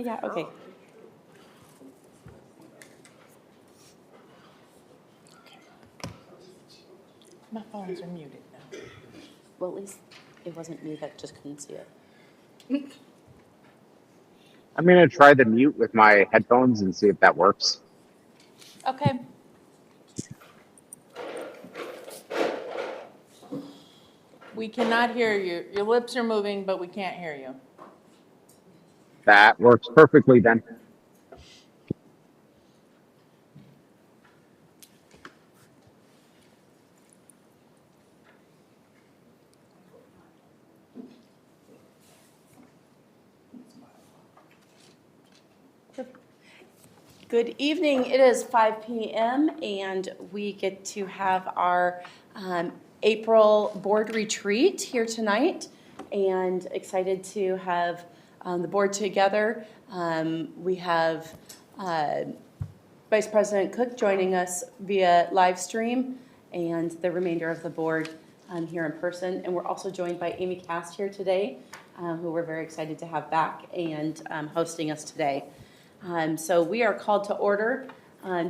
Yeah, okay. My phones are muted now. Well, at least it wasn't me that just couldn't see it. I'm going to try the mute with my headphones and see if that works. Okay. We cannot hear you. Your lips are moving, but we can't hear you. That works perfectly then. Good evening. It is 5 p.m. and we get to have our April board retreat here tonight, and excited to have the board together. We have Vice President Cook joining us via live stream, and the remainder of the board here in person. And we're also joined by Amy Cast here today, who we're very excited to have back and hosting us today. So we are called to order.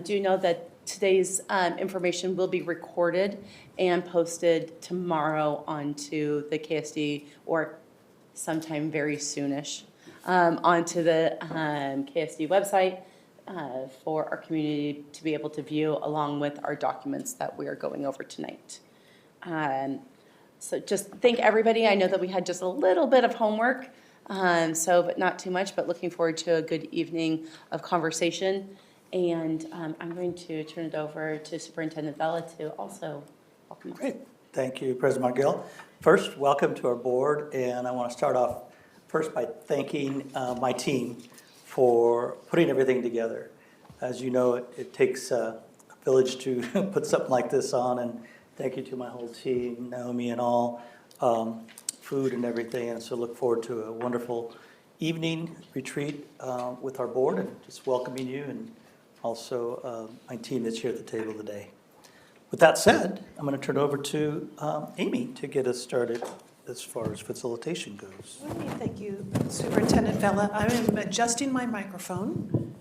Do know that today's information will be recorded and posted tomorrow onto the KSD, or sometime very soonish, onto the KSD website for our community to be able to view, along with our documents that we are going over tonight. So just thank everybody. I know that we had just a little bit of homework, but not too much, but looking forward to a good evening of conversation. And I'm going to turn it over to Superintendent Vela to also welcome us. Great. Thank you, President Margill. First, welcome to our board, and I want to start off first by thanking my team for putting everything together. As you know, it takes a village to put something like this on, and thank you to my whole team, Naomi and all, food and everything, and so look forward to a wonderful evening retreat with our board, and just welcoming you, and also my team that's here at the table today. With that said, I'm going to turn it over to Amy to get us started as far as facilitation goes. Thank you, Superintendent Vela. I am adjusting my microphone.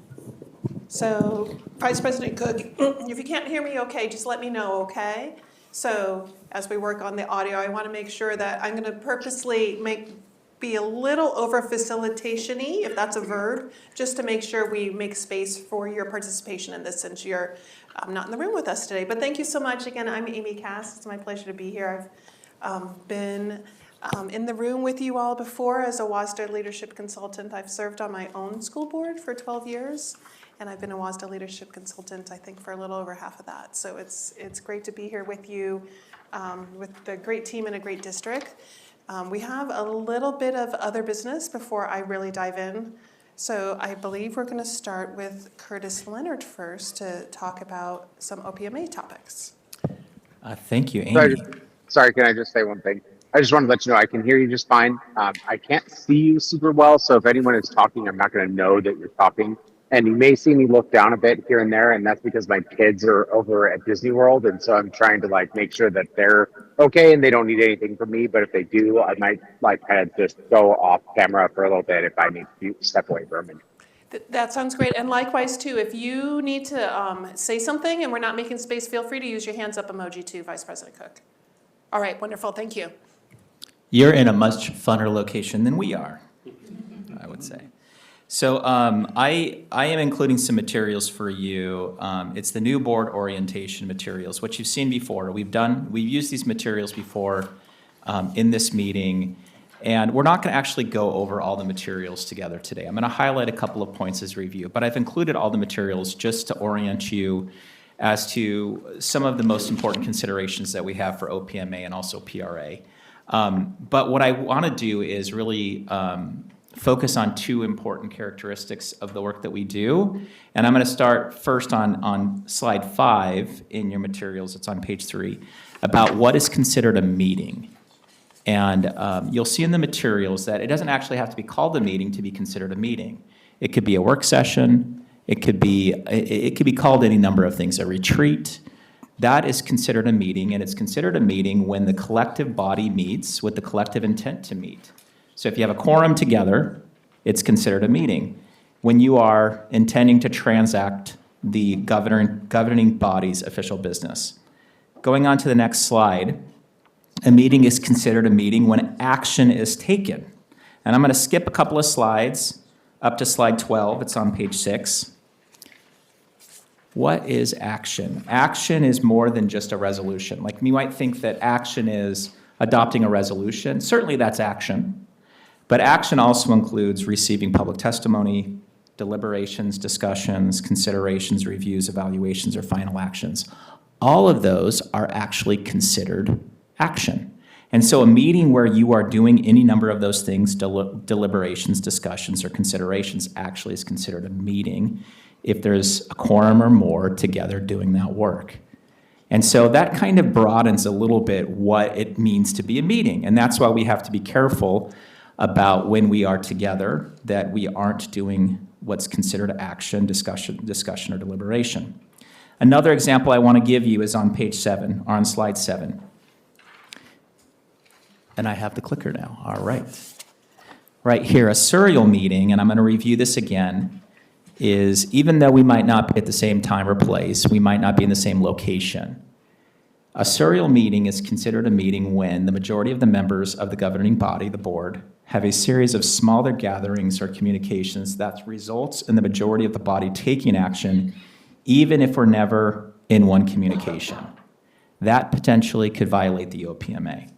So, Vice President Cook, if you can't hear me okay, just let me know, okay? So, as we work on the audio, I want to make sure that I'm going to purposely be a little over facilitation-y, if that's a verb, just to make sure we make space for your participation in this, since you're not in the room with us today. But thank you so much. Again, I'm Amy Cass. It's my pleasure to be here. I've been in the room with you all before as a WASDA leadership consultant. I've served on my own school board for 12 years, and I've been a WASDA leadership consultant, I think, for a little over half of that. So it's great to be here with you, with the great team in a great district. We have a little bit of other business before I really dive in. So I believe we're going to start with Curtis Leonard first to talk about some OPMA topics. Thank you, Amy. Sorry, can I just say one thing? I just wanted to let you know I can hear you just fine. I can't see you super well, so if anyone is talking, I'm not going to know that you're talking. And you may see me look down a bit here and there, and that's because my kids are over at Disney World, and so I'm trying to make sure that they're okay and they don't need anything from me. But if they do, I might kind of just go off camera for a little bit if I need to step away for a minute. That sounds great. And likewise, too, if you need to say something and we're not making space, feel free to use your hands up emoji, too, Vice President Cook. All right, wonderful. Thank you. You're in a much funner location than we are, I would say. So I am including some materials for you. It's the new board orientation materials, which you've seen before. We've used these materials before in this meeting, and we're not going to actually go over all the materials together today. I'm going to highlight a couple of points as review, but I've included all the materials just to orient you as to some of the most important considerations that we have for OPMA and also PRA. But what I want to do is really focus on two important characteristics of the work that we do. And I'm going to start first on slide 5 in your materials. It's on page 3, about what is considered a meeting. And you'll see in the materials that it doesn't actually have to be called a meeting to be considered a meeting. It could be a work session. It could be called any number of things, a retreat. That is considered a meeting, and it's considered a meeting when the collective body meets with the collective intent to meet. So if you have a quorum together, it's considered a meeting. when you are intending to transact the governing body's official business. Going on to the next slide, a meeting is considered a meeting when action is taken. And I'm going to skip a couple of slides up to slide 12. It's on page 6. What is action? Action is more than just a resolution. Like, you might think that action is adopting a resolution. Certainly that's action. But action also includes receiving public testimony, deliberations, discussions, considerations, reviews, evaluations, or final actions. All of those are actually considered action. And so a meeting where you are doing any number of those things, deliberations, discussions, or considerations, actually is considered a meeting if there's a quorum or more together doing that work. And so that kind of broadens a little bit what it means to be a meeting. And that's why we have to be careful about when we are together, that we aren't doing what's considered action, discussion, or deliberation. Another example I want to give you is on page 7, or on slide 7. And I have the clicker now. All right. Right here, a serial meeting, and I'm going to review this again, is even though we might not be at the same time or place, we might not be in the same location. A serial meeting is considered a meeting when the majority of the members of the governing body, the board, have a series of smaller gatherings or communications that results in the majority of the body taking action, even if we're never in one communication. That potentially could violate the OPMA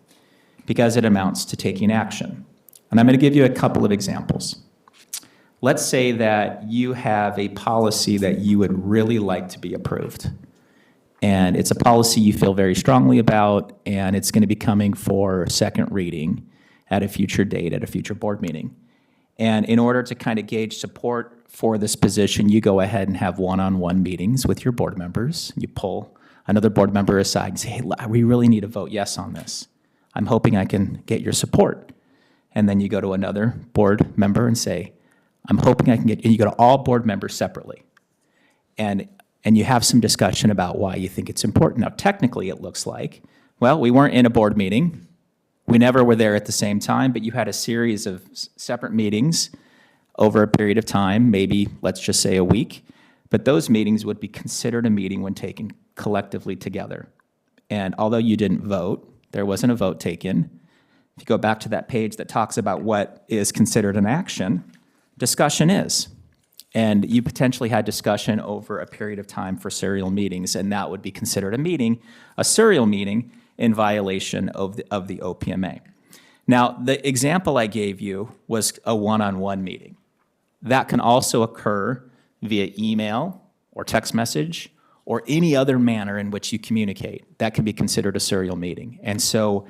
because it amounts to taking action. And I'm going to give you a couple of examples. Let's say that you have a policy that you would really like to be approved. And it's a policy you feel very strongly about, and it's going to be coming for second reading at a future date, at a future board meeting. And in order to kind of gauge support for this position, you go ahead and have one-on-one meetings with your board members. You pull another board member aside and say, hey, we really need to vote yes on this. I'm hoping I can get your support. And then you go to another board member and say, I'm hoping I can get, and you go to all board members separately. And you have some discussion about why you think it's important. Now, technically, it looks like, well, we weren't in a board meeting. We never were there at the same time, but you had a series of separate meetings over a period of time, maybe, let's just say, a week. But those meetings would be considered a meeting when taken collectively together. And although you didn't vote, there wasn't a vote taken. If you go back to that page that talks about what is considered an action, discussion is. And you potentially had discussion over a period of time for serial meetings, and that would be considered a meeting, a serial meeting, in violation of the OPMA. Now, the example I gave you was a one-on-one meeting. That can also occur via email or text message or any other manner in which you communicate. That can be considered a serial meeting. And so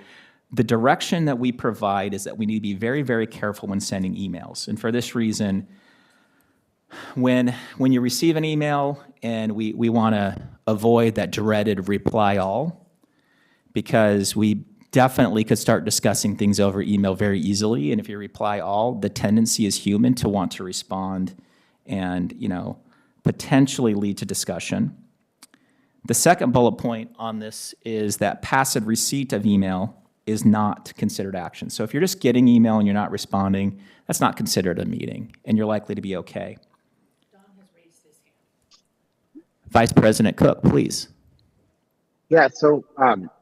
the direction that we provide is that we need to be very, very careful when sending emails. And for this reason, when you receive an email, and we want to avoid that dreaded reply all, because we definitely could start discussing things over email very easily. And if you reply all, the tendency is human to want to respond and, potentially lead to discussion. The second bullet point on this is that passive receipt of email is not considered action. So if you're just getting email and you're not responding, that's not considered a meeting, and you're likely to be okay. Don has raised his hand. Vice President Cook, please. Yeah, so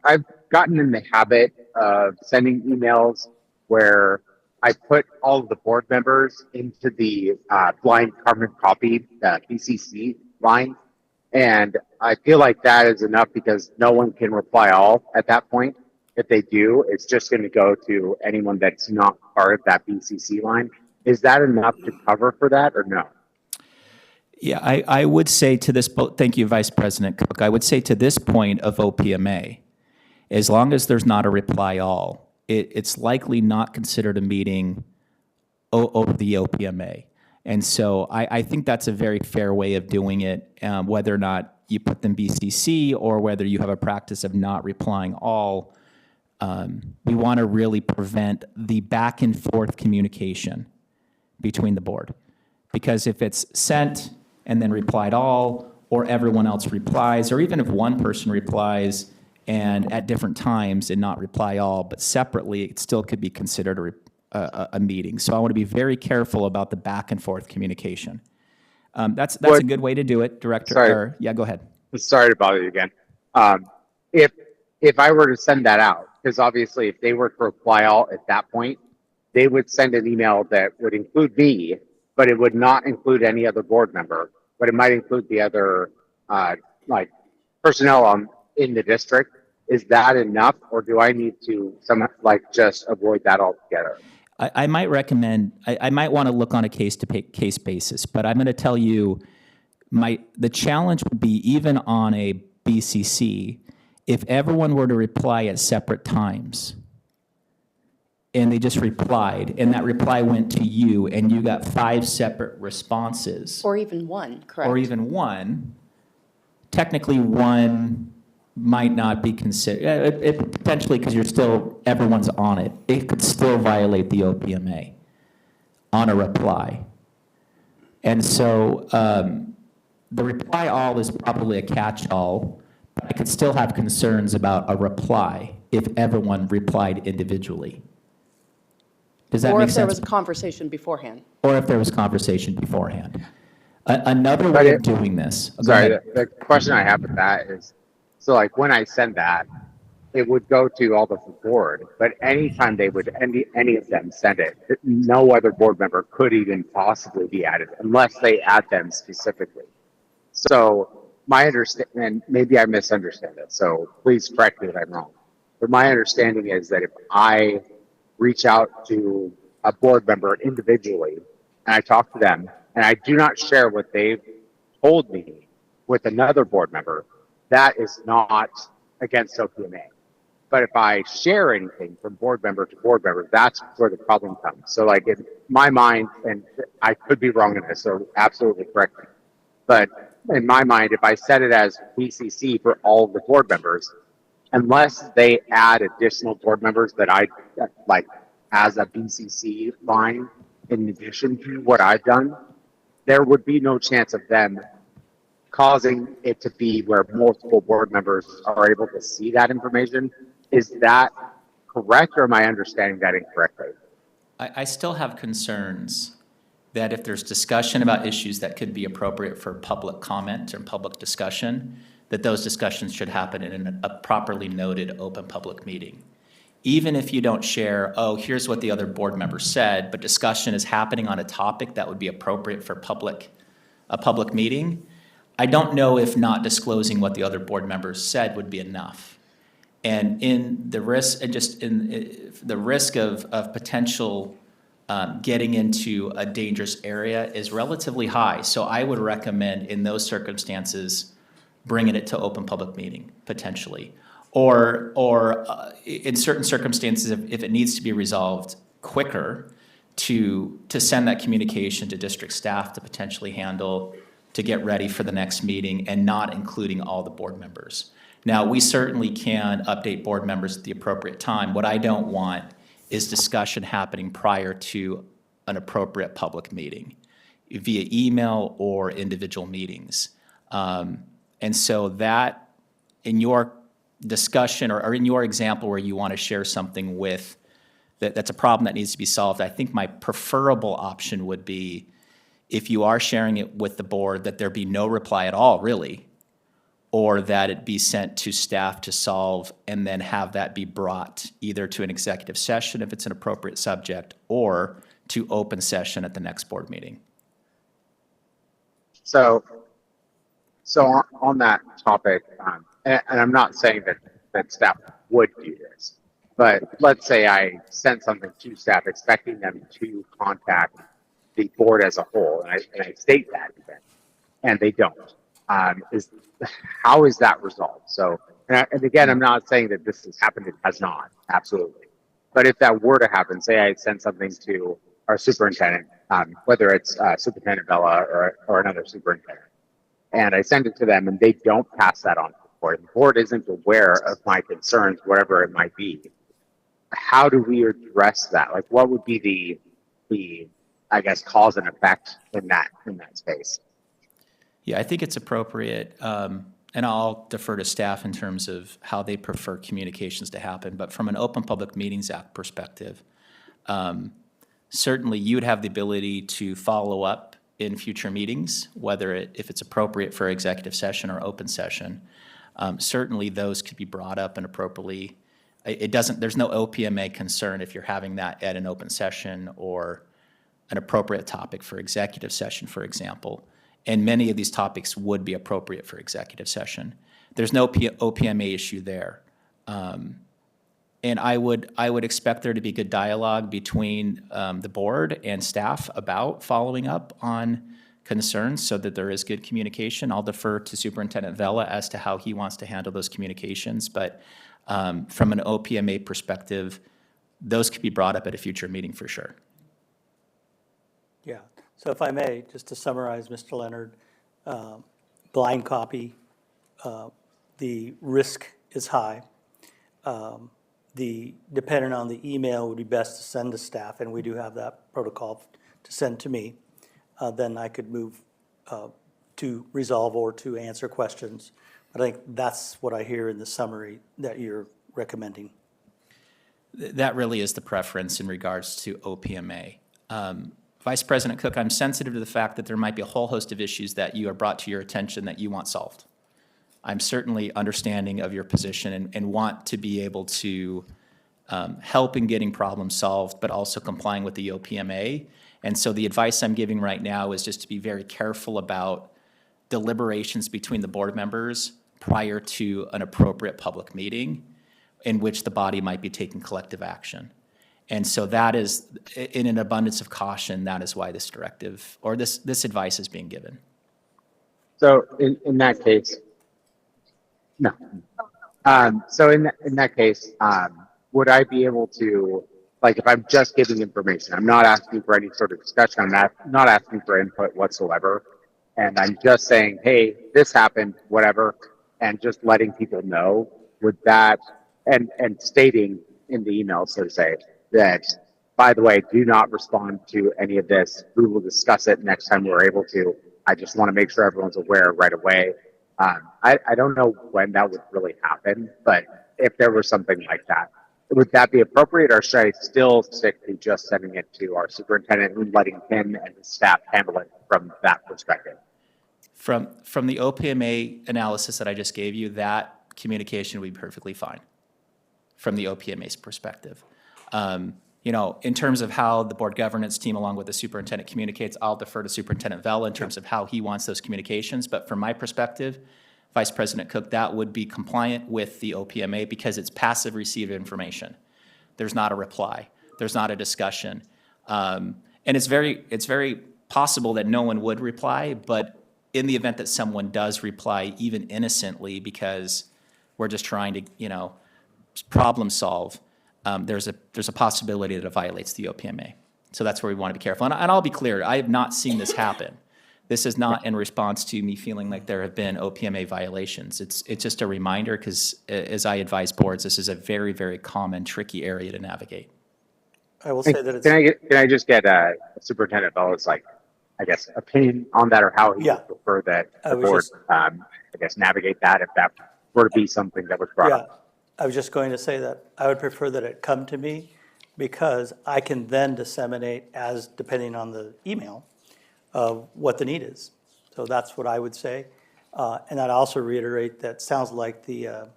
I've gotten in the habit of sending emails where I put all of the board members into the blind carbon copy, BCC line. And I feel like that is enough because no one can reply all at that point. If they do, it's just going to go to anyone that's not part of that BCC line. Is that enough to cover for that or no? Yeah, I would say to this, thank you, Vice President Cook. I would say to this point of OPMA, as long as there's not a reply all, it's likely not considered a meeting over the OPMA. And so I think that's a very fair way of doing it, whether or not you put them BCC or whether you have a practice of not replying all. We want to really prevent the back and forth communication between the board. Because if it's sent and then replied all, or everyone else replies, or even if one person replies and at different times and not reply all, but separately, it still could be considered a meeting. So I want to be very careful about the back and forth communication. That's What- a good way to do it, Director. Sorry. Yeah, go ahead. Sorry to bother you again. If if I were to send that out, because obviously if they were to reply all at that point, they would send an email that would include me, but it would not include any other board member, but it might include the other like personnel in the district. Is that enough, or do I need to just avoid that altogether? I might recommend, I might want to look on a case basis, but I'm going to tell you, the challenge would be even on a BCC, if everyone were to reply at separate times, and they just replied, and that reply went to you, and you got 5 separate responses, Or even one, correct? or even one, technically one might not be considered, it potentially, because everyone's on it, it could still violate the OPMA on a reply. And so the reply all is probably a catch-all, but I could still have concerns about a reply if everyone replied individually. Does that Or make if there sense? was a conversation beforehand. Or if there was conversation beforehand. Another way of doing this. Go Sorry, ahead. the question I have with that is, so like when I send that, it would go to all the board, but anytime they would, any of them send it, no other board member could even possibly be added unless they add them specifically. So my understanding, and maybe I misunderstand it, so please correct me if I'm wrong, but my understanding is that if I reach out to a board member individually and I talk to them and I do not share what they've told me with another board member, that is not against OPMA. But if I share anything from board member to board member, that's where the problem comes. So like in my mind, and I could be wrong in this, so absolutely correct me. But in my mind, if I set it as BCC for all of the board members, unless they add additional board members that I like as a BCC line in addition to what I've done, there would be no chance of them causing it to be where multiple board members are able to see that information. Is that correct, or am I understanding that incorrectly? I still have concerns that if there's discussion about issues that could be appropriate for public comment and public discussion, that those discussions should happen in a properly noted open public meeting. Even if you don't share, oh, here's what the other board member said, but discussion is happening on a topic that would be appropriate for a public meeting, I don't know if not disclosing what the other board members said would be enough. And in the risk, the risk of potential getting into a dangerous area is relatively high. So I would recommend in those circumstances, bringing it to open public meeting, potentially. Or in certain circumstances, if it needs to be resolved quicker, to send that communication to district staff to potentially handle, to get ready for the next meeting, and not including all the board members. Now, we certainly can update board members at the appropriate time. What I don't want is discussion happening prior to an appropriate public meeting via email or individual meetings. And so that, in your discussion or in your example where you want to share something with, that's a problem that needs to be solved, I think my preferable option would be, if you are sharing it with the board, that there be no reply at all, really, or that it be sent to staff to solve and then have that be brought either to an executive session if it's an appropriate subject, or to open session at the next board meeting. So on that topic, and I'm not saying that staff would do this, but let's say I sent something to staff expecting them to contact the board as a whole, and I state that even, and they don't. How is that resolved? So, and again, I'm not saying that this has happened. It has not, absolutely. But if that were to happen, say I send something to our superintendent, whether it's Superintendent Vela or another superintendent, and I send it to them and they don't pass that on to the board isn't aware of my concerns, whatever it might be, how do we address that? Like, what would be the I guess, cause and effect in that space? Yeah, I think it's appropriate, and I'll defer to staff in terms of how they prefer communications to happen, but from an Open Public Meetings Act perspective, certainly you'd have the ability to follow up in future meetings, if it's appropriate for executive session or open session. Certainly, those could be brought up and appropriately. There's no OPMA concern if you're having that at an open session or an appropriate topic for executive session, for example. And many of these topics would be appropriate for executive session. There's no OPMA issue there. And I would expect there to be good dialogue between the board and staff about following up on concerns so that there is good communication. I'll defer to Superintendent Vela as to how he wants to handle those communications. But from an OPMA perspective, those could be brought up at a future meeting for sure. Yeah, so if I may, just to summarize, Mr. Leonard, blind copy, the risk is high. Depending on the email, would be best to send to staff, and we do have that protocol to send to me. Then I could move to resolve or to answer questions. But I think that's what I hear in the summary that you're recommending. That really is the preference in regards to OPMA. Vice President Cook, I'm sensitive to the fact that there might be a whole host of issues that you are brought to your attention that you want solved. I'm certainly understanding of your position and want to be able to help in getting problems solved, but also complying with the OPMA. And so the advice I'm giving right now is just to be very careful about deliberations between the board members prior to an appropriate public meeting in which the body might be taking collective action. And so that is, in an abundance of caution, that is why this directive, or this advice is being given. So in that case, no. So in that case, would I be able to, like, if I'm just giving information, I'm not asking for any sort of discussion, I'm not asking for input whatsoever, and I'm just saying, hey, this happened, whatever, and just letting people know, would that, and stating in the email, so to say, that, by the way, do not respond to any of this. We will discuss it next time we're able to. I just want to make sure everyone's aware right away. I don't know when that would really happen, but if there was something like that, would that be appropriate, or should I still stick to just sending it to our superintendent and letting him and his staff handle it from that perspective? From the OPMA analysis that I just gave you, that communication would be perfectly fine from the OPMA's perspective. In terms of how the board governance team along with the superintendent communicates, I'll defer to Superintendent Vela in terms of how he wants those communications. But from my perspective, Vice President Cook, that would be compliant with the OPMA because it's passive receive information. There's not a reply. There's not a discussion. And it's very possible that no one would reply, but in the event that someone does reply, even innocently, because we're just trying to, problem solve, there's a possibility that it violates the OPMA. So that's where we want to be careful. And I'll be clear, I have not seen this happen. This is not in response to me feeling like there have been OPMA violations. It's just a reminder because as I advise boards, this is a very, very common, tricky area to navigate. I will say that it's. Can I just get Superintendent Bella's, opinion on that, or how he would prefer that the board, navigate that if that were to be something that was brought up? I was just going to say that I would prefer that it come to me because I can then disseminate as depending on the email of what the need is. So that's what I would say. And I'd also reiterate that sounds like the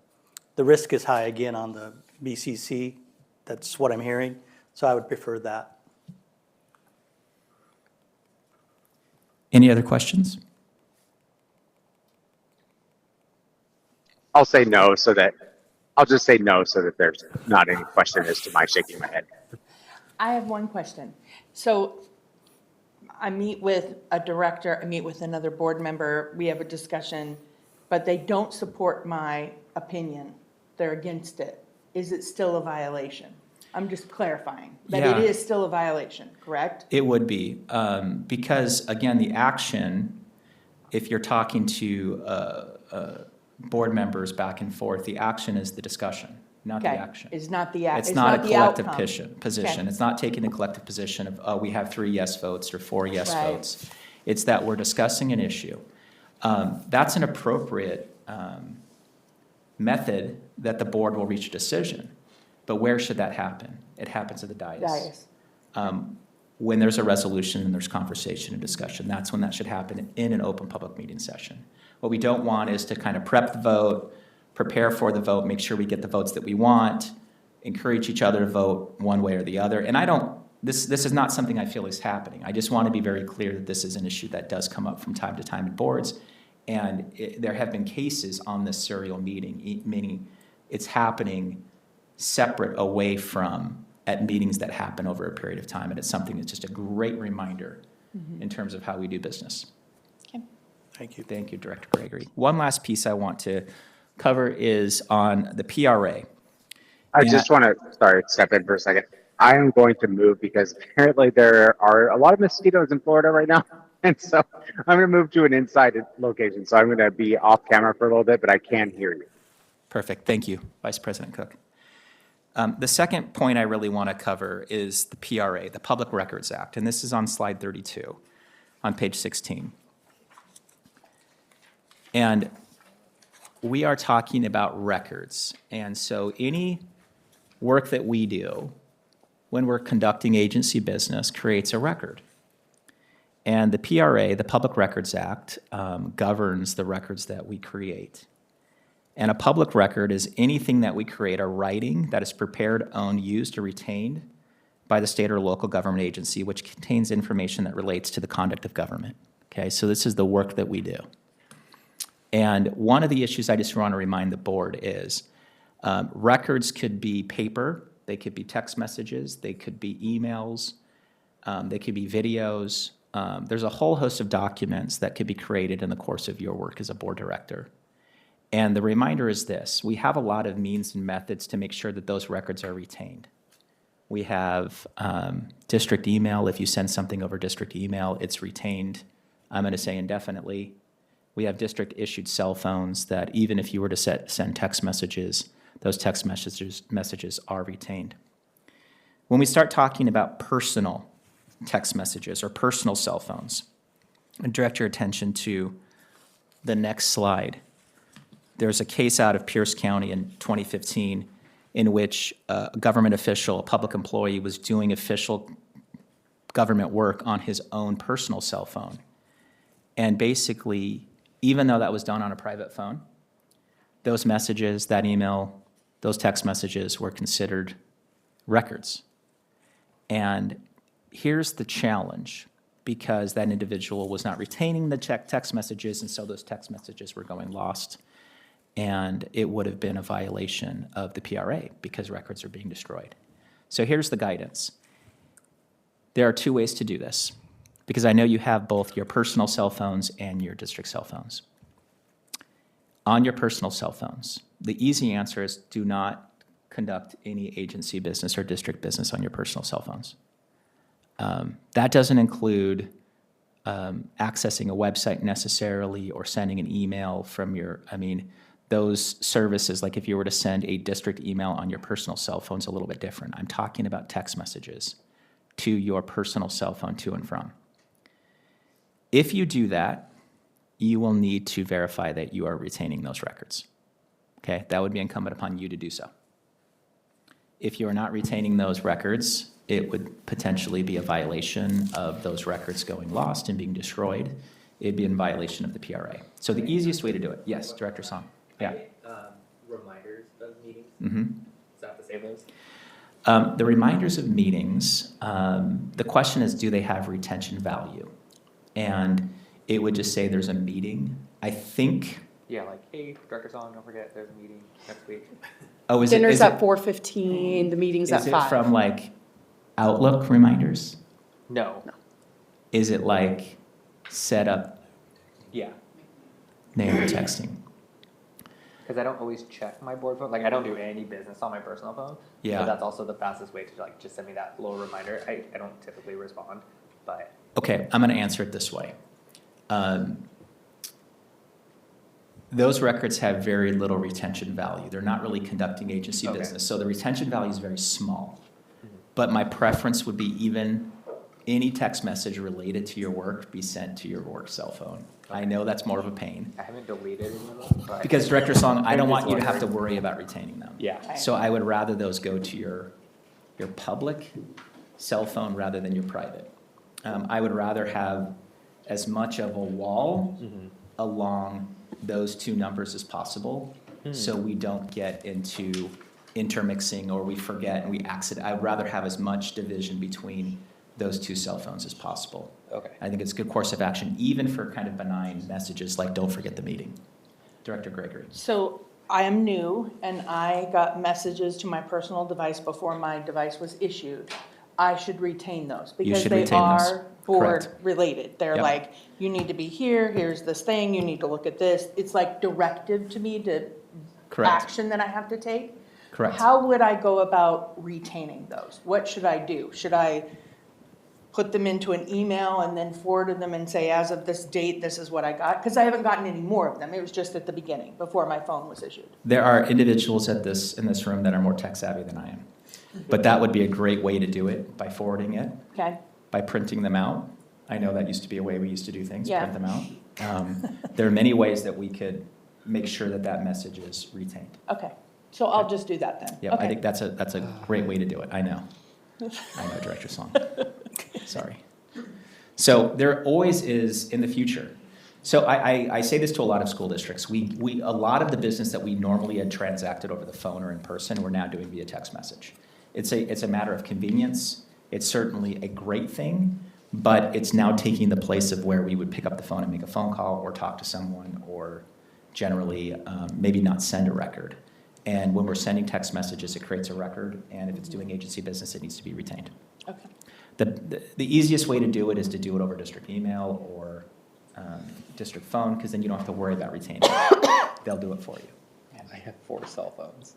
risk is high again on the BCC. That's what I'm hearing. So I would prefer that. Any other questions? I'll just say no so that there's not any question as to my shaking my head. I have one question. So I meet with a director, I meet with another board member, we have a discussion, but they don't support my opinion. They're against it. Is it still a violation? I'm just clarifying that it is still a violation, correct? It would be, because again, the action, if you're talking to board members back and forth, the action is the discussion, not the action. It's not the It's not a collective outcome. position. Okay. It's not taking the collective position of, we have 3 yes votes or 4 yes Right. votes. It's that we're discussing an issue. That's an appropriate method that the board will reach a decision. But where should that happen? It happens at the dais. when there's a resolution and there's conversation and discussion. That's when that should happen in an open public meeting session. What we don't want is to kind of prep the vote, prepare for the vote, make sure we get the votes that we want, encourage each other to vote one way or the other. And this is not something I feel is happening. I just want to be very clear that this is an issue that does come up from time to time at boards. And there have been cases on this serial meeting, meaning it's happening separate away from at meetings that happen over a period of time. And it's something that's just a great reminder in terms of how we do business. Okay. Thank you. Thank you, Director Gregory. One last piece I want to cover is on the PRA. I Yeah. just want to, step in for a second. I am going to move because apparently there are a lot of mosquitoes in Florida right now. And so I'm going to move to an inside location. So I'm going to be off camera for a little bit, but I can hear you. Perfect. Thank you, Vice President Cook. The second point I really want to cover is the PRA, the Public Records Act, and this is on slide 32 on page 16. And we are talking about records. And so any work that we do when we're conducting agency business creates a record. And the PRA, the Public Records Act, governs the records that we create. And a public record is anything that we create, a writing that is prepared, owned, used, or retained by the state or local government agency, which contains information that relates to the conduct of government. Okay, so this is the work that we do. And one of the issues I just want to remind the board is records could be paper, they could be text messages, they could be emails, they could be videos. There's a whole host of documents that could be created in the course of your work as a board director. And the reminder is this: we have a lot of means and methods to make sure that those records are retained. We have district email. If you send something over district email, it's retained, I'm going to say indefinitely. We have district-issued cell phones that even if you were to send text messages, those text messages are retained. When we start talking about personal text messages or personal cell phones, I direct your attention to the next slide. There's a case out of Pierce County in 2015 in which a government official, a public employee, was doing official government work on his own personal cell phone. And basically, even though that was done on a private phone, those messages, that email, those text messages were considered records. And here's the challenge, because that individual was not retaining the text messages, and so those text messages were going lost. And it would have been a violation of the PRA because records are being destroyed. So here's the guidance. There are two ways to do this, because I know you have both your personal cell phones and your district cell phones. On your personal cell phones, the easy answer is do not conduct any agency business or district business on your personal cell phones. That doesn't include accessing a website necessarily or sending an email from those services, like if you were to send a district email on your personal cell phone, is a little bit different. I'm talking about text messages to your personal cell phone to and from. If you do that, you will need to verify that you are retaining those records. Okay, that would be incumbent upon you to do so. If you are not retaining those records, it would potentially be a violation of those records going lost and being destroyed. It'd be in violation of the PRA. So the easiest way to do it, yes, Director Song. Yeah. Reminders of meetings. Mm-hmm. Does that have to save those? The reminders of meetings, the question is, do they have retention value? And it would just say there's a meeting. I think. Yeah, like, hey, Director's on, don't forget, there's a meeting next week. Oh, is Dinner's it? at 4:15, the meeting's at Is it 5. from like Outlook reminders? No. Is it like set up Yeah. neighbor texting? Because I don't always check my board phone. Like, I don't do any business on my personal phone. Yeah. But that's also the fastest way to, like, just send me that little reminder. I don't typically respond, but. Okay, I'm going to answer it this way. Those records have very little retention value. They're not really conducting agency Okay. business, so the retention value is very small. But my preference would be even any text message related to your work be sent to your work cell phone. I know that's more of a pain. I haven't deleted any of them, but. Because Director Song, I don't I'm want just you to have to wondering. worry about retaining them. Yeah. So I would rather those go to your public cell phone rather than your private. I would rather have as much of a wall along those two numbers as possible, so we don't get into intermixing or we forget and we accident. I'd rather have as much division between those two cell phones as possible. Okay. I think it's a good course of action, even for kind of benign messages like don't forget the meeting. Director Gregory. So I am new and I got messages to my personal device before my device was issued. I should retain those because should they retain those. are board Correct. related. They're Yep. like, you need to be here, here's this thing, you need to look at this. It's like directive to me to Correct. action that I have to take. Correct. How would I go about retaining those? What should I do? Should I put them into an email and then forward them and say, as of this date, this is what I got? Because I haven't gotten any more of them. It was just at the beginning, before my phone was issued. There are individuals in this room that are more tech savvy than I am. But that would be a great way to do it, by forwarding it, Okay? by printing them out. I know that used to be a way we used to do things, Yeah. print them out. There are many ways that we could make sure that that message is retained. Okay. So I'll just do that then. Yeah, I Okay. think that's a great way to do it. I know, Director Song. Sorry. So there always is in the future. So I say this to a lot of school districts. We a lot of the business that we normally had transacted over the phone or in person, we're now doing via text message. It's a matter of convenience. It's certainly a great thing, but it's now taking the place of where we would pick up the phone and make a phone call or talk to someone or generally maybe not send a record. And when we're sending text messages, it creates a record, and if it's doing agency business, it needs to be retained. Okay. The easiest way to do it is to do it over district email or district phone, because then you don't have to worry about retaining it. They'll do it for you. Man, I have 4 cell phones.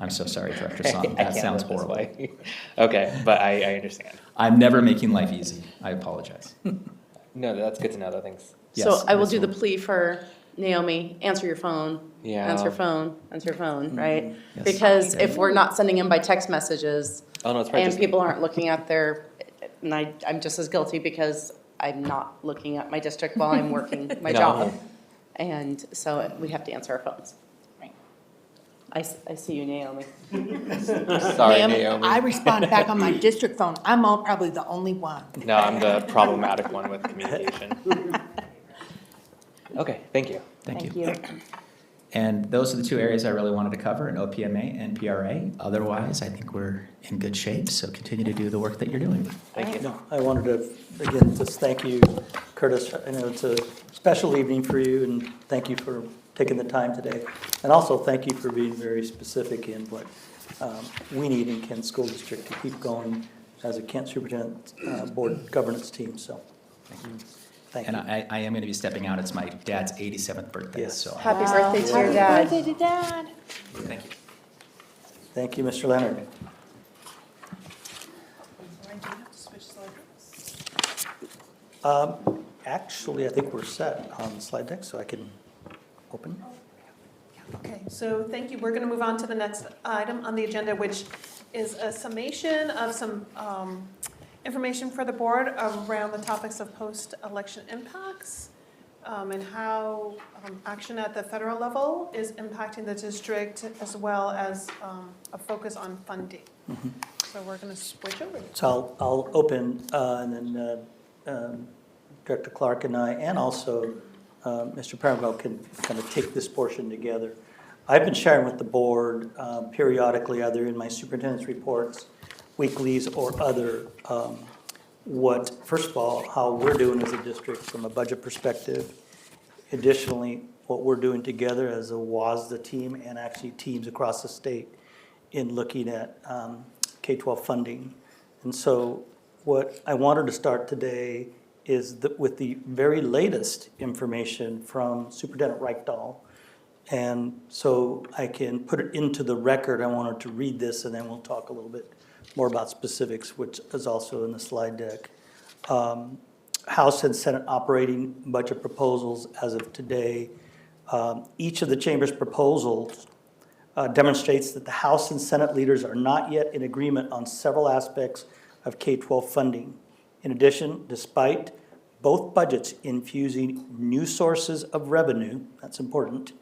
I'm so sorry, Director I Song. can't That sounds live this horrible. way. Okay, but I understand. I'm never making life easy. I apologize. No, that's good to know though, thanks. So Yes, I will Ms. do the Wu. plea for Naomi, answer your phone. Yeah. Answer phone, right? Yes. Because if we're not sending them by text messages Oh, no, it's probably and just me. people aren't looking at their, and I'm just as guilty because I'm not looking at my district while I'm working my No. job. And so we have to answer our phones. Right. I see you, Naomi. Sorry, Ma'am, Naomi. I respond back on my district phone. I'm probably the only one. No, I'm the problematic one with communication. Okay, thank you. Thank you. And those are the two areas I really wanted to cover, in OPMA and PRA. Otherwise, I think we're in good shape, so continue to do the work that you're doing. Thank you. No, I wanted to, again, just thank you, Curtis. I know it's a special evening for you, and thank you for taking the time today. And also, thank you for being very specific in what we need in Kent School District to keep going as a Kent Superintendent Board Governance team, so. Thank And you. I am going to be stepping out. It's my dad's 87th birthday, Yes. so Happy birthday to your dad. Happy birthday to Dad. thank you. Thank you, Mr. Leonard. Actually, I think we're set on the slide deck, so I can open. Okay, so thank you. We're going to move on to the next item on the agenda, which is a summation of some information for the board around the topics of post-election impacts and how action at the federal level is impacting the district, as well as a focus on funding. So we're going to switch over. So I'll open, and then Director Clark and I, and also Mr. Paramville can kind of take this portion together. I've been sharing with the board periodically, either in my superintendent's reports, weeklies, or other, first of all, how we're doing as a district from a budget perspective. Additionally, what we're doing together as a WASDA team and actually teams across the state in looking at K-12 funding. And so what I wanted to start today is with the very latest information from Superintendent Reichdahl. And so I can put it into the record. I wanted to read this, and then we'll talk a little bit more about specifics, which is also in the slide deck. House and Senate operating budget proposals as of today. Each of the chamber's proposals demonstrates that the House and Senate leaders are not yet in agreement on several aspects of K-12 funding. In addition, despite both budgets infusing new sources of revenue, that's important,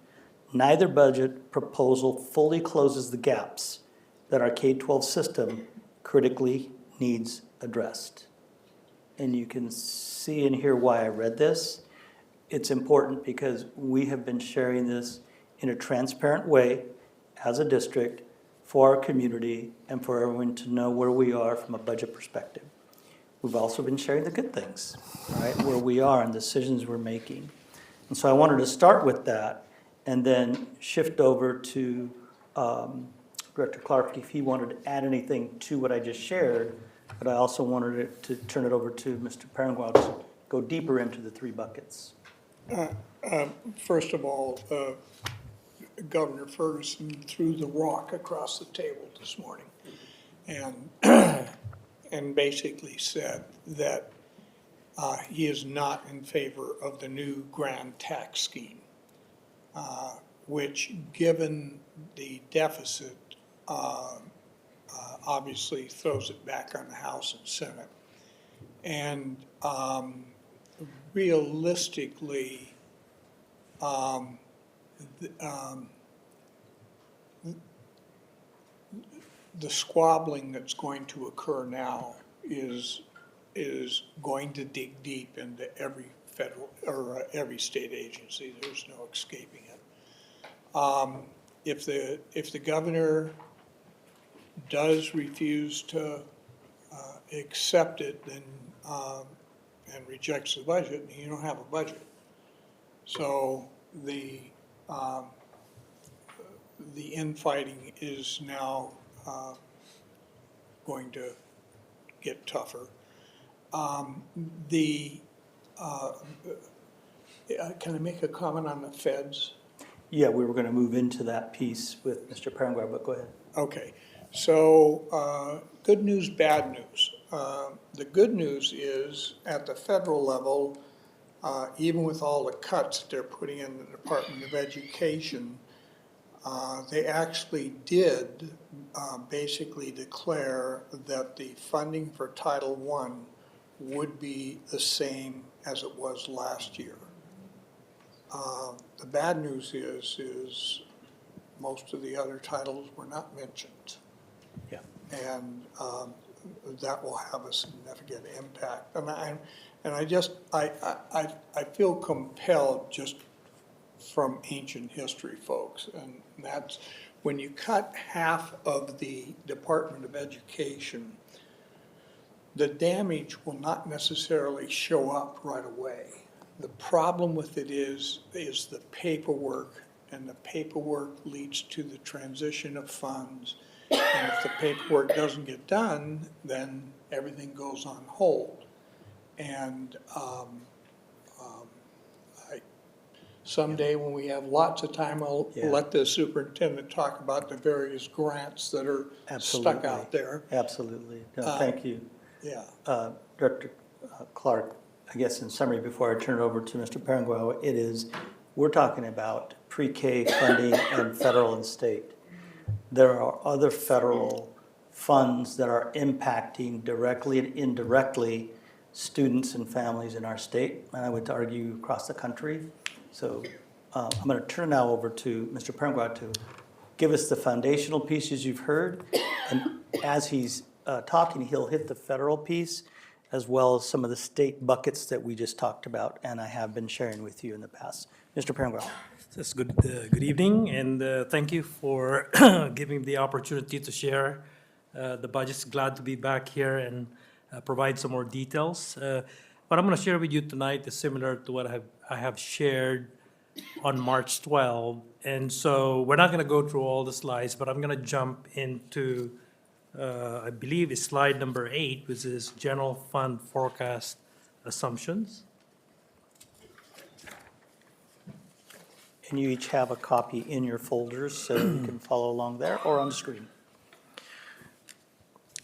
neither budget proposal fully closes the gaps that our K-12 system critically needs addressed. And you can see and hear why I read this. It's important because we have been sharing this in a transparent way as a district for our community and for everyone to know where we are from a budget perspective. We've also been sharing the good things, right, where we are and decisions we're making. And so I wanted to start with that and then shift over to Director Clark if he wanted to add anything to what I just shared. But I also wanted to turn it over to Mr. Parangua to go deeper into the three buckets. First of all, Governor Ferguson threw the rock across the table this morning and, and basically said that he is not in favor of the new grand tax scheme, which, given the deficit, obviously throws it back on the House and Senate. And realistically, the squabbling that's going to occur now is going to dig deep into every federal or every state agency. There's no escaping it. If the governor does refuse to accept it, then and rejects the budget, you don't have a budget. So the infighting is now going to get tougher. Can I make a comment on the feds? Yeah, we were going to move into that piece with Mr. Parangua, but go ahead. Okay, so good news, bad news. The good news is at the federal level, even with all the cuts they're putting in the Department of Education, they actually did basically declare that the funding for Title I would be the same as it was last year. The bad news is most of the other titles were not mentioned. Yeah. And that will have a significant impact. And I feel compelled just from ancient history, folks, and that's when you cut half of the Department of Education, the damage will not necessarily show up right away. The problem with it is the paperwork, and the paperwork leads to the transition of funds. And if the paperwork doesn't get done, then everything goes on hold. And someday when we have lots of time, I'll let the superintendent talk about the various grants that are stuck out there. Absolutely. No, thank you. Yeah. Director Clark, I guess in summary, before I turn it over to Mr. Parangua, we're talking about pre-K funding and federal and state. There are other federal funds that are impacting directly and indirectly students and families in our state, and I would argue across the country. So I'm going to turn now over to Mr. Parangua to give us the foundational pieces you've heard, and as he's talking, he'll hit the federal piece as well as some of the state buckets that we just talked about and I have been sharing with you in the past. Mr. Parangua. It's good evening, and thank you for giving me the opportunity to share the budgets. Glad to be back here and provide some more details. What I'm going to share with you tonight is similar to what I have shared on March 12. And so we're not going to go through all the slides, but I'm going to jump into, I believe it's slide number 8, which is general fund forecast assumptions. And you each have a copy in your folders, so you can follow along there or on the screen.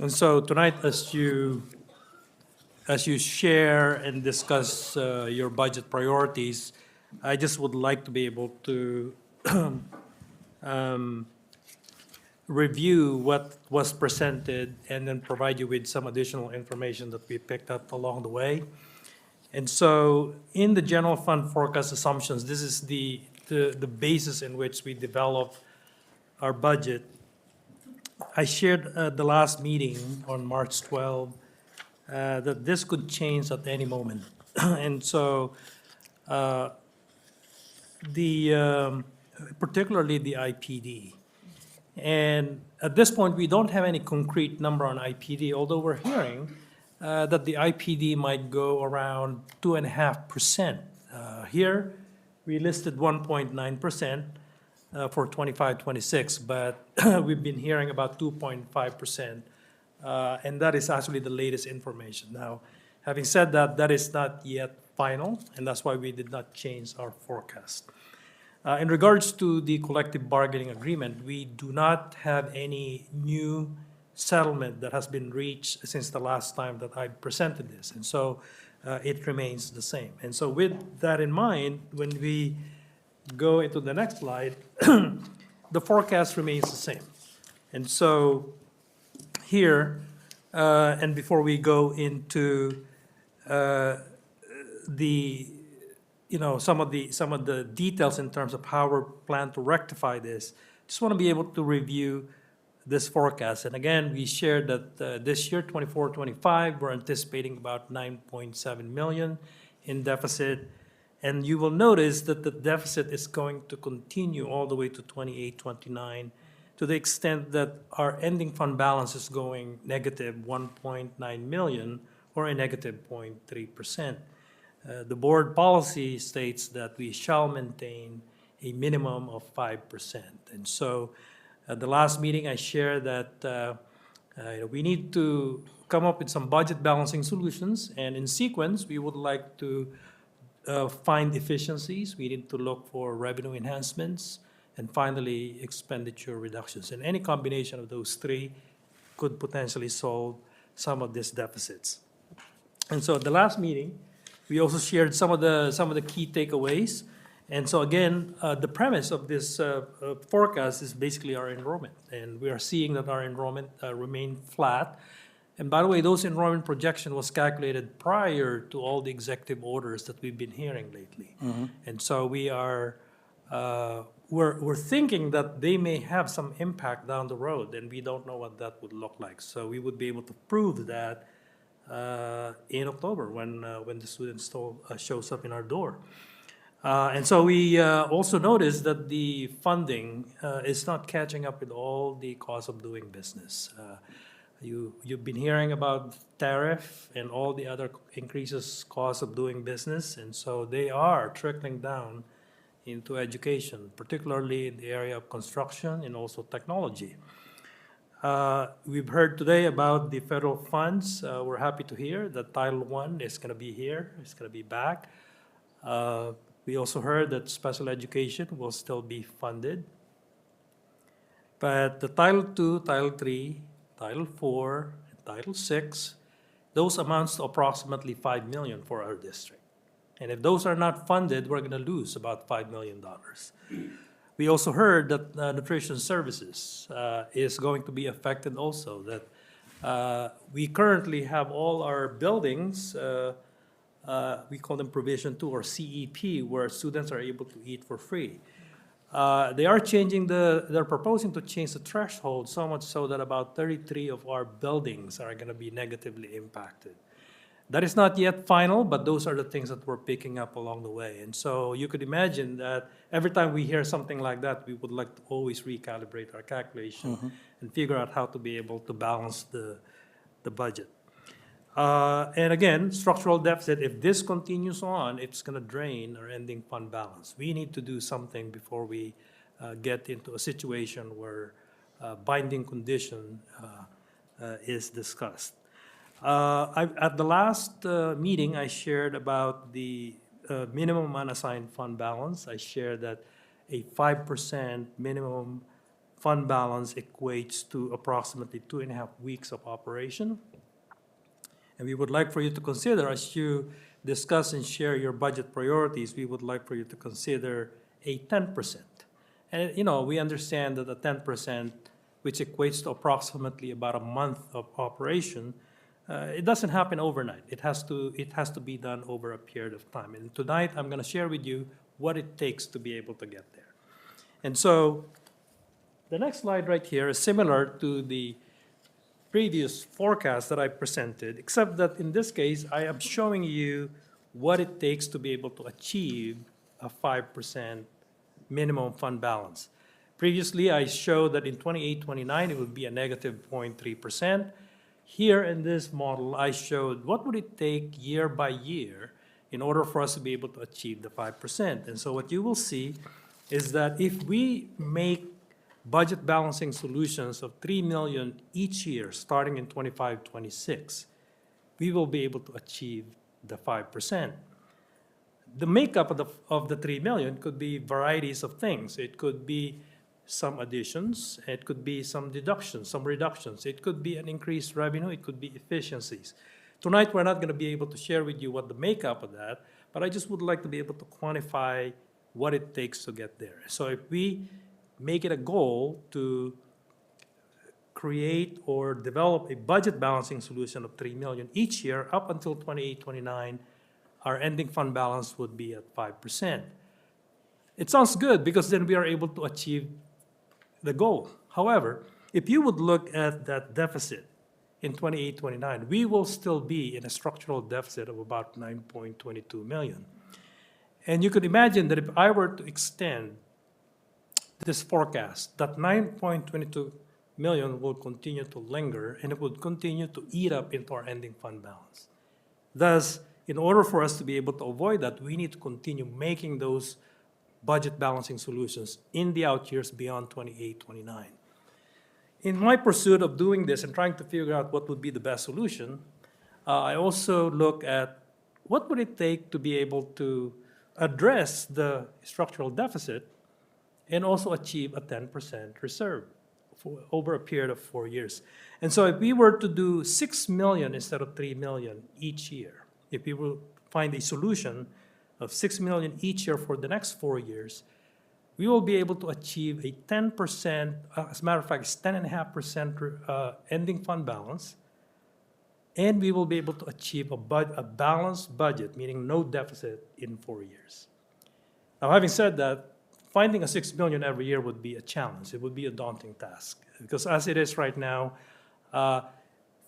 And so tonight, as you share and discuss your budget priorities, I just would like to be able to review what was presented and then provide you with some additional information that we picked up along the way. And so in the general fund forecast assumptions, this is the basis in which we develop our budget. I shared at the last meeting on March 12 that this could change at any moment. And so particularly the IPD. And at this point, we don't have any concrete number on IPD, although we're hearing that the IPD might go around 2.5%. Here, we listed 1.9% for 25-26, but we've been hearing about 2.5%, and that is actually the latest information. Now, having said that, that is not yet final, and that's why we did not change our forecast. In regards to the collective bargaining agreement, we do not have any new settlement that has been reached since the last time that I presented this, and so it remains the same. And so with that in mind, when we go into the next slide, the forecast remains the same. And so here, and before we go into some of the details in terms of how we plan to rectify this, just want to be able to review this forecast. And again, we shared that this year, 24-25, we're anticipating about 9.7 million in deficit. And you will notice that the deficit is going to continue all the way to 28-29, to the extent that our ending fund balance is going negative 1.9 million, or a negative 0.3%. The board policy states that we shall maintain a minimum of 5%. And so at the last meeting, I shared that we need to come up with some budget balancing solutions. And in sequence, we would like to find efficiencies. We need to look for revenue enhancements. And finally, expenditure reductions. And any combination of those three could potentially solve some of these deficits. And so at the last meeting, we also shared some of the key takeaways. And so again, the premise of this forecast is basically our enrollment. And we are seeing that our enrollment remain flat. And by the way, those enrollment projection was calculated prior to all the executive orders that we've been hearing lately. Mm-hmm. And so we are we're thinking that they may have some impact down the road, and we don't know what that would look like. So we would be able to prove that in October when the student shows up in our door. And so we also noticed that the funding is not catching up with all the cost of doing business. You've been hearing about tariff and all the other increases cost of doing business, and so they are trickling down into education, particularly in the area of construction and also technology. We've heard today about the federal funds. We're happy to hear that Title I is going to be here, it's going to be back. We also heard that special education will still be funded. But the Title II, Title III, Title IV, and Title VI, those amounts to approximately $5 million for our district. And if those are not funded, we're going to lose about $5 million. We also heard that nutrition services is going to be affected also, that we currently have all our buildings, we call them Provision 2 or CEP, where students are able to eat for free. They are they're proposing to change the threshold so much so that about 33 of our buildings are going to be negatively impacted. That is not yet final, but those are the things that we're picking up along the way. And so you could imagine that every time we hear something like that, we would like to always recalibrate our calculation and figure out how to be able to balance the budget. And again, structural deficit, if this continues on, it's going to drain our ending fund balance. We need to do something before we get into a situation where binding condition is discussed. At the last meeting, I shared about the minimum unassigned fund balance. I shared that a 5% minimum fund balance equates to approximately 2.5 weeks of operation. And we would like for you to consider, as you discuss and share your budget priorities, we would like for you to consider a 10%. And, we understand that a 10%, which equates to approximately about a month of operation, it doesn't happen overnight. It has to be done over a period of time. And tonight, I'm going to share with you what it takes to be able to get there. And so the next slide right here is similar to the previous forecast that I presented, except that in this case, I am showing you what it takes to be able to achieve a 5% minimum fund balance. Previously, I showed that in 28-29 it would be a negative 0.3%. Here in this model, I showed what would it take year by year in order for us to be able to achieve the 5%. And so what you will see is that if we make budget balancing solutions of 3 million each year, starting in 25-26, we will be able to achieve the 5%. The makeup of the 3 million could be varieties of things. It could be some additions, it could be some deductions, some reductions. It could be an increased revenue, it could be efficiencies. Tonight, we're not going to be able to share with you what the makeup of that, but I just would like to be able to quantify what it takes to get there. So if we make it a goal to create or develop a budget balancing solution of 3 million each year up until 28-29, our ending fund balance would be at 5%. It sounds good because then we are able to achieve the goal. However, if you would look at that deficit in 28-29, we will still be in a structural deficit of about 9.22 million. And you could imagine that if I were to extend this forecast, that 9.22 million will continue to linger and it would continue to eat up into our ending fund balance. Thus, in order for us to be able to avoid that, we need to continue making those budget balancing solutions in the out years beyond 28-29. In my pursuit of doing this and trying to figure out what would be the best solution, I also look at what would it take to be able to address the structural deficit and also achieve a 10% reserve for over a period of 4 years. And so if we were to do 6 million instead of 3 million each year, if we will find a solution of 6 million each year for the next 4 years, we will be able to achieve a 10%, as a matter of fact, it's 10.5% ending fund balance, and we will be able to achieve a balanced budget, meaning no deficit in 4 years. Now, having said that, finding a 6 million every year would be a challenge. It would be a daunting task, because as it is right now,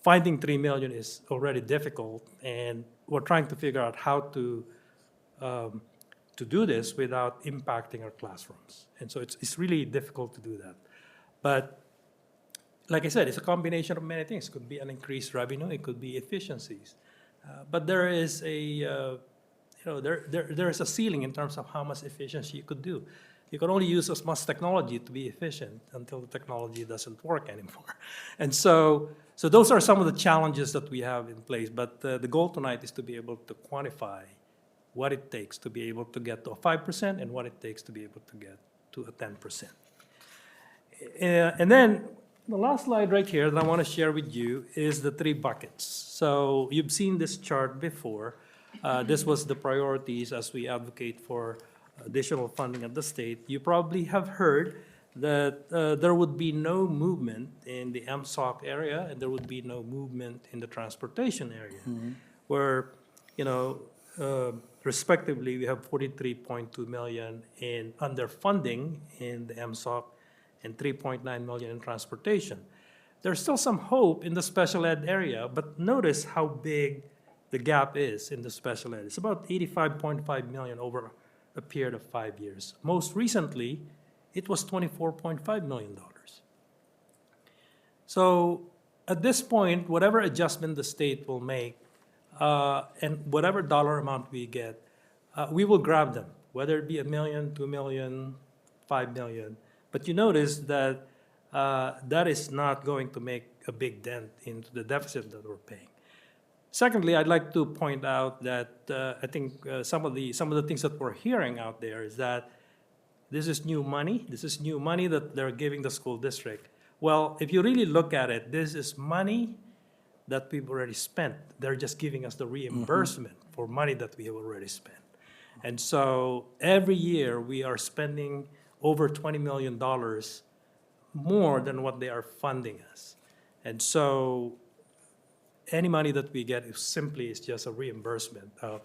finding 3 million is already difficult, and we're trying to figure out how to do this without impacting our classrooms. And so it's really difficult to do that. But like I said, it's a combination of many things. It could be an increased revenue, it could be efficiencies. But there is there is a ceiling in terms of how much efficiency you could do. You can only use as much technology to be efficient until the technology doesn't work anymore. And so those are some of the challenges that we have in place. But the goal tonight is to be able to quantify what it takes to be able to get to a 5% and what it takes to be able to get to a 10%. And then the last slide right here that I want to share with you is the 3 buckets. So you've seen this chart before. This was the priorities as we advocate for additional funding at the state. You probably have heard that there would be no movement in the MSOC area and there would be no movement in the transportation area, where, respectively, we have 43.2 million in underfunding in the MSOC and 3.9 million in transportation. There's still some hope in the special ed area, but notice how big the gap is in the special ed. It's about 85.5 million over a period of 5 years. Most recently, it was $24.5 million. So at this point, whatever adjustment the state will make, and whatever dollar amount we get, we will grab them, whether it be $1 million, $2 million, $5 million. But you notice that that is not going to make a big dent into the deficit that we're paying. Secondly, I'd like to point out that I think some of the things that we're hearing out there is that this is new money. This is new money that they're giving the school district. Well, if you really look at it, this is money that we've already spent. They're just giving us the reimbursement for money that we have already spent. And so every year we are spending over $20 million more than what they are funding us. And so any money that we get is just a reimbursement of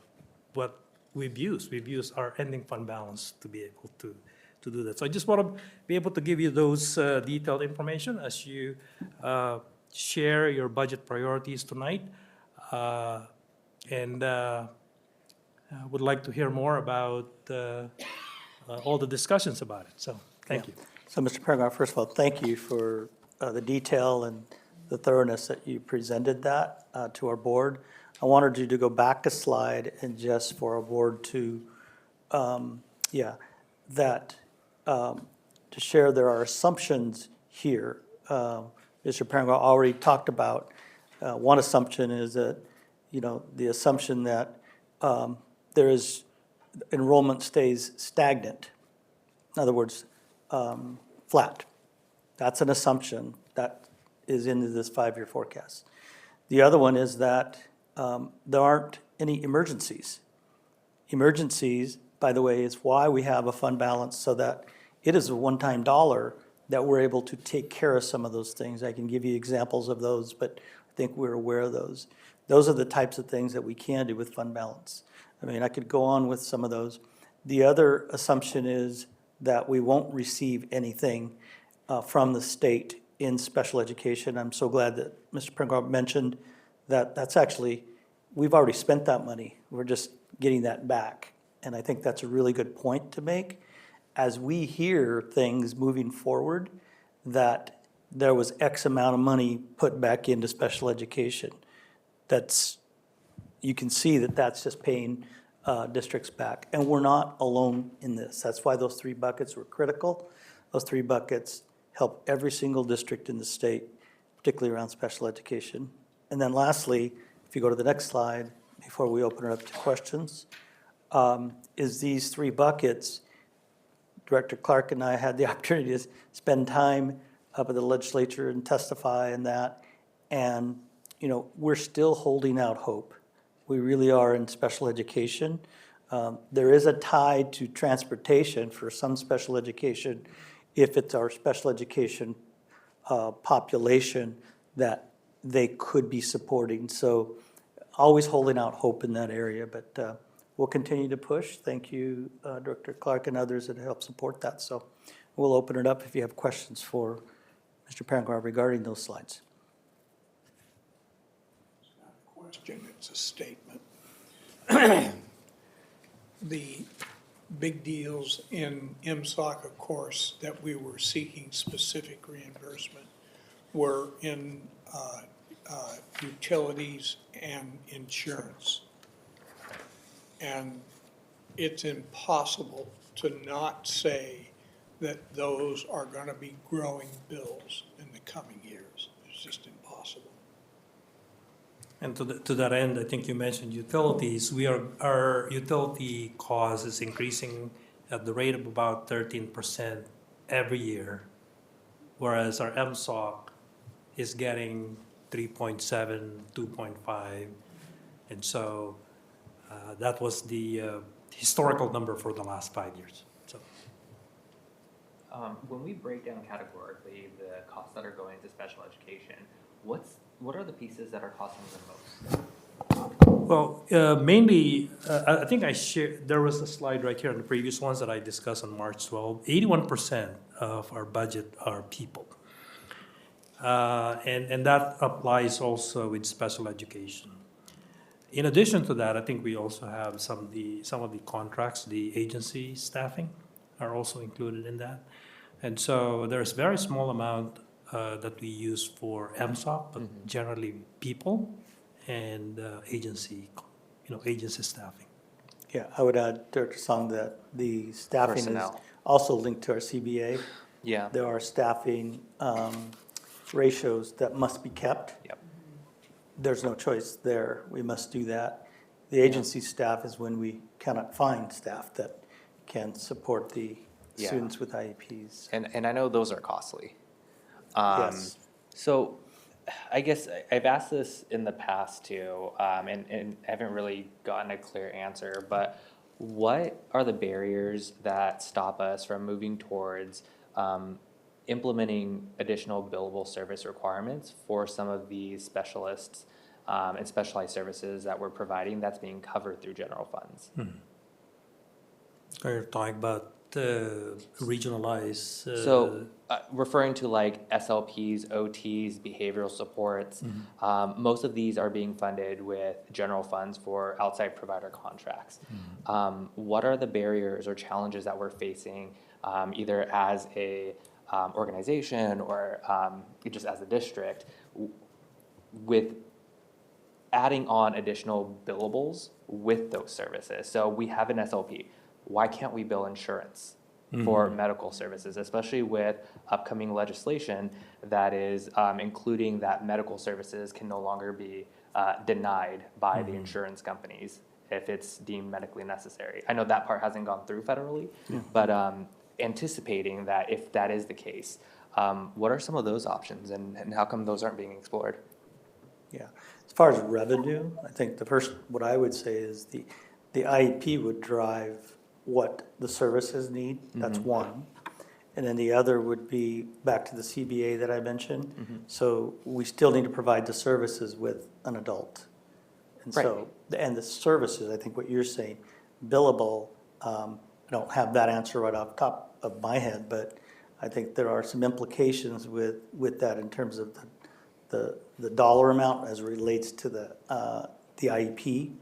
what we've used. We've used our ending fund balance to be able to do that. So I just want to be able to give you those detailed information as you share your budget priorities tonight. And would like to hear more about all the discussions about it. So thank you. So, Mr. Peregrine, first of all, thank you for the detail and the thoroughness that you presented that to our board. I wanted you to go back a slide and just for our board to, to share there are assumptions here. Mr. Peregrine already talked about, one assumption is that, the assumption that there is, enrollment stays stagnant. In other words, flat. That's an assumption that is into this five-year forecast. The other one is that there aren't any emergencies. Emergencies, by the way, is why we have a fund balance, so that it is a one-time dollar that we're able to take care of some of those things. I can give you examples of those, but I think we're aware of those. Those are the types of things that we can do with fund balance. I mean, I could go on with some of those. The other assumption is that we won't receive anything from the state in special education. I'm so glad that Mr. Pringle mentioned that that's actually, we've already spent that money. We're just getting that back. And I think that's a really good point to make. As we hear things moving forward, that there was X amount of money put back into special education. That's, you can see that that's just paying districts back. And we're not alone in this. That's why those three buckets were critical. Those three buckets help every single district in the state, particularly around special education. And then lastly, if you go to the next slide, before we open it up to questions, is these three buckets. Director Clark and I had the opportunity to spend time up at the legislature and testify in that. And, we're still holding out hope. We really are in special education. There is a tie to transportation for some special education if it's our special education population that they could be supporting. So always holding out hope in that area, but we'll continue to push. Thank you, Director Clark and others that help support that. So we'll open it up if you have questions for Mr. Pangar regarding those slides. It's not a question, it's a statement. The big deals in MSOC, of course, that we were seeking specific reimbursement were in utilities and insurance. And it's impossible to not say that those are going to be growing bills in the coming years. It's just impossible. And to that end, I think you mentioned utilities. Our utility cost is increasing at the rate of about 13% every year, whereas our MSOC is getting 3.7, 2.5, and so that was the historical number for the last 5 years. So, when we break down categorically the costs that are going to special education, what are the pieces that are costing the most? well, mainly, I think I shared, there was a slide right here on the previous ones that I discussed on March 12. 81% of our budget are people. And that applies also with special education. In addition to that, I think we also have some of the contracts, the agency staffing are also included in that. And so there's very small amount that we use for MSOC, but generally people and agency staffing. Yeah, I would add, Director Song, that the staffing is Personnel. also linked to our CBA. Yeah. There are staffing ratios that must be kept. Yep. There's no choice there. We must do that. The agency staff is when we cannot find staff that can support the Yeah. students with IEPs. And I know those are costly. Yes. So I guess I've asked this in the past too, and haven't really gotten a clear answer, but what are the barriers that stop us from moving towards implementing additional billable service requirements for some of these specialists and specialized services that we're providing that's being covered through general funds? Are you talking about regionalize. So, referring to like SLPs, OTs, behavioral supports, most of these are being funded with general funds for outside provider contracts. What are the barriers or challenges that we're facing, either as a organization or just as a district, with adding on additional billables with those services? So we have an SLP. Why can't we bill insurance for medical services, especially with upcoming legislation that is including that medical services can no longer be denied by the insurance companies if it's deemed medically necessary? I know that part hasn't gone through federally, but anticipating that if that is the case, what are some of those options, and how come those aren't being explored? Yeah, as far as revenue, I think what I would say is the IEP would drive what the services need, that's one. And then the other would be back to the CBA that I mentioned. So we still need to provide the services with an adult. And so, and the services, I think what you're saying, billable, I don't have that answer right off the top of my head, but I think there are some implications with that in terms of the dollar amount as it relates to the IEP.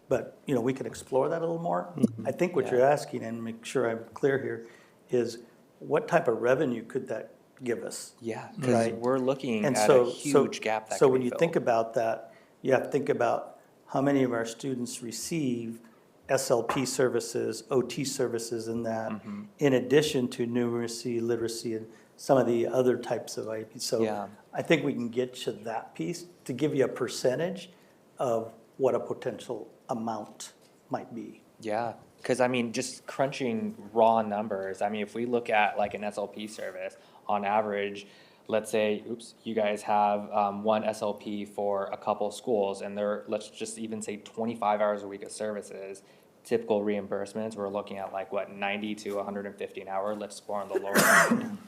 But, you know, we can explore that a little more. I think what you're asking, and make sure I'm clear here, is what type of revenue could that give us? Yeah, because Right. we're looking And at so, a huge gap that so could when be you filled. think about that, you have to think about how many of our students receive SLP services, OT services in that, in addition to numeracy, literacy, and some of the other types of IEPs. So Yeah. I think we can get to that piece to give you a percentage of what a potential amount might be. Yeah, because I mean, just crunching raw numbers, I mean, if we look at like an SLP service, on average, let's say, you guys have one SLP for a couple schools, and they're, let's just even say 25 hours a week of services. Typical reimbursements, we're looking at like, what, 90 to 150 an hour, let's score on the lower end,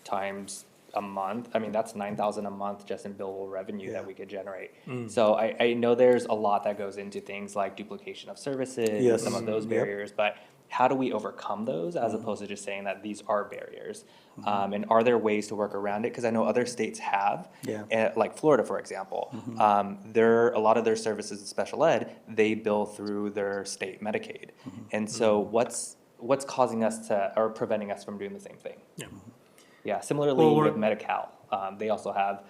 times a month. I mean, that's 9,000 a month just in billable revenue that we could generate. So I know there's a lot that goes into things like duplication of services and Yes. some of those Yep. barriers, but how do we overcome those as opposed to just saying that these are barriers? And are there ways to work around it? Because I know other states have, Yeah. like Florida, for example. A lot of their services in special ed, they bill through their state Medicaid. And so what's causing us to, or preventing us from doing the same thing? Yeah. Yeah, similarly Well, with Medi-Cal, they also have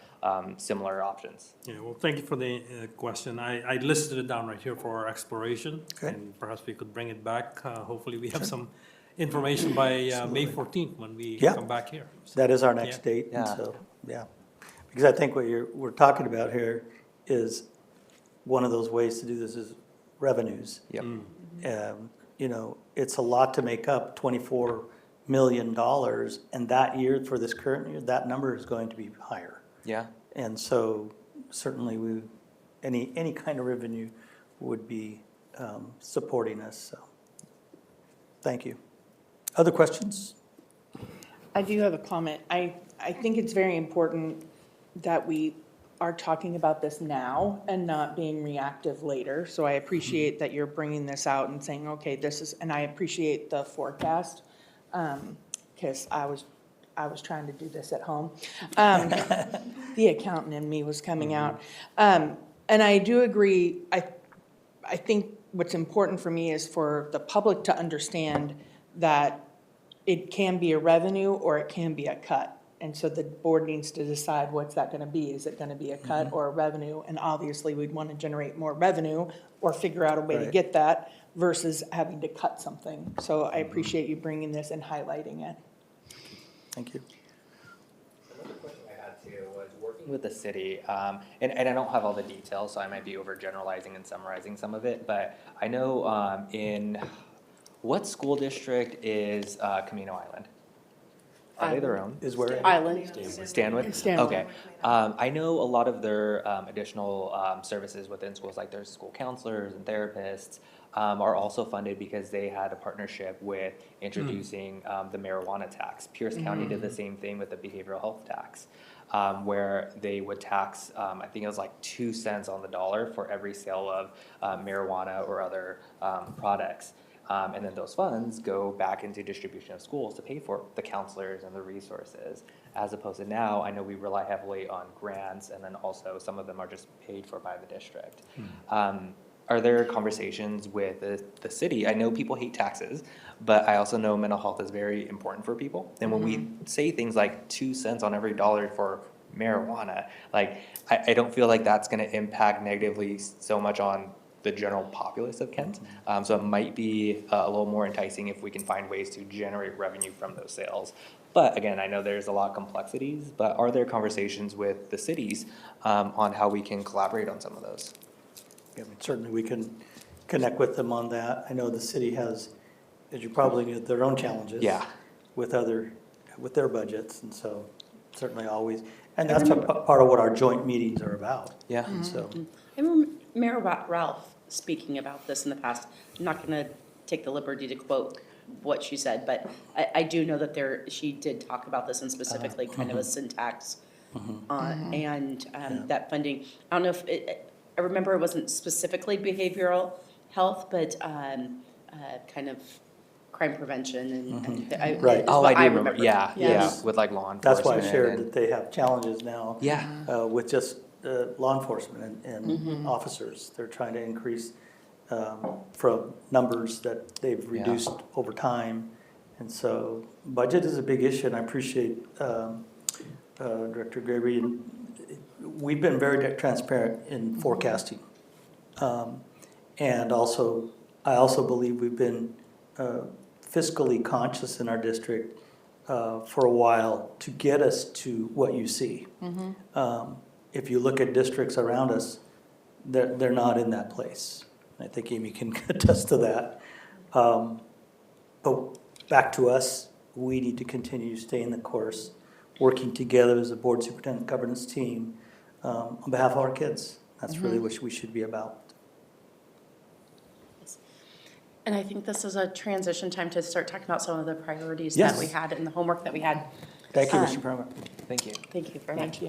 similar options. Yeah, well, thank you for the question. I listed it down right here for our exploration. Okay. And perhaps we could bring it back. Hopefully, we have some information by May 14th when we Yeah. come back here. That is our next Yeah. date, and Yeah. so, yeah. Because I think what we're talking about here is, one of those ways to do this is revenues. Yep. You know, it's a lot to make up, $24 million, and that year, for this current year, that number is going to be higher. Yeah. And so certainly any kind of revenue would be supporting us, so. Thank you. Other questions? I do have a comment. I think it's very important that we are talking about this now and not being reactive later. So I appreciate that you're bringing this out and saying, okay, this is, and I appreciate the forecast, because I was trying to do this at home. The accountant in me was coming out. And I do agree, I think what's important for me is for the public to understand that it can be a revenue or it can be a cut. And so the board needs to decide what's that gonna be. Is it gonna be a cut or a revenue? And obviously, we'd wanna generate more revenue or figure out a way to Right. get that versus having to cut something. So I appreciate you bringing this and highlighting it. Thank you. Another question I had too was working with the city, and I don't have all the details, so I might be overgeneralizing and summarizing some of it, but I know in, what school district is Camino Island? Are they their own? Is where? Island. Stanwood? Stanwood. Okay. I know a lot of their additional services within schools, like their school counselors and therapists, are also funded because they had a partnership with introducing the marijuana tax. Pierce County did the same thing with the behavioral health tax, where they would tax, I think it was like 2 cents on the dollar for every sale of marijuana or other products. And then those funds go back into distribution of schools to pay for the counselors and the resources. As opposed to now, I know we rely heavily on grants, and then also some of them are just paid for by the district. Are there conversations with the city? I know people hate taxes, but I also know mental health is very important for people. And when we say things like 2 cents on every dollar for marijuana, like, I don't feel like that's gonna impact negatively so much on the general populace of Kent. So it might be a little more enticing if we can find ways to generate revenue from those sales. But again, I know there's a lot of complexities, but are there conversations with the cities on how we can collaborate on some of those? I mean, certainly we can connect with them on that. I know the city has, as you probably know, their own challenges. Yeah. With their budgets, and so certainly always, and that's part of what our joint meetings are about. Yeah. And so, I remember Mayor Ralph speaking about this in the past. I'm not going to take the liberty to quote what she said, but I do know that she did talk about this and specifically kind of a syntax and that funding. I don't know if I remember it wasn't specifically behavioral health, but kind of crime prevention and Right. is Oh, what I do remember. Yeah, Yes. yeah, with like law enforcement. that's why I shared and- that they have challenges now. Yeah. With just law enforcement and officers. They're trying to increase from numbers that they've reduced over time. And so budget is a big issue, and I appreciate Director Gregory. And we've been very transparent in forecasting. And also, I also believe we've been fiscally conscious in our district for a while to get us to what you see. If you look at districts around us, they're not in that place. I think Amy can attest to that. But back to us, we need to continue to stay in the course, working together as a board superintendent governance team on behalf of our kids. That's really what we should be about. And I think this is a transition time to start talking about some of the priorities Yes. that we had and the homework that we had. Thank you, Um, Mr. Prima. Thank you. Thank you very much.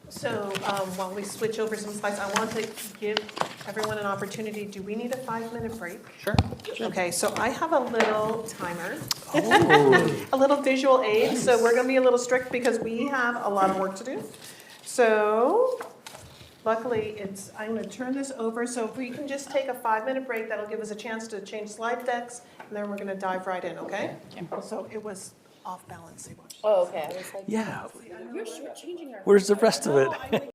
So while we switch over some slides, I want to give everyone an opportunity. Do we need a 5-minute break? Sure. Okay, so I have a little timer, a little visual aid, so we're gonna be a little strict because we have a lot of work to do. So luckily, I'm gonna turn this over, so if we can just take a 5-minute break, that'll give us a chance to change slide decks, and then we're gonna dive right in, okay? So it was off balance, see, watch. Oh, okay. I was like, Yeah, you're changing our. where's the rest of it?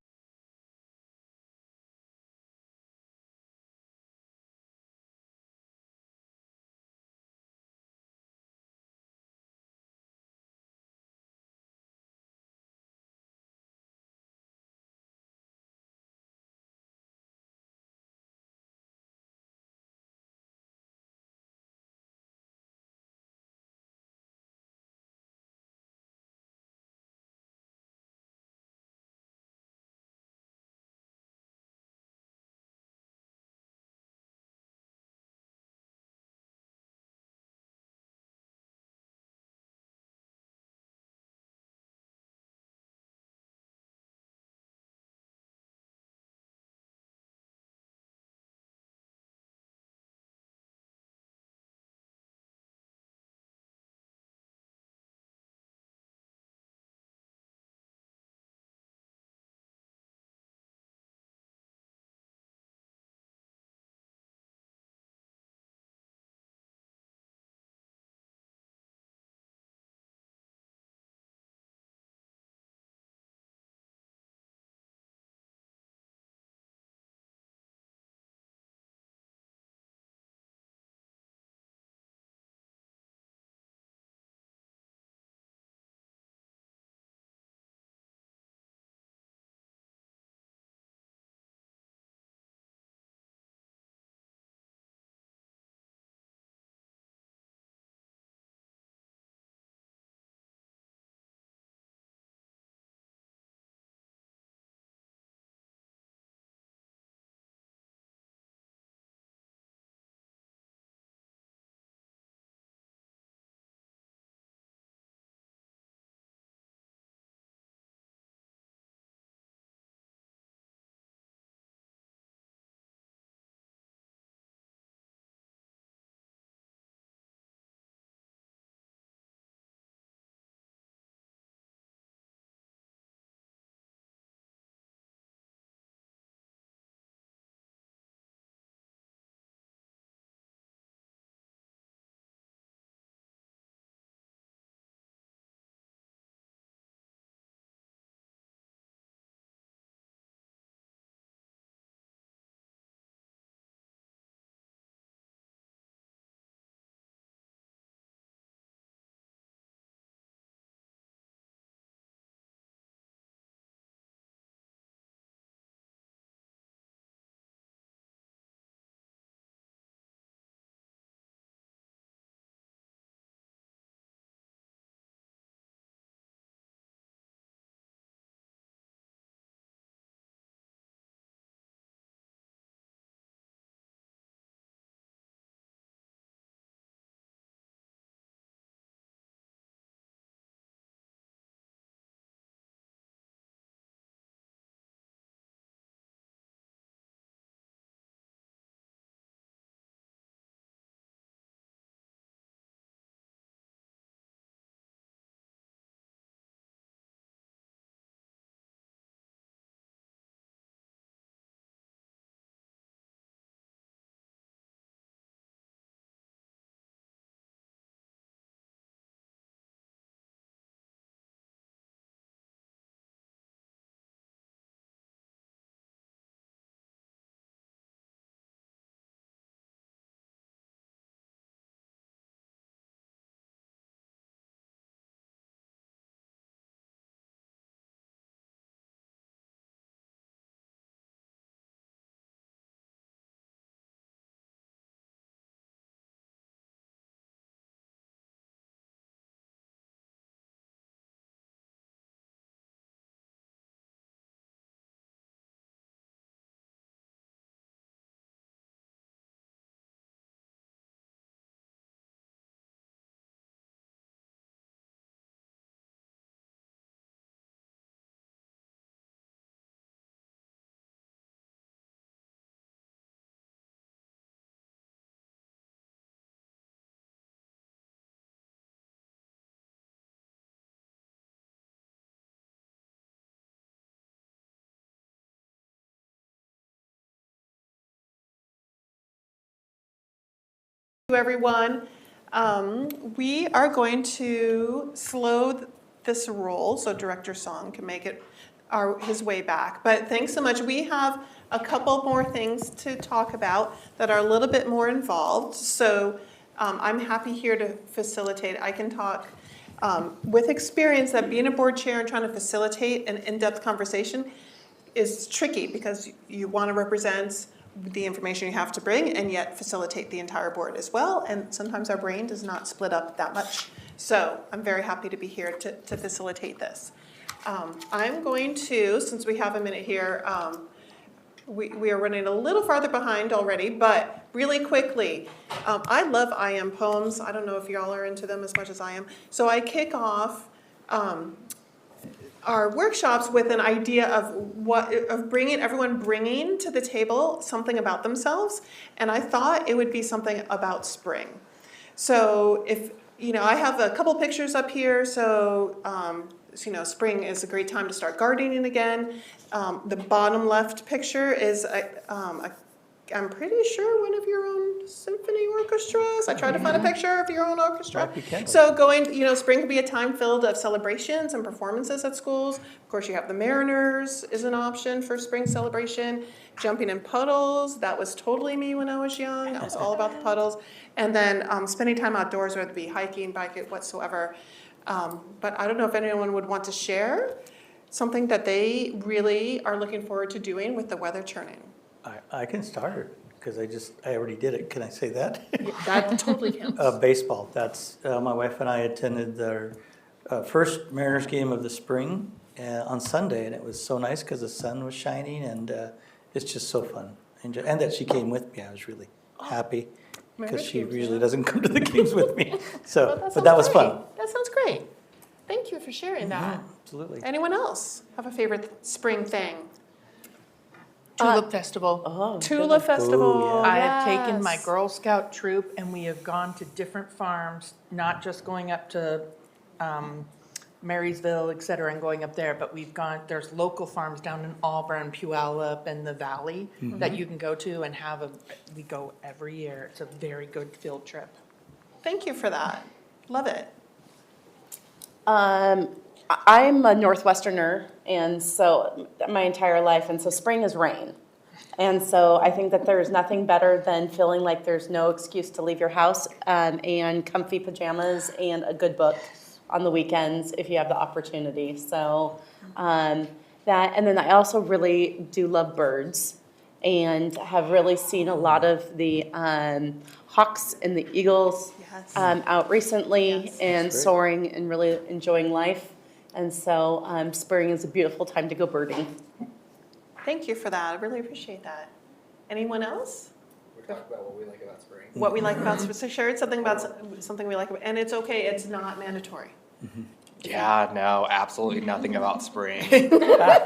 everyone. We are going to slow this roll so Director Song can make it his way back. But thanks so much. We have a couple more things to talk about that are a little bit more involved. So I'm happy here to facilitate. I can talk with experience that being a board chair and trying to facilitate an in-depth conversation is tricky because you want to represent the information you have to bring and yet facilitate the entire board as well. And sometimes our brain does not split up that much. So I'm very happy to be here to facilitate this. I'm going to, since we have a minute here, we are running a little farther behind already, but really quickly, I love IM poems. I don't know if y'all are into them as much as I am. So I kick off our workshops with an idea of everyone bringing to the table something about themselves, and I thought it would be something about spring. So if, I have a couple pictures up here, so, spring is a great time to start gardening again. The bottom left picture is, I'm pretty sure one of your own symphony orchestras. I tried to find a picture of your own orchestra. So spring can be a time filled of celebrations and performances at schools. Of course, you have the Mariners is an option for spring celebration. Jumping in puddles, that was totally me when I was young. I was all about the puddles. And then spending time outdoors, whether it be hiking, biking, whatsoever. But I don't know if anyone would want to share something that they really are looking forward to doing with the weather turning. I can start, because I already did it. Can I say that? That totally counts. Baseball. That's, my wife and I attended their first Mariners game of the spring on Sunday, and it was so nice because the sun was shining, and it's just so fun. And that she came with me, I was really happy, because she usually doesn't come to the games with me. So, but that was fun. That sounds great. Thank you for sharing that. Absolutely. Anyone else have a favorite spring thing? Tulip Festival. Tulip Festival. Ooh, yeah. I have taken my yes. Girl Scout troop and we have gone to different farms, not just going up to Marysville, et cetera, and going up there, but there's local farms down in Auburn, Puyallup, and the Valley that you can go to and we go every year. It's a very good field trip. Thank you for that. Love it. I'm a Northwesterner, and so my entire life, and so spring is rain. And so I think that there's nothing better than feeling like there's no excuse to leave your house and comfy pajamas and a good book on the weekends if you have the opportunity. So and then I also really do love birds and have really seen a lot of the hawks and the eagles Yes. out recently Yes. and That's great. soaring and really enjoying life. And so spring is a beautiful time to go birding. Thank you for that. I really appreciate that. Anyone else? We're talking about what we like about spring. What we like about spring. So share something about something we like, and it's okay. It's not mandatory. Yeah, no, absolutely nothing about spring. We'll go back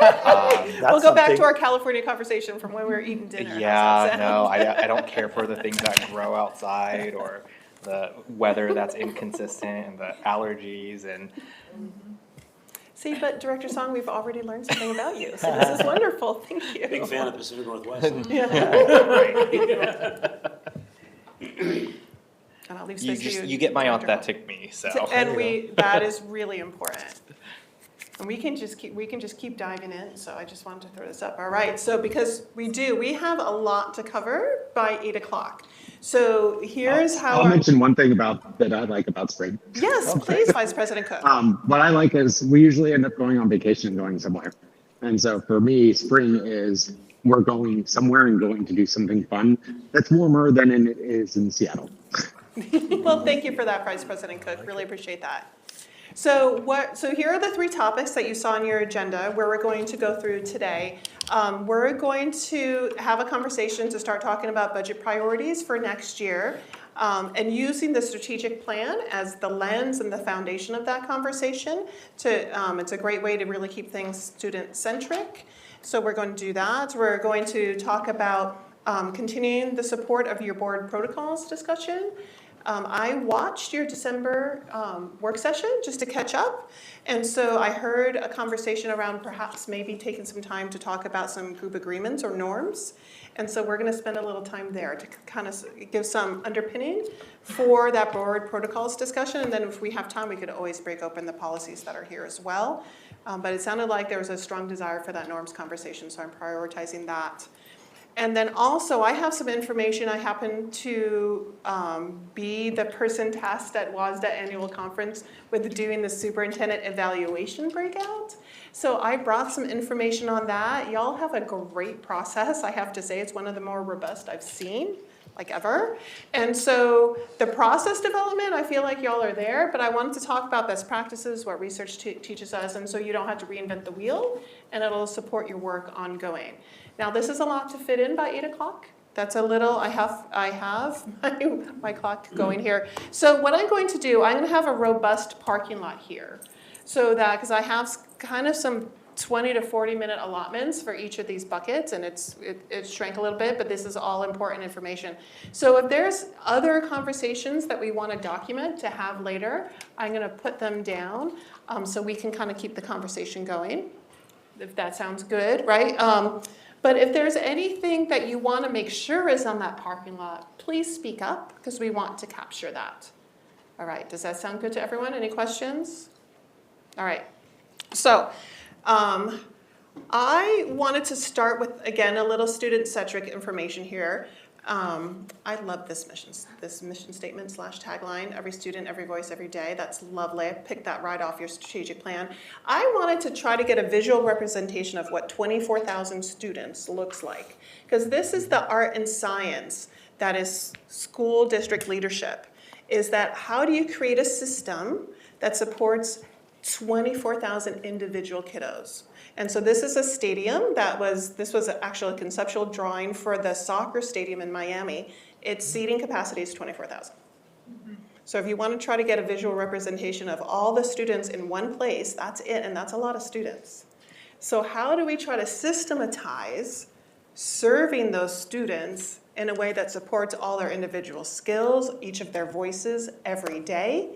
to something- our California conversation from when we were eating dinner. How's Yeah, that no, sound? I don't care for the things that grow outside or the weather that's inconsistent and the allergies and See, but Director Song, we've already learned something about you, so this is wonderful. Thank you. Big fan of Pacific Northwest. And I'll leave you space for you. you get my Director Hall. authentic me, so. And that is really important. And we can just keep diving in, so I just wanted to throw this up. All right, so because we have a lot to cover by 8 o'clock. So here's how. I'll mention one thing that I like about spring. Yes, please, Vice President Cook. What I like is we usually end up going on vacation and going somewhere. And so for me, spring is we're going somewhere and going to do something fun that's warmer than it is in Seattle. Well, thank you for that, Vice President Cook. Really appreciate that. So here are the 3 topics that you saw on your agenda where we're going to go through today. We're going to have a conversation to start talking about budget priorities for next year and using the strategic plan as the lens and the foundation of that conversation. It's a great way to really keep things student-centric. So we're going to do that. We're going to talk about continuing the support of your board protocols discussion. I watched your December work session just to catch up. And so I heard a conversation around perhaps maybe taking some time to talk about some group agreements or norms. And so we're going to spend a little time there to kind of give some underpinning for that board protocols discussion. And then if we have time, we could always break open the policies that are here as well. But it sounded like there was a strong desire for that norms conversation, so I'm prioritizing that. And then also, I have some information. I happen to be the person tasked at WASDA annual conference with doing the superintendent evaluation breakout. So I brought some information on that. Y'all have a great process. I have to say, it's one of the more robust I've seen, like ever. And so the process development, I feel like y'all are there, but I wanted to talk about best practices, what research teaches us, and so you don't have to reinvent the wheel, and it'll support your work ongoing. Now, this is a lot to fit in by 8 o'clock. That's a little, I have my clock going here. So what I'm going to do, I'm going to have a robust parking lot here. So that, because I have kind of some 20 to 40 minute allotments for each of these buckets, and it shrank a little bit, but this is all important information. So if there's other conversations that we want to document to have later, I'm going to put them down so we can kind of keep the conversation going, if that sounds good, right? But if there's anything that you want to make sure is on that parking lot, please speak up, because we want to capture that. All right, does that sound good to everyone? Any questions? All right, so I wanted to start with, again, a little student-centric information here. I love this mission statement / tagline, every student, every voice, every day. That's lovely. I picked that right off your strategic plan. I wanted to try to get a visual representation of what 24,000 students looks like, because this is the art and science that is school district leadership, is that how do you create a system that supports 24,000 individual kiddos? And so this is a stadium this was actually a conceptual drawing for the soccer stadium in Miami. Its seating capacity is 24,000. So if you want to try to get a visual representation of all the students in one place, that's it, and that's a lot of students. So how do we try to systematize serving those students in a way that supports all their individual skills, each of their voices every day,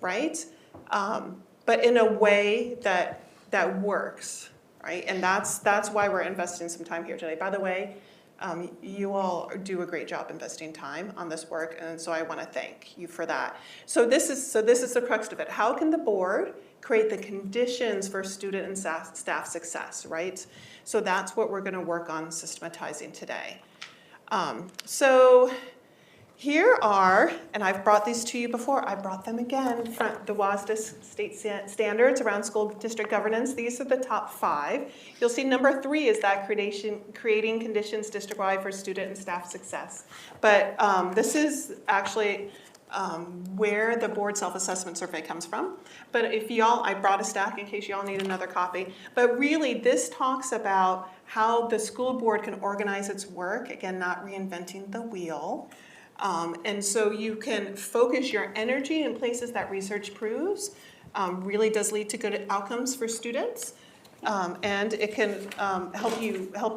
right? But in a way that works, right? And that's why we're investing some time here today. By the way, you all do a great job investing time on this work, and so I want to thank you for that. So this is the crux of it. How can the board create the conditions for student and staff success, right? So that's what we're going to work on systematizing today. So here are, and I've brought these to you before, I brought them again from the WASDA state standards around school district governance. These are the top 5. You'll see number 3 is that creating conditions district-wide for student and staff success. But this is actually where the board self-assessment survey comes from. But if y'all, I brought a stack in case y'all need another copy. But really, this talks about how the school board can organize its work, again, not reinventing the wheel. And so you can focus your energy in places that research proves really does lead to good outcomes for students. And it can help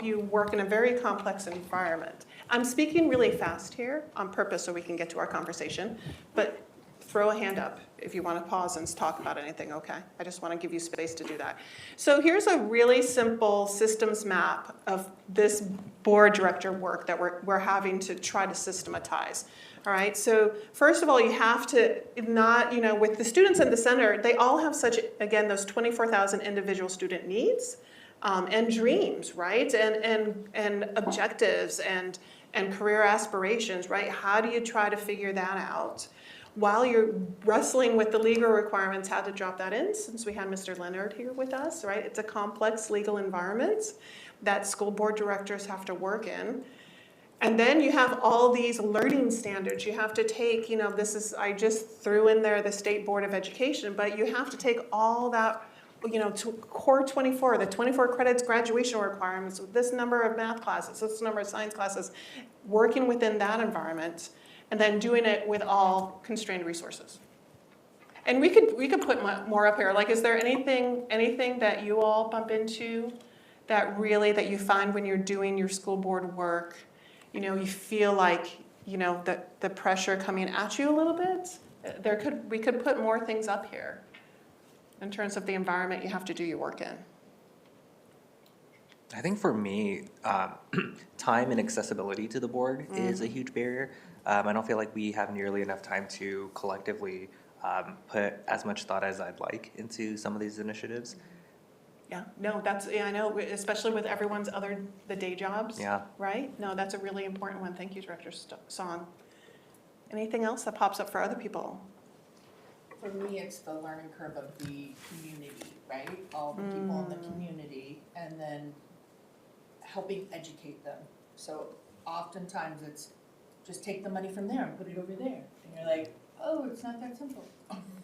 you work in a very complex environment. I'm speaking really fast here on purpose so we can get to our conversation, but throw a hand up if you want to pause and talk about anything, okay? I just want to give you space to do that. So here's a really simple systems map of this board director work that we're having to try to systematize. All right, so first of all, you have to not, with the students in the center, they all have such, again, those 24,000 individual student needs and dreams, right? And objectives and career aspirations, right? How do you try to figure that out while you're wrestling with the legal requirements, how to drop that in, since we had Mr. Leonard here with us, right? It's a complex legal environment that school board directors have to work in. And then you have all these learning standards you have to take, I just threw in there the State Board of Education, but you have to take all that, to core 24, the 24 credits graduation requirements, with this number of math classes, this number of science classes, working within that environment, and then doing it with all constrained resources. And we could put more up here. Like, is there anything that you all bump into that you find when you're doing your school board work, you feel like you know, the pressure coming at you a little bit, we could put more things up here in terms of the environment you have to do your work in. I think for me, time and accessibility to the board is a huge barrier. I don't feel like we have nearly enough time to collectively put as much thought as I'd like into some of these initiatives. Yeah, no, I know, especially with everyone's the day jobs. Yeah. Right? No, that's a really important one. Thank you, Director Song. Anything else that pops up for other people? For me, it's the learning curve of the community, right? All the people in the community, and then helping educate them. So oftentimes it's just take the money from there and put it over there. And you're like, oh, it's not that simple.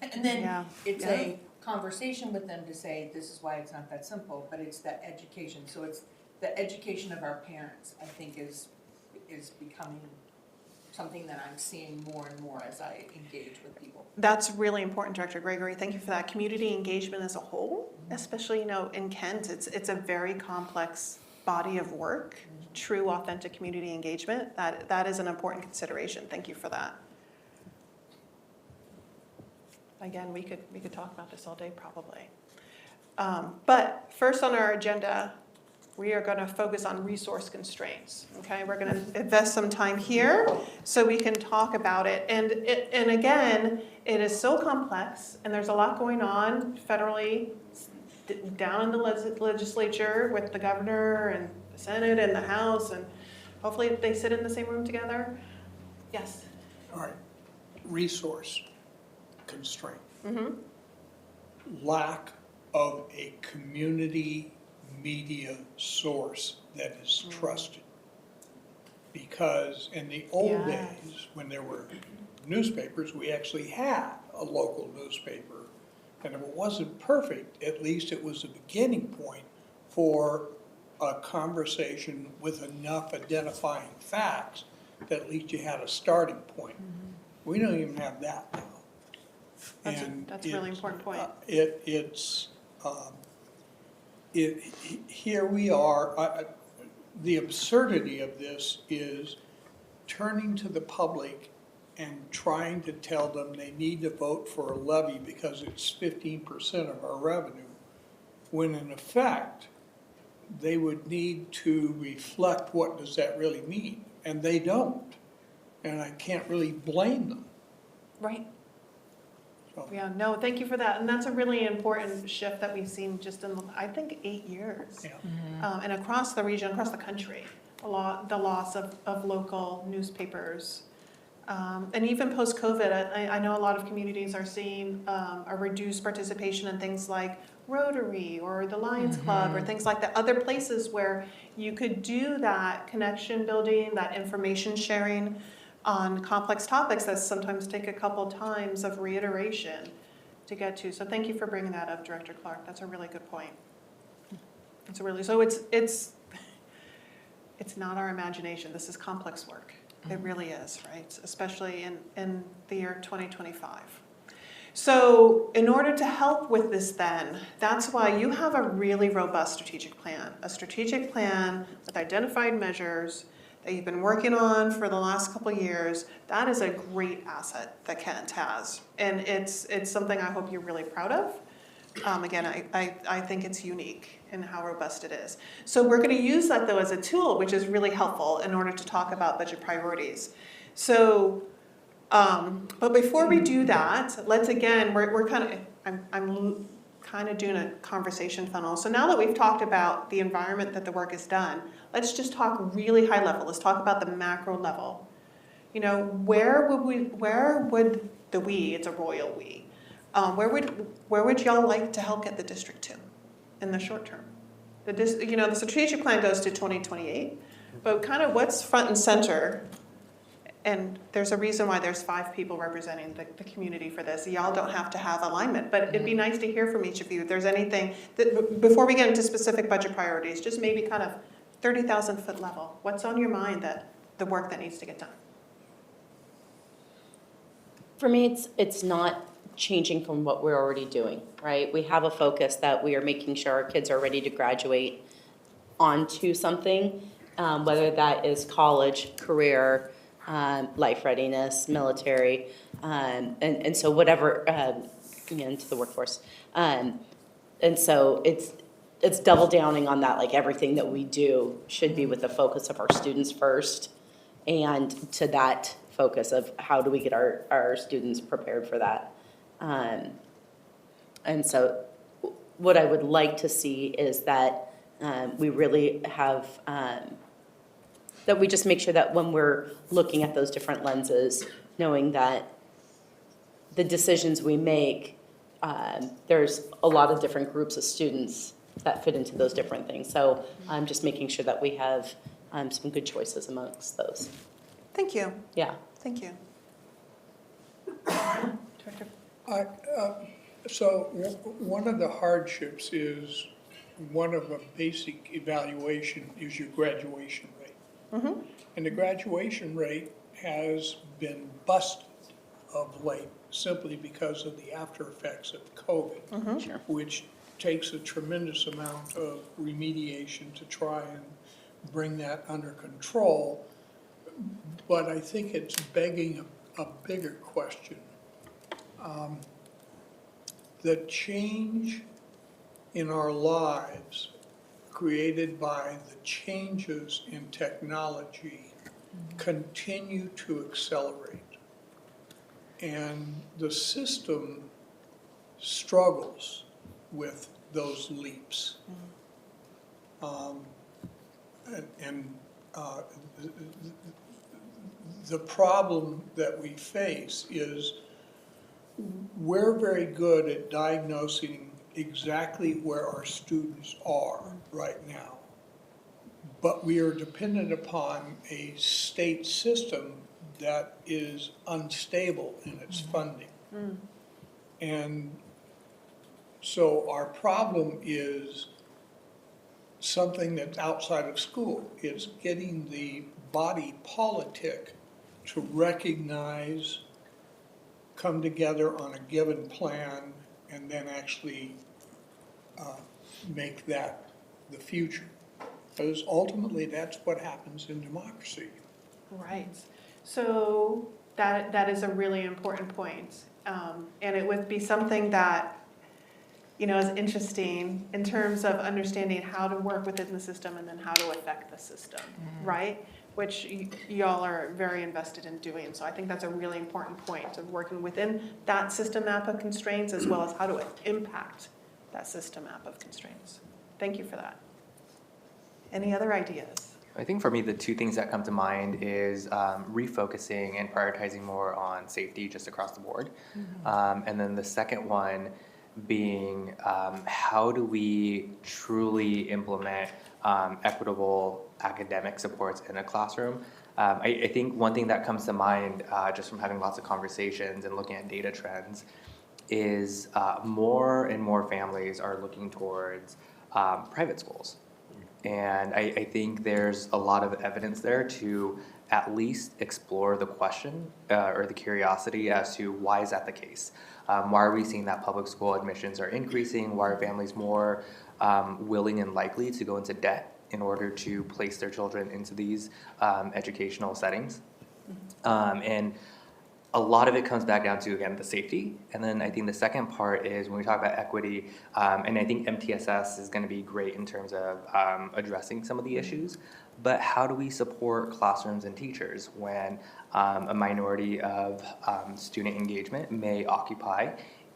And then it's a conversation with them to say, this is why it's not that simple, but it's that education. So it's the education of our parents, I think, is becoming something that I'm seeing more and more as I engage with people. That's really important, Director Gregory. Thank you for that. Community engagement as a whole, especially, you know, in Kent, it's a very complex body of work, true, authentic community engagement. That is an important consideration. Thank you for that. Again, we could talk about this all day probably. But first on our agenda, we are going to focus on resource constraints. Okay, we're going to invest some time here so we can talk about it. And again, it is so complex, and there's a lot going on federally, down in the legislature with the governor and the Senate and the House, and hopefully they sit in the same room together. Yes. All right, resource constraint. Mm-hmm. Lack of a community media source that is trusted. Because in the old days, when there were newspapers, we actually had a local newspaper. And if it wasn't perfect, at least it was a beginning point for a conversation with enough identifying facts that at least you had a starting point. We don't even have that now. That's a really important point. Here we are, the absurdity of this is turning to the public and trying to tell them they need to vote for a levy because it's 15% of our revenue, when in effect, they would need to reflect what does that really mean, and they don't. And I can't really blame them. Right. So. Yeah, no, thank you for that. And that's a really important shift that we've seen just in, I think, 8 years. Yeah. And across the region, across the country, the loss of local newspapers. And even post-COVID, I know a lot of communities are seeing a reduced participation in things like Rotary or the Lions Club or things like that, other places where you could do that connection building, that information sharing on complex topics that sometimes take a couple times of reiteration to get to. So thank you for bringing that up, Director Clark. That's a really good point. So it's not our imagination. This is complex work. It really is, right? Especially in the year 2025. So in order to help with this then, that's why you have a really robust strategic plan. A strategic plan with identified measures that you've been working on for the last couple of years. That is a great asset that Kent has. And it's something I hope you're really proud of. Again, I think it's unique in how robust it is. So we're going to use that though as a tool, which is really helpful in order to talk about budget priorities. So, but before we do that, let's again, I'm kind of doing a conversation funnel. So now that we've talked about the environment that the work is done, let's just talk really high level. Let's talk about the macro level. You know, where would the we, it's a royal we, where would y'all like to help get the district to in the short term? The strategic plan goes to 2028, but kind of what's front and center? And there's a reason why there's 5 people representing the community for this. Y'all don't have to have alignment, but it'd be nice to hear from each of you. If there's anything that, before we get into specific budget priorities, just maybe kind of 30,000 foot level. What's on your mind that the work that needs to get done? For me, it's not changing from what we're already doing, right? We have a focus that we are making sure our kids are ready to graduate onto something, whether that is college, career, life readiness, military, and so whatever, into the workforce. And so it's double downing on that, like everything that we do should be with the focus of our students first, and to that focus of how do we get our students prepared for that. And so what I would like to see is that we really have, that we just make sure that when we're looking at those different lenses, knowing that the decisions we make, there's a lot of different groups of students that fit into those different things. So I'm just making sure that we have some good choices amongst those. Thank you, Yeah. thank you. So one of the hardships is, one of a basic evaluation is your graduation rate. And the graduation rate has been busted of late simply because of the after effects of COVID, Sure. which takes a tremendous amount of remediation to try and bring that under control. But I think it's begging a bigger question. The change in our lives created by the changes in technology continue to accelerate. And the system struggles with those leaps. The problem that we face is we're very good at diagnosing exactly where our students are right now. But we are dependent upon a state system that is unstable in its funding. And so our problem is something that's outside of school. It's getting the body politic to recognize, come together on a given plan, and then actually make that the future. Because ultimately, that's what happens in democracy. Right. So that is a really important point. And it would be something that, is interesting in terms of understanding how to work within the system and then how to affect the system, right? Which y'all are very invested in doing. So I think that's a really important point of working within that system map of constraints as well as how to impact that system map of constraints. Thank you for that. Any other ideas? I think for me, the two things that come to mind is refocusing and prioritizing more on safety just across the board. And then the second one being how do we truly implement equitable academic supports in a classroom. I think one thing that comes to mind just from having lots of conversations and looking at data trends is more and more families are looking towards private schools. And I think there's a lot of evidence there to at least explore the question or the curiosity as to why is that the case? Why are we seeing that public school admissions are increasing? Why are families more willing and likely to go into debt in order to place their children into these educational settings? And a lot of it comes back down to, again, the safety. And then I think the second part is when we talk about equity, and I think MTSS is going to be great in terms of addressing some of the issues, but how do we support classrooms and teachers when a minority of student engagement may occupy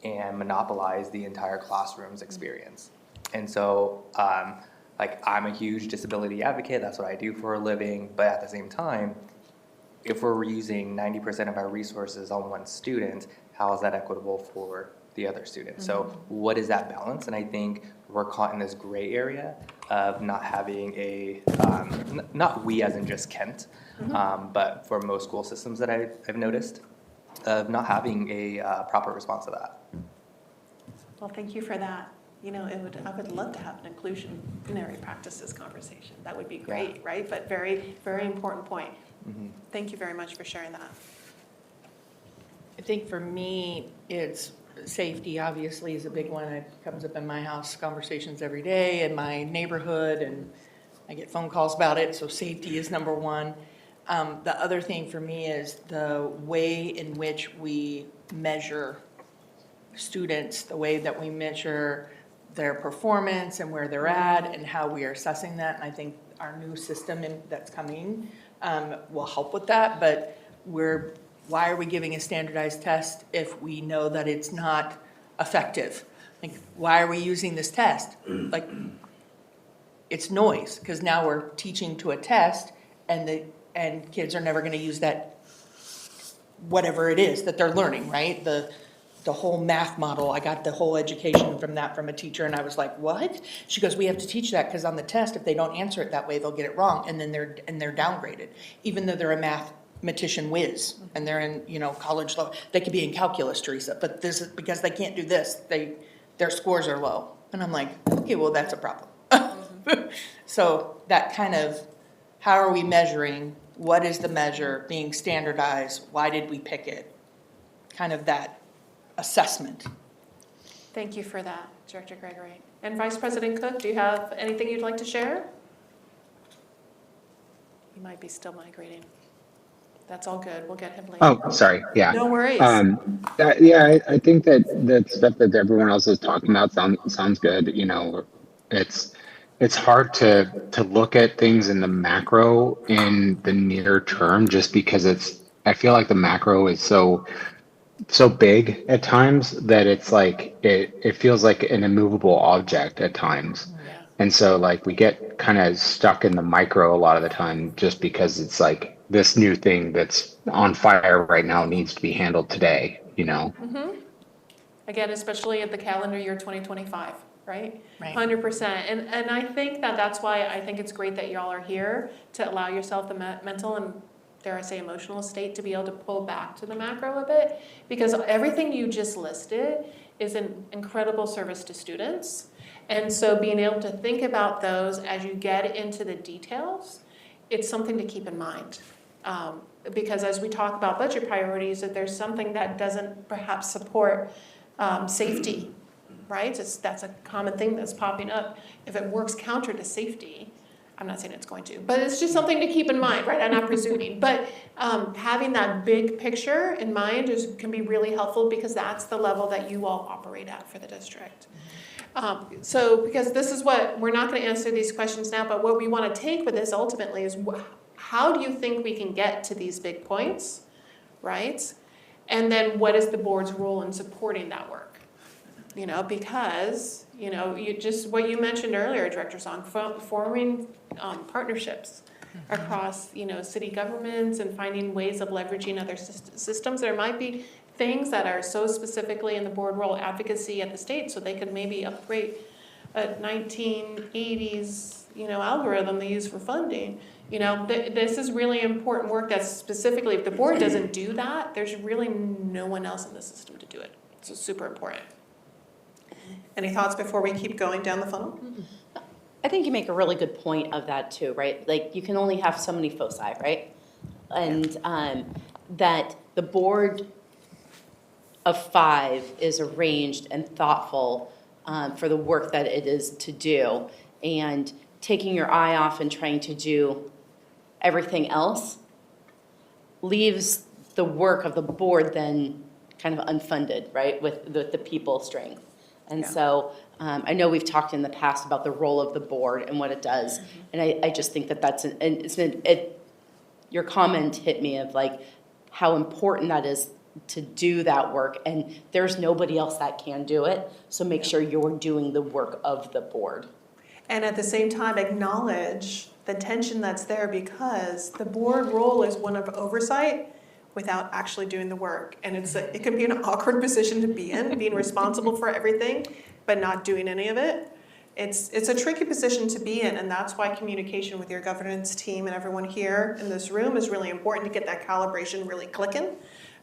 and monopolize the entire classroom's experience? And so, I'm a huge disability advocate, that's what I do for a living, but at the same time, if we're using 90% of our resources on one student, how is that equitable for the other students? So what is that balance? And I think we're caught in this gray area of not having a, not we as in just Kent, but for most school systems that I've noticed, of not having a proper response to that. Well, thank you for that. I would love to have an inclusionary practices conversation. That would be great, right? But very, very important point. Thank you very much for sharing that. I think for me, it's safety obviously is a big one. It comes up in my house conversations every day in my neighborhood, and I get phone calls about it, so safety is number one. The other thing for me is the way in which we measure students, the way that we measure their performance and where they're at and how we are assessing that. And I think our new system that's coming will help with that. But why are we giving a standardized test if we know that it's not effective? Like, why are we using this test? Like, it's noise, because now we're teaching to a test and kids are never gonna use that, whatever it is that they're learning, right? The whole math model, I got the whole education from a teacher, and I was like, what? She goes, we have to teach that, because on the test, if they don't answer it that way, they'll get it wrong, and then they're downgraded, even though they're a mathematician whiz, and they're in, college level. They could be in calculus, Teresa, but this is, because they can't do this, their scores are low. And I'm like, okay, well, that's a problem. So that kind of, how are we measuring? What is the measure being standardized? Why did we pick it? Kind of that assessment. Thank you for that, Director Gregory. And Vice President Cook, do you have anything you'd like to share? He might be still migrating. That's all good. We'll get him later. Oh, sorry. Yeah. No worries. I think that the stuff that everyone else is talking about sounds good. It's hard to look at things in the macro in the near term, just because I feel like the macro is so big at times that it's like it feels like an immovable object at times. Yeah. And so like we get kind of stuck in the micro a lot of the time, just because it's like this new thing that's on fire right now needs to be handled today, Mm-hmm. Again, especially at the calendar year 2025, right? Right. 100%. And I think that's why I think it's great that y'all are here, to allow yourself the mental and, dare I say, emotional state to be able to pull back to the macro a bit, because everything you just listed is an incredible service to students. And so being able to think about those as you get into the details, it's something to keep in mind. Because as we talk about budget priorities, if there's something that doesn't perhaps support safety, right? That's a common thing that's popping up. If it works counter to safety, I'm not saying it's going to, but it's just something to keep in mind, right? I'm not presuming. But having that big picture in mind can be really helpful, because that's the level that you all operate at for the district. So because this is we're not going to answer these questions now, but what we want to take with this ultimately is how do you think we can get to these big points, right? And then what is the board's role in supporting that work? Because, you just, what you mentioned earlier, Director Song, forming partnerships across, city governments and finding ways of leveraging other systems. There might be things that are so specifically in the board role advocacy at the state, so they could maybe upgrade a 1980s, algorithm they use for funding. This is really important work that's specifically, if the board doesn't do that, there's really no one else in the system to do it. So super important. Any thoughts before we keep going down the funnel? I think you make a really good point of that too, right? Like, you can only have so many foci, right? And that the board of 5 is arranged and thoughtful for the work that it is to do, and taking your eye off and trying to do everything else leaves the work of the board then kind of unfunded, right, with the people strength. And so I know we've talked in the past about the role of the board and what it does, and I just think that's your comment hit me of like how important that is to do that work, and there's nobody else that can do it, so make sure you're doing the work of the board. And at the same time, acknowledge the tension that's there, because the board role is one of oversight without actually doing the work. And it can be an awkward position to be in, being responsible for everything, but not doing any of it. It's a tricky position to be in, and that's why communication with your governance team and everyone here in this room is really important to get that calibration really clicking.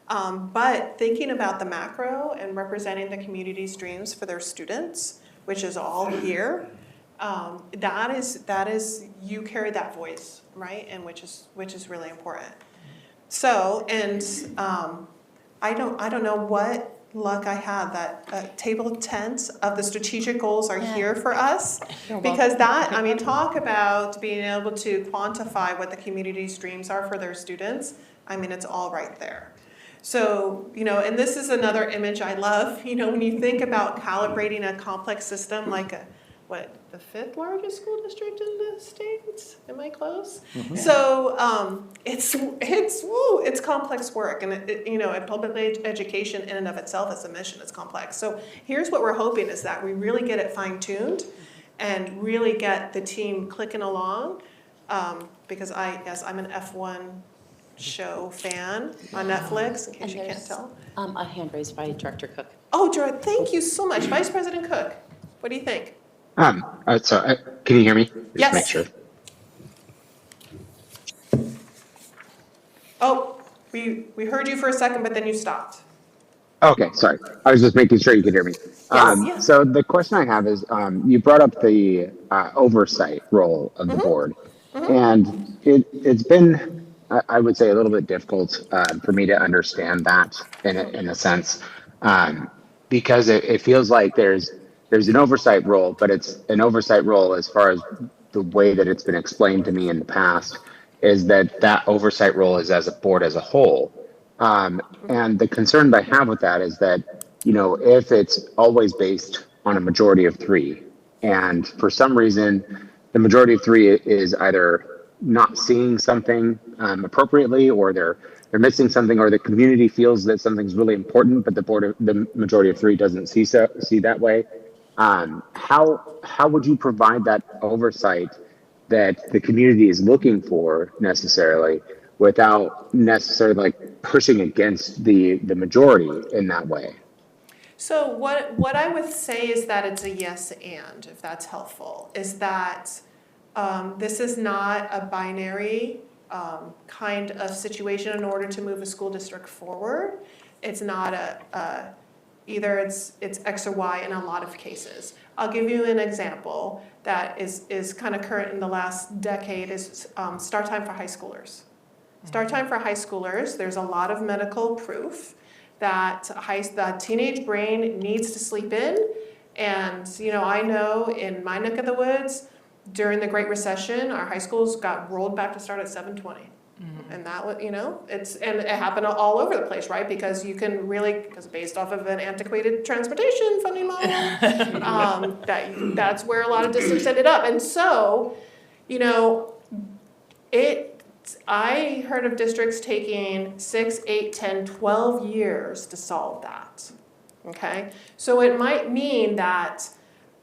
But thinking about the macro and representing the community's dreams for their students, which is all here, that is you carry that voice, right? And which is really important. So, and I don't know what luck I had that table of 10s of the strategic goals are Yeah. here for us. Because that, I mean, talk about being able to quantify what the community's dreams are for their students. I mean, it's all right there. So, and this is another image I love, when you think about calibrating a complex system like the 5th largest school district in the state? Am I close? Mm-hmm. So it's complex work, and public education in and of itself as a mission is complex. So here's what we're hoping is that we really get it fine-tuned and really get the team clicking along, because I'm an F1 show fan on Netflix, in case And you can't there's tell. a hand raised by Director Cook. Oh, Jared, thank you so much. Vice President Cook, what do you think? So can you hear me? Just Yes. Make sure. Oh, we heard you for a second, but then you stopped. Okay, sorry. I was just making sure you could hear me. Yes. So the question I have is, you brought up the oversight role of the board, and it's been, I would say, a little bit difficult for me to understand that in a sense, because it feels like there's an oversight role, but it's an oversight role as far as the way that it's been explained to me in the past is that oversight role is as a board as a whole. And the concern that I have with that is that, if it's always based on a majority of 3, and for some reason, the majority of 3 is either not seeing something appropriately, or they're missing something, or the community feels that something's really important, but the majority of 3 doesn't see that way. How would you provide that oversight that the community is looking for necessarily, without necessarily like pushing against the majority in that way? So what I would say is that it's a yes and, if that's helpful, is that this is not a binary kind of situation in order to move a school district forward. It's not either it's X or Y in a lot of cases. I'll give you an example that is kind of current in the last decade is start time for high schoolers. Start time for high schoolers, there's a lot of medical proof that the teenage brain needs to sleep in. And I know in my neck of the woods, during the Great Recession, our high schools got rolled back to start at 7:20. And that was, and it happened all over the place, right? Because because based off of an antiquated transportation funding model, that's where a lot of districts ended up. And so, I heard of districts taking 6, 8, 10, 12 years to solve that, okay? So it might mean that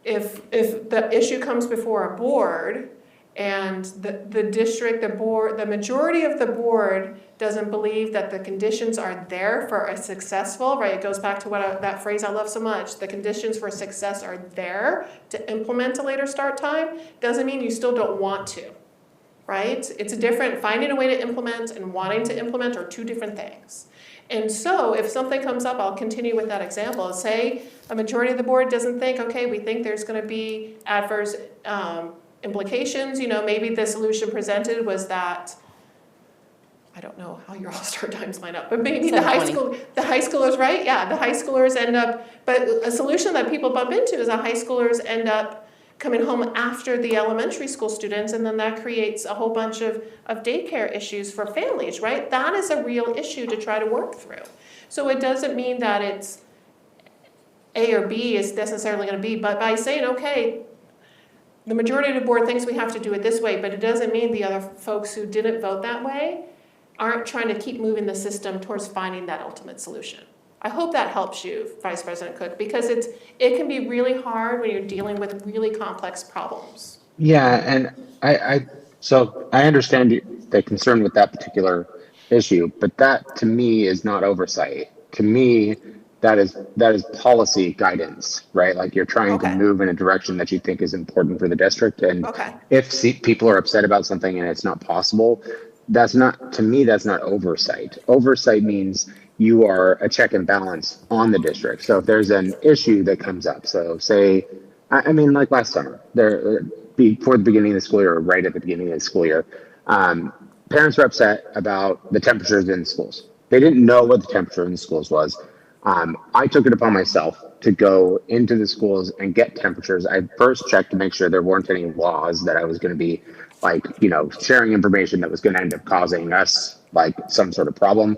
if the issue comes before a board, and the majority of the board doesn't believe that the conditions are there for a successful, right? It goes back to that phrase I love so much. The conditions for success are there to implement a later start time. Doesn't mean you still don't want to, right? It's a different, finding a way to implement and wanting to implement are 2 different things. And so if something comes up, I'll continue with that example. Say a majority of the board doesn't think, okay, we think there's going to be adverse implications. Maybe the solution presented was that, I don't know how your all-star times line up, but maybe the high schoolers, right? Yeah, the high schoolers end up, but a solution that people bump into is the high schoolers end up coming home after the elementary school students, and then that creates a whole bunch of daycare issues for families, right? That is a real issue to try to work through. So it doesn't mean that it's A or B is necessarily going to be, but by saying, okay, the majority of the board thinks we have to do it this way, but it doesn't mean the other folks who didn't vote that way aren't trying to keep moving the system towards finding that ultimate solution. I hope that helps you, Vice President Cook, because it can be really hard when you're dealing with really complex problems. Yeah, and so I understand the concern with that particular issue, but that to me is not oversight. To me, that is policy guidance, right? Like you're trying to move in a direction that you think is important for the district. And if people are upset about something and it's not possible, that's not oversight. Oversight means you are a check and balance on the district. So if there's an issue that comes up, so say, I mean, like last summer, before the beginning of the school year, or right at the beginning of the school year, parents were upset about the temperatures in schools. They didn't know what the temperature in the schools was. I took it upon myself to go into the schools and get temperatures. I first checked to make sure there weren't any laws that I was going to be like, sharing information that was going to end up causing us like some sort of problem.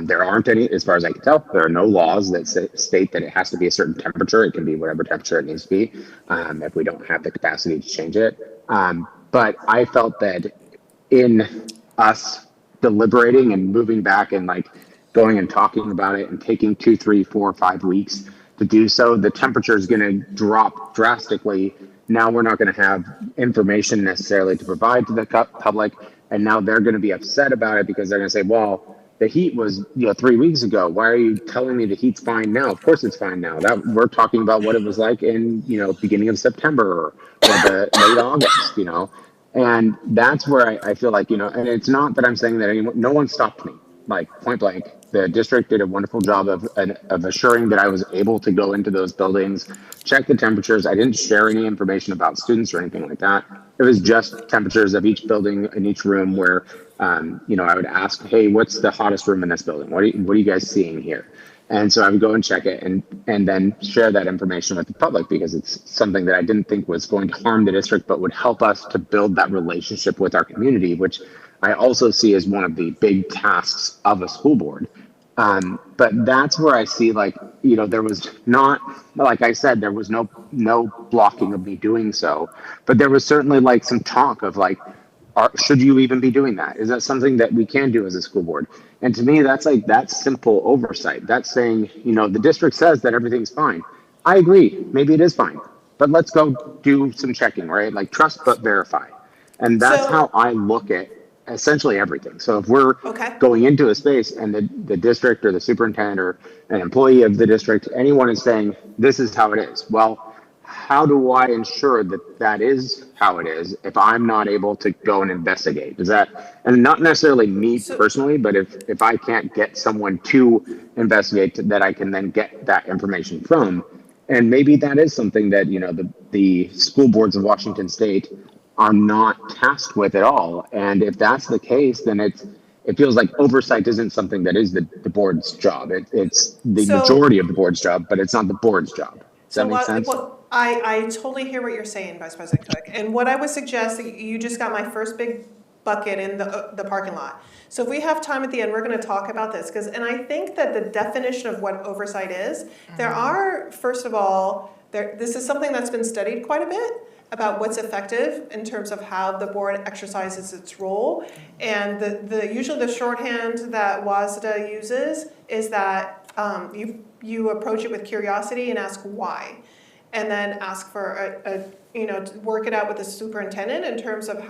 There aren't any, as far as I can tell. There are no laws that state that it has to be a certain temperature. It can be whatever temperature it needs to be if we don't have the capacity to change it. But I felt that in us deliberating and moving back and like going and talking about it and taking 2, 3, 4, 5 weeks to do so, the temperature is going to drop drastically. Now we're not going to have information necessarily to provide to the public, and now they're going to be upset about it because they're going to say, well, the heat was 3 weeks ago. Why are you telling me the heat's fine now? Of course it's fine now. That we're talking about what it was like in beginning of September or the late August. And that's where I feel like, and it's not that I'm saying that no one stopped me, like point blank. The district did a wonderful job of assuring that I was able to go into those buildings, check the temperatures. I didn't share any information about students or anything like that. It was just temperatures of each building in each room where, I would ask, hey, what's the hottest room in this building? What are you guys seeing here? And so I would go and check it and then share that information with the public because it's something that I didn't think was going to harm the district, but would help us to build that relationship with our community, which I also see as one of the big tasks of a school board. But that's where I see there was not, like I said, there was no blocking of me doing so, but there was certainly like some talk of should you even be doing that? Is that something that we can do as a school board? And to me, that's simple oversight. That's saying, the district says that everything's fine. I agree. Maybe it is fine, but let's go do some checking, right? Like trust but verify. And that's how I look at essentially everything. So if we're going into a space and the district or the superintendent or an employee of the district, anyone is saying, this is how it is. Well, how do I ensure that that is how it is if I'm not able to go and investigate? And not necessarily me personally, but if I can't get someone to investigate that I can then get that information from, and maybe that is something that, the school boards of Washington State are not tasked with at all. And if that's the case, then it feels like oversight isn't something that is the board's job. It's the majority of the board's job, but it's not the board's job. Does that make sense? I totally hear what you're saying, Vice President Cook. And what I would suggest, you just got my first big bucket in the parking lot. So if we have time at the end, we're going to talk about this. And I think that the definition of what oversight is, there are, first of all, this is something that's been studied quite a bit about what's effective in terms of how the board exercises its role. And usually the shorthand that WASDA uses is that you approach it with curiosity and ask why. And then ask for to work it out with the superintendent in terms of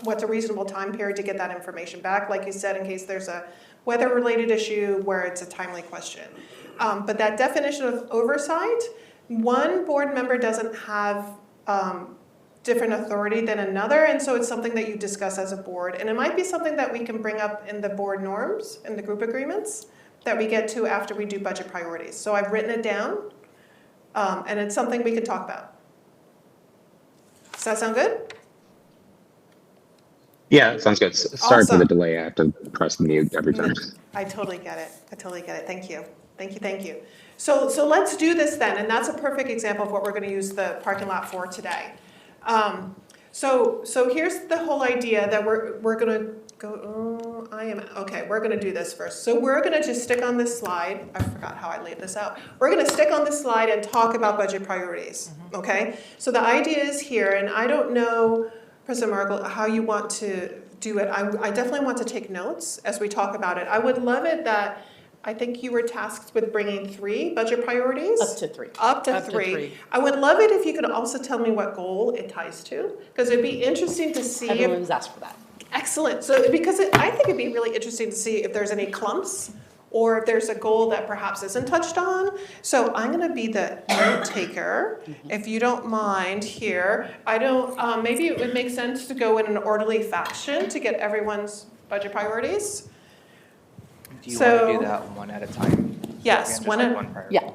what's a reasonable time period to get that information back, like you said, in case there's a weather-related issue where it's a timely question. But that definition of oversight, one board member doesn't have different authority than another, and so it's something that you discuss as a board. And it might be something that we can bring up in the board norms, in the group agreements, that we get to after we do budget priorities. So I've written it down. And it's something we could talk about. Does that sound good? Yeah, sounds good. Sorry for the delay. I have to press mute every time. I totally get it. Thank you. Thank you. So let's do this then. And that's a perfect example of what we're going to use the parking lot for today. So here's the whole idea that we're going to go, we're going to do this first. So we're going to just stick on this slide. I forgot how I laid this out. We're going to stick on this slide and talk about budget priorities, okay? So the idea is here, and I don't know, President Markle, how you want to do it. I definitely want to take notes as we talk about it. I would love it that, I think you were tasked with bringing 3 budget priorities. Up to 3. Up to three. I would love it if you could also tell me what goal it ties to, because it'd be interesting to see. Everyone was asked for that. Excellent. So because I think it'd be really interesting to see if there's any clumps or if there's a goal that perhaps isn't touched on. So I'm going to be the note taker, if you don't mind here. Maybe it would make sense to go in an orderly fashion to get everyone's budget priorities. Do you want to do that one at a time? Yes, one priority. Yeah.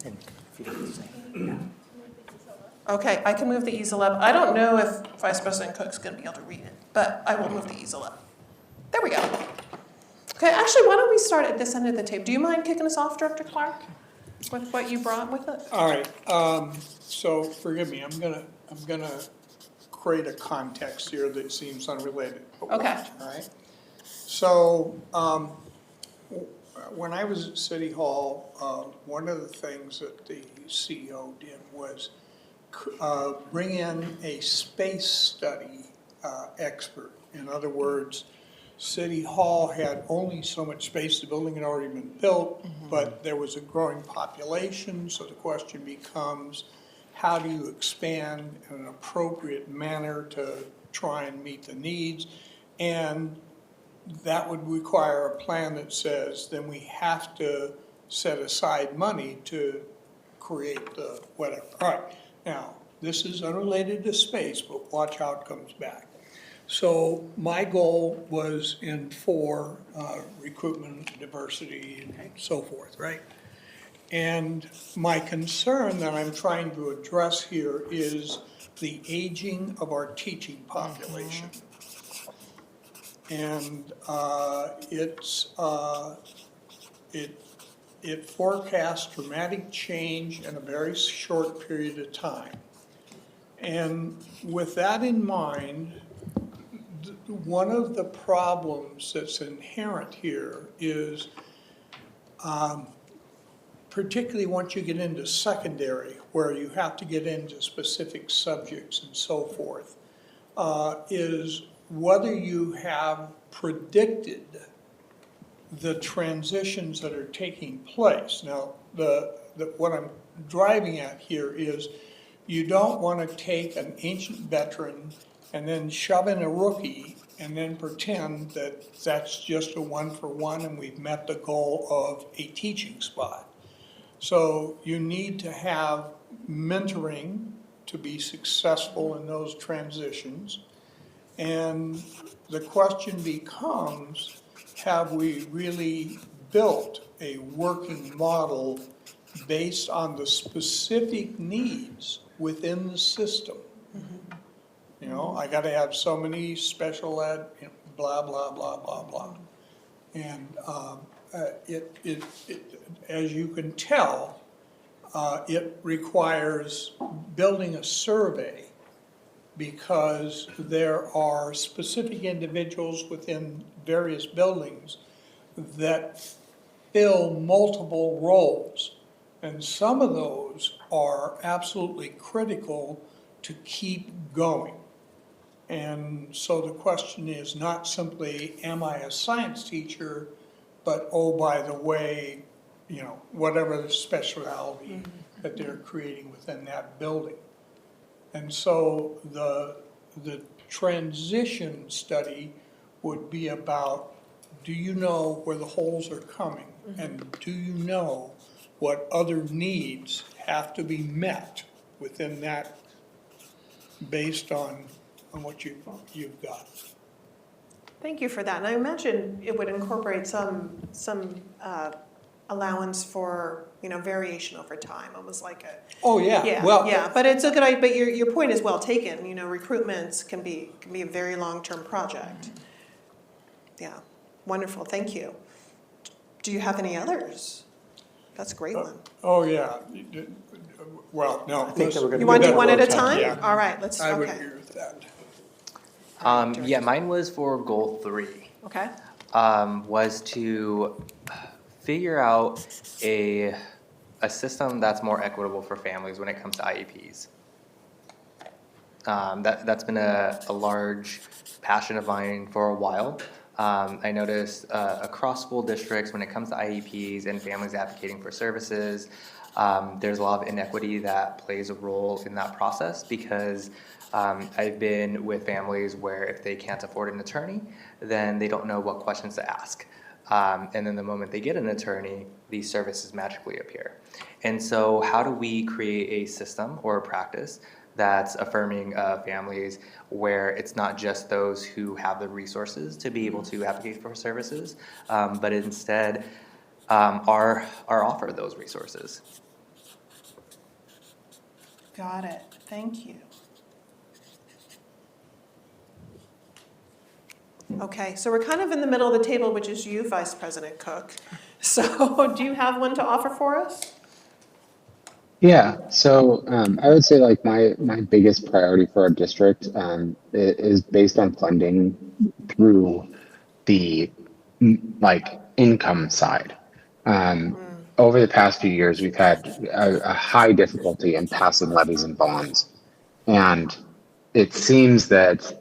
And if you don't say. Okay, I can move the easel up. I don't know if Vice President Cook's going to be able to read it, but I will move the easel up. There we go. Okay, actually, why don't we start at this end of the tape? Do you mind kicking us off, Director Clark, with what you brought with it? All right, so forgive me, I'm gonna create a context here that seems unrelated. but Okay. watch, all right? So, when I was at City Hall, one of the things that the CEO did was bring in a space study expert. In other words, City Hall had only so much space, the building had already been built, but there was a growing population, so the question becomes, how do you expand in an appropriate manner to try and meet the needs? And that would require a plan that says, then we have to set aside money to create the whatever. All right, now, this is unrelated to space, but watch how it comes back. So my goal was in 4, recruitment, diversity, and so forth, right? And my concern that I'm trying to address here is the aging of our teaching population. And it forecasts dramatic change in a very short period of time. And with that in mind, one of the problems that's inherent here is, particularly once you get into secondary, where you have to get into specific subjects and so forth, is whether you have predicted the transitions that are taking place. Now, what I'm driving at here is you don't want to take an ancient veteran and then shove in a rookie and then pretend that that's just a 1-for-1 and we've met the goal of a teaching spot. So you need to have mentoring to be successful in those transitions. And the question becomes, have we really built a working model based on the specific needs within the system? You know, I gotta have so many special ed, blah, blah, blah, blah, blah. And as you can tell, it requires building a survey, because there are specific individuals within various buildings that fill multiple roles. And some of those are absolutely critical to keep going. And so the question is not simply, am I a science teacher, but oh, by the way, you know, whatever the specialty that they're creating within that building. And so the transition study would be about, do you know where the holes are coming? And do you know what other needs have to be met within that, based on what you've got? Thank you for that. And I imagine it would incorporate some allowance for, variation over time, almost like a. Oh, yeah. Yeah, Well, yeah, but it's a good idea, but your point is well taken, recruitments can be a very long-term project. Yeah, wonderful, thank you. Do you have any others? That's a great one. Oh, yeah. Well, no. I think that we're gonna You want to do that one at a road time, time? yeah. All right, let's, I would okay, agree with that. Yeah, mine was for goal 3. okay, Was to figure out a system that's more equitable for families when it comes to IEPs. That's been a large passion of mine for a while. I noticed across school districts, when it comes to IEPs and families advocating for services, there's a lot of inequity that plays a role in that process, because I've been with families where if they can't afford an attorney, then they don't know what questions to ask. And then the moment they get an attorney, these services magically appear. And so how do we create a system or a practice that's affirming of families, where it's not just those who have the resources to be able to advocate for services, but instead are offered those resources? got it, thank you. Okay, so we're kind of in the middle of the table, which is you, Vice President Cook. So do you have one to offer for us? Yeah, so I would say like my biggest priority for our district is based on funding through the like income side. Over the past few years, we've had a high difficulty in passing levies and bonds, and it seems that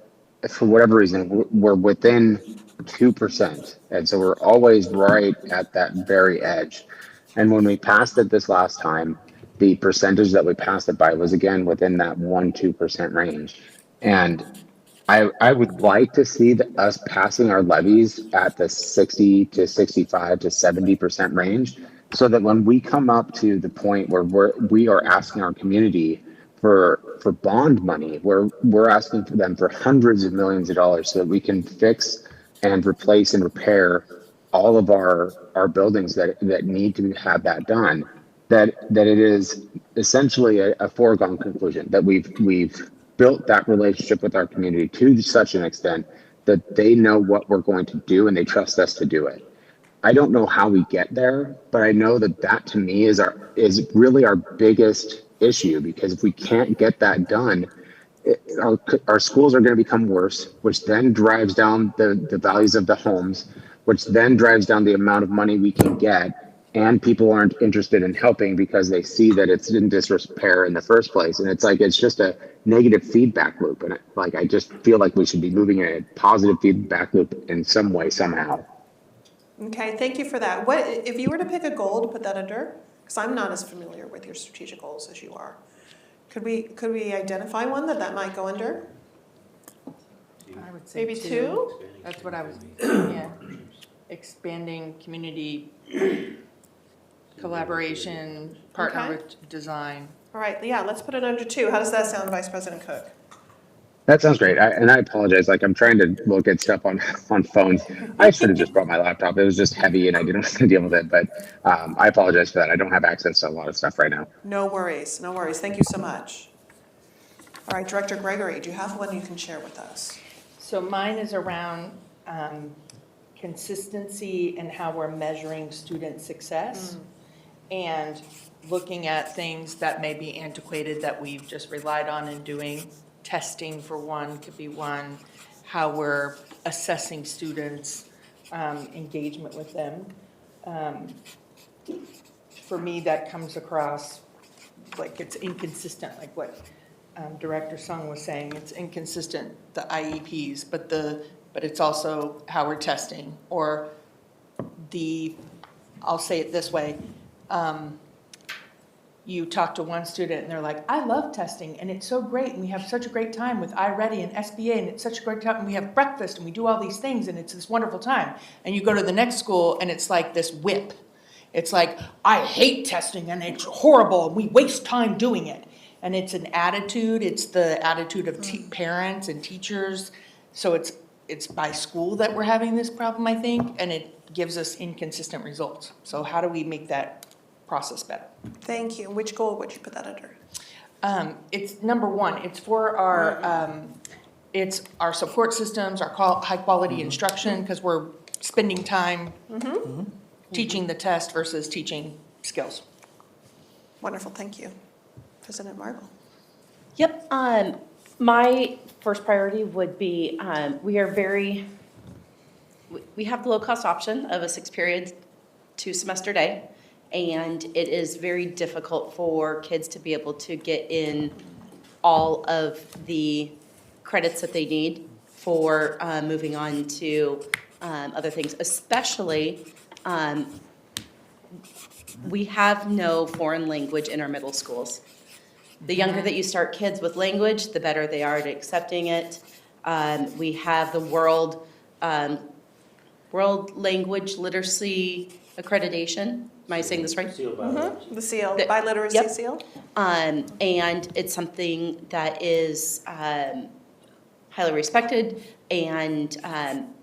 for whatever reason we're within 2%, and so we're always right at that very edge. And when we passed it this last time, the percentage that we passed it by was again within that 1-2% range. And I would like to see us passing our levies at the 60 to 65 to 70% range, so that when we come up to the point where we are asking our community for bond money, where we're asking for them for hundreds of millions of dollars so that we can fix and replace and repair all of our buildings that need to have that done, that it is essentially a foregone conclusion that we've built that relationship with our community to such an extent that they know what we're going to do and they trust us to do it. I don't know how we get there, but I know that to me is really our biggest issue, because if we can't get that done, our schools are going to become worse, which then drives down the values of the homes, which then drives down the amount of money we can get, and people aren't interested in helping because they see that it's in disrepair in the first place. And it's just a negative feedback loop. And I just feel like we should be moving in a positive feedback loop in some way, somehow. Okay, thank you for that. What, if you were to pick a goal to put that under, because I'm not as familiar with your strategic goals as you are, could we identify one that might go under? I would say Maybe two? That's what I was, yeah. Expanding community collaboration, partner Okay. with design. All right, yeah, let's put it under 2. How does that sound, Vice President Cook? That sounds great. And I apologize. Like, I'm trying to look at stuff on phones. I should have just brought my laptop. It was just heavy and I didn't want to deal with it. But I apologize for that. I don't have access to a lot of stuff right now. No worries, no worries. Thank you so much. All right, Director Gregory, do you have one you can share with us? So mine is around consistency and how we're measuring student success and looking at things that may be antiquated that we've just relied on and doing. Testing for one could be one, how we're assessing students' engagement with them. For me, that comes across like it's inconsistent, like what Director Sung was saying. It's inconsistent, the IEPs, but it's also how we're testing, or I'll say it this way, you talk to one student and they're like, I love testing and it's so great and we have such a great time with iReady and SBA and it's such a great time and we have breakfast and we do all these things and it's this wonderful time. And you go to the next school and it's like this whip. It's like, I hate testing and it's horrible and we waste time doing it. And it's an attitude, it's the attitude of parents and teachers. So it's by school that we're having this problem, I think, and it gives us inconsistent results. So how do we make that process better? Thank you. Which goal would you put that under? It's number one, it's for it's our support systems, our high quality instruction, because we're spending time teaching the test versus teaching skills. Wonderful, thank you. President Marble. Yep, my first priority would be, we have the low-cost option of a 6-period, 2-semester day, and it is very difficult for kids to be able to get in all of the credits that they need for moving on to other things, especially we have no foreign language in our middle schools. The younger that you start kids with language, the better they are at accepting it. We have the world language literacy accreditation. Am I saying this right? The seal, The- biliteracy yep. seal? And it's something that is highly respected, and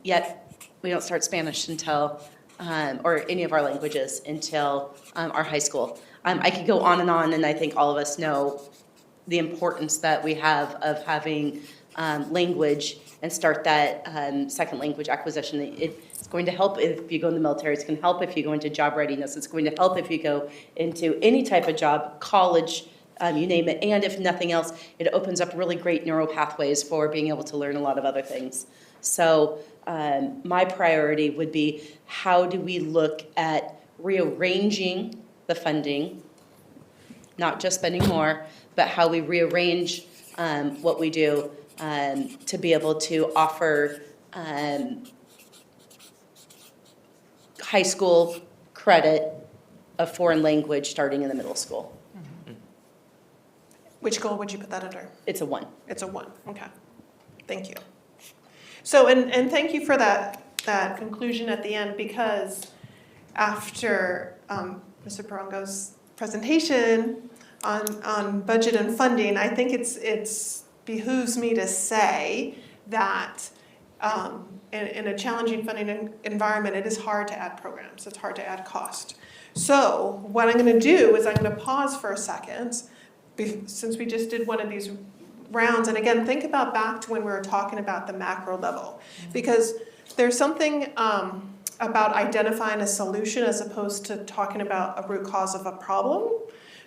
yet we don't start Spanish until, or any of our languages until our high school. I could go on, and I think all of us know the importance that we have of having language and start that second language acquisition. It's going to help if you go in the military. It's going to help if you go into job readiness. It's going to help if you go into any type of job, college, you name it. And if nothing else, it opens up really great neural pathways for being able to learn a lot of other things. So my priority would be, how do we look at rearranging the funding, not just spending more, but how we rearrange what we do to be able to offer high school credit of foreign language starting in the middle school. Which goal would you put that under? It's a 1. It's a 1, okay. Thank you. So, and thank you for that conclusion at the end, because after Mr. Perongo's presentation on budget and funding, I think it's behooves me to say that in a challenging funding environment, it is hard to add programs. It's hard to add cost. So what I'm going to do is I'm going to pause for a second, since we just did one of these rounds, and again, think about back to when we were talking about the macro level, because there's something about identifying a solution as opposed to talking about a root cause of a problem.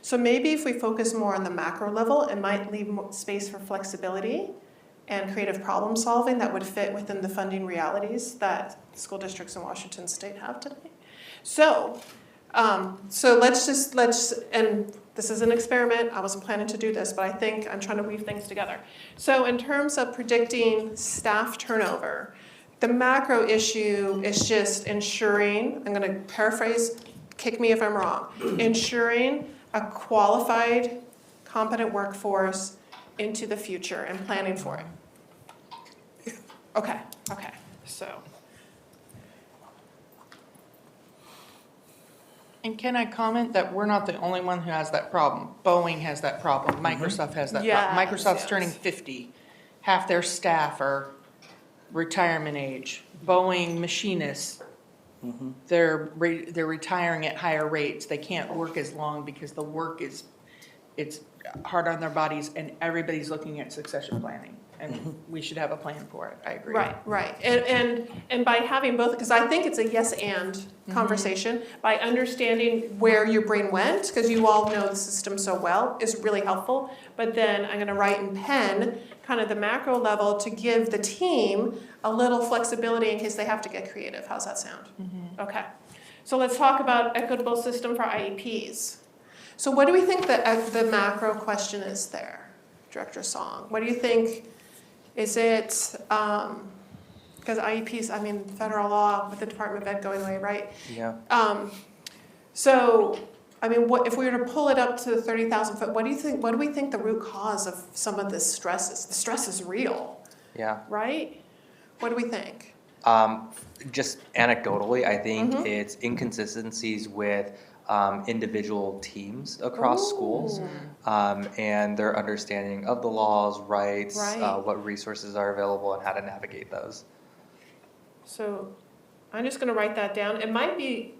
So maybe if we focus more on the macro level, it might leave more space for flexibility and creative problem solving that would fit within the funding realities that school districts in Washington State have today. So, let's, and this is an experiment, I wasn't planning to do this, but I think I'm trying to weave things together. So in terms of predicting staff turnover, the macro issue is just ensuring, I'm gonna paraphrase, kick me if I'm wrong, ensuring a qualified, competent workforce into the future and planning for it. Okay, so. And can I comment that we're not the only one who has that problem? Boeing has that problem, Microsoft has that problem. Microsoft's turning 50. Half their staff are retirement age. Boeing machinists, they're retiring at higher rates. They can't work as long because the work it's hard on their bodies, and everybody's looking at succession planning. And we should have a plan for it, I agree. Right. And by having both, because I think it's a yes and conversation, by understanding where your brain went, because you all know the system so well, is really helpful. But then I'm gonna write in pen kind of the macro level to give the team a little flexibility in case they have to get creative. How's that sound? Okay. So let's talk about equitable system for IEPs. So what do we think the macro question is there, Director Song? What do you think? Is it, because IEPs, I mean, federal law with the Department of Ed going away, right? Yeah. So, I mean, what if we were to pull it up to the 30,000 foot, what do you think, what do we think the root cause of some of this stress is? The stress is real, Yeah. right? What do we think? Just anecdotally, I think it's inconsistencies with individual teams across schools, and their understanding of the laws, rights, what resources are available, and how to navigate those. So I'm just going to write that down. It might be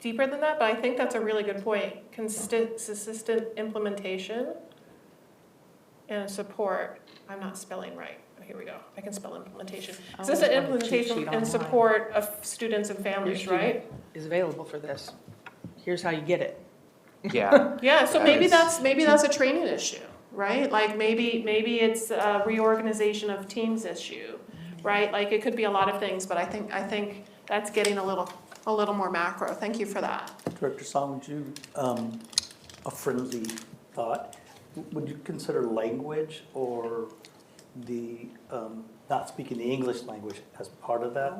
deeper than that, but I think that's a really good point. Consistent implementation and support. I'm not spelling right. Here we go. I can spell implementation. Consistent implementation and support of students and families, right? Is available for this. Here's how you get it. Yeah. Yeah, so maybe that's a training issue, right? Like maybe it's a reorganization of teams issue, right? Like it could be a lot of things, but I think that's getting a little more macro. Thank you for that. Director Song, would you, a friendly thought, would you consider language or the not speaking the English language as part of that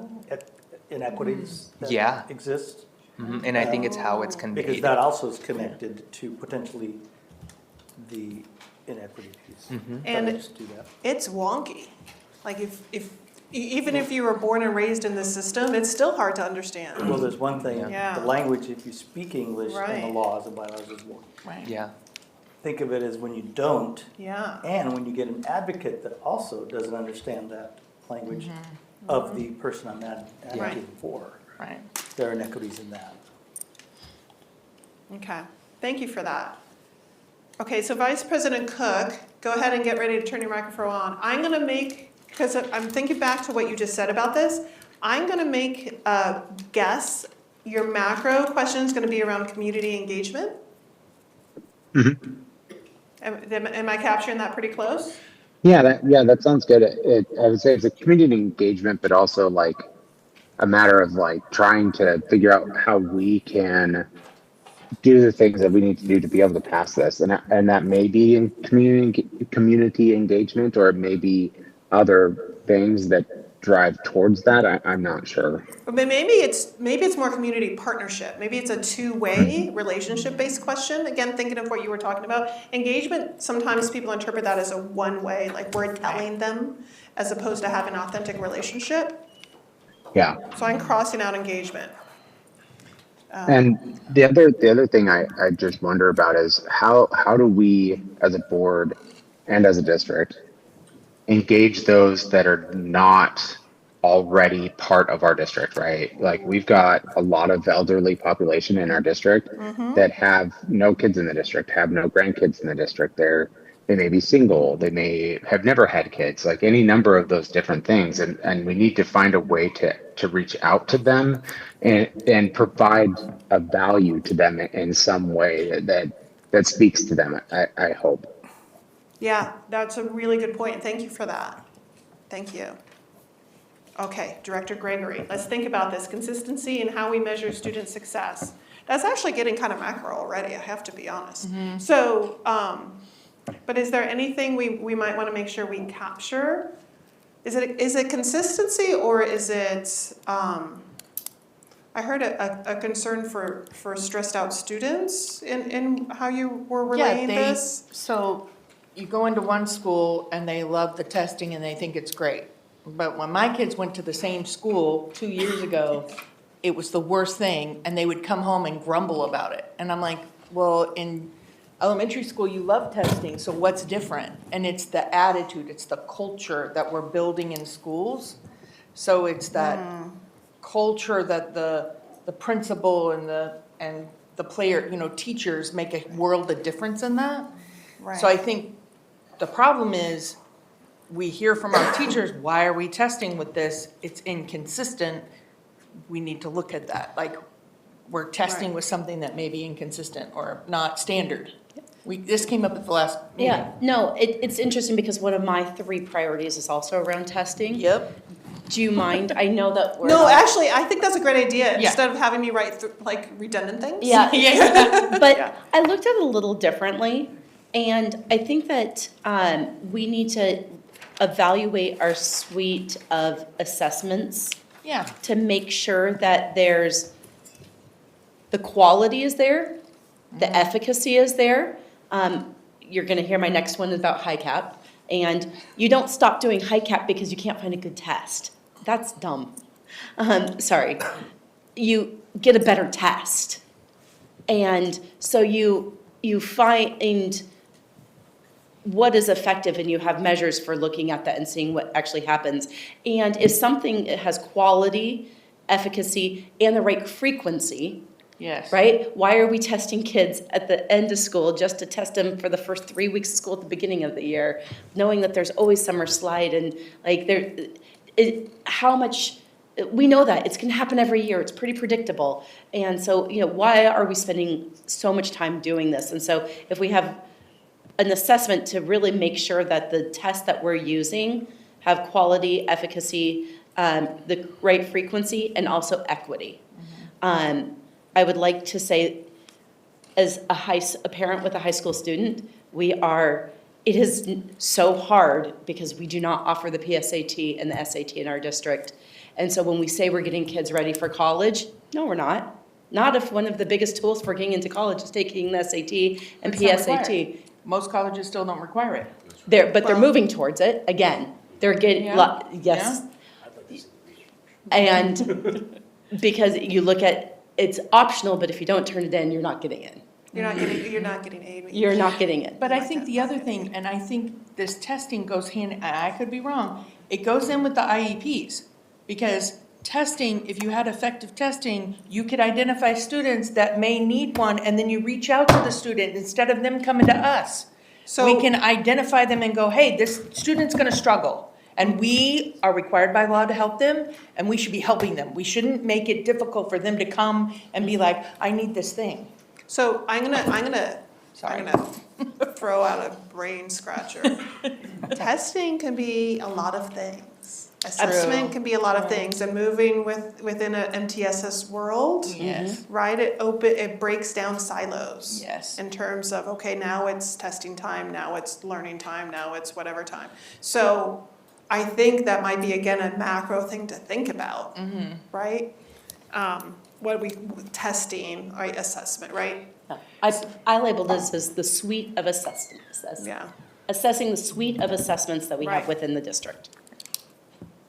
inequities that exist? And I think it's how it's conveyed. Because that also is connected to potentially the inequity piece. And Just do that. it's wonky. Like even if you were born and raised in this system, it's still hard to understand. Well, there's one thing, Yeah. the language, if you speak English and the Right. laws and bylaws is one. Right. Yeah. Think of it as when you don't, Yeah. and when you get an advocate that also doesn't understand that language of the person I'm advocating for. Right. There are inequities in that. Okay. Thank you for that. Okay, so Vice President Cook, go ahead and get ready to turn your microphone on. I'm gonna make, because I'm thinking back to what you just said about this, I'm gonna make a guess. Your macro question is gonna be around community engagement. Am I capturing that pretty close? Yeah, that sounds good. I would say it's a community engagement, but also like a matter of like trying to figure out how we can do the things that we need to do to be able to pass this, and that may be in community engagement, or it may be other things that drive towards that. I'm not sure. But maybe it's more community partnership. Maybe it's a two-way relationship-based question. Again, thinking of what you were talking about. Engagement, sometimes people interpret that as a one-way, like we're telling them, as opposed to having an authentic relationship. Yeah. So I'm crossing out engagement. And the other thing I just wonder about is how do we as a board and as a district engage those that are not already part of our district, right? Like we've got a lot of elderly population in our district that have no kids in the district, have no grandkids in the district. They may be single, they may have never had kids, like any number of those different things. And we need to find a way to reach out to them and provide a value to them in some way that speaks to them, I hope. Yeah, that's a really good point. Thank you for that. Thank you. Okay, Director Gregory, let's think about this. Consistency in how we measure student success. That's actually getting kind of macro already, I have to be honest. So, but is there anything we might want to make sure we capture? Is it consistency, or is it, I heard a concern for stressed out students in how you were relaying this? So you go into one school and they love the testing and they think it's great. But when my kids went to the same school 2 years ago, it was the worst thing, and they would come home and grumble about it. And I'm like, well, in elementary school, you love testing, so what's different? And it's the attitude, it's the culture that we're building in schools. So it's that culture that the principal and the player, teachers make a world of difference in that. Right. So I think the problem is, we hear from our teachers, why are we testing with this? It's inconsistent. We need to look at that. Like, we're testing with something that may be inconsistent or not standard. This came up at the last meeting. Yeah, no, it's interesting because one of my 3 priorities is also around testing. Yep. Do you mind? I know that we're. No, actually, I think that's a great idea, Yeah. instead of having me write redundant things. Yeah, Yeah. but Yeah. I looked at it a little differently, and I think that we need to evaluate our suite of assessments Yeah. to make sure that the quality is there, the efficacy is there. You're gonna hear my next one about high cap, and you don't stop doing high cap because you can't find a good test. That's dumb. Sorry. You get a better test. And so you find what is effective, and you have measures for looking at that and seeing what actually happens. And if something has quality, efficacy, and the right frequency, Yes. right? Why are we testing kids at the end of school just to test them for the first 3 weeks of school at the beginning of the year, knowing that there's always summer slide and like how much, we know that it's gonna happen every year, it's pretty predictable. And so, why are we spending so much time doing this? And so if we have an assessment to really make sure that the tests that we're using have quality, efficacy, the right frequency, and also equity. I would like to say, as a parent with a high school student, it is so hard because we do not offer the PSAT and the SAT in our district. And so when we say we're getting kids ready for college, no, we're not. Not if one of the biggest tools for getting into college is taking the SAT and It's not PSAT. required. Most colleges still don't require it. They're moving towards it, again. They're getting, Yeah. yes. And because you look at, it's optional, but if you don't turn it in, you're not getting in. You're not getting aid. You're not getting it. But I think the other thing, and I think this testing goes hand, and I could be wrong, it goes in with the IEPs. Because testing, if you had effective testing, you could identify students that may need one, and then you reach out to the student instead of them coming to us. We So- can identify them and go, hey, this student's gonna struggle, and we are required by law to help them, and we should be helping them. We shouldn't make it difficult for them to come and be like, I need this thing. So I'm gonna Sorry. throw out a brain scratcher. Testing can be a lot of things. Assessment can be a lot of things, and moving within a MTSS world. Yes. Right, it breaks down silos. Yes. In terms of, okay, now it's testing time, now it's learning time, now it's whatever time. So I think that might be, again, a macro thing to think about, right? What are we, testing, right, assessment, right? I labeled this as the suite of assessments. Yeah, Assessing the suite of assessments that we have Right. within the district.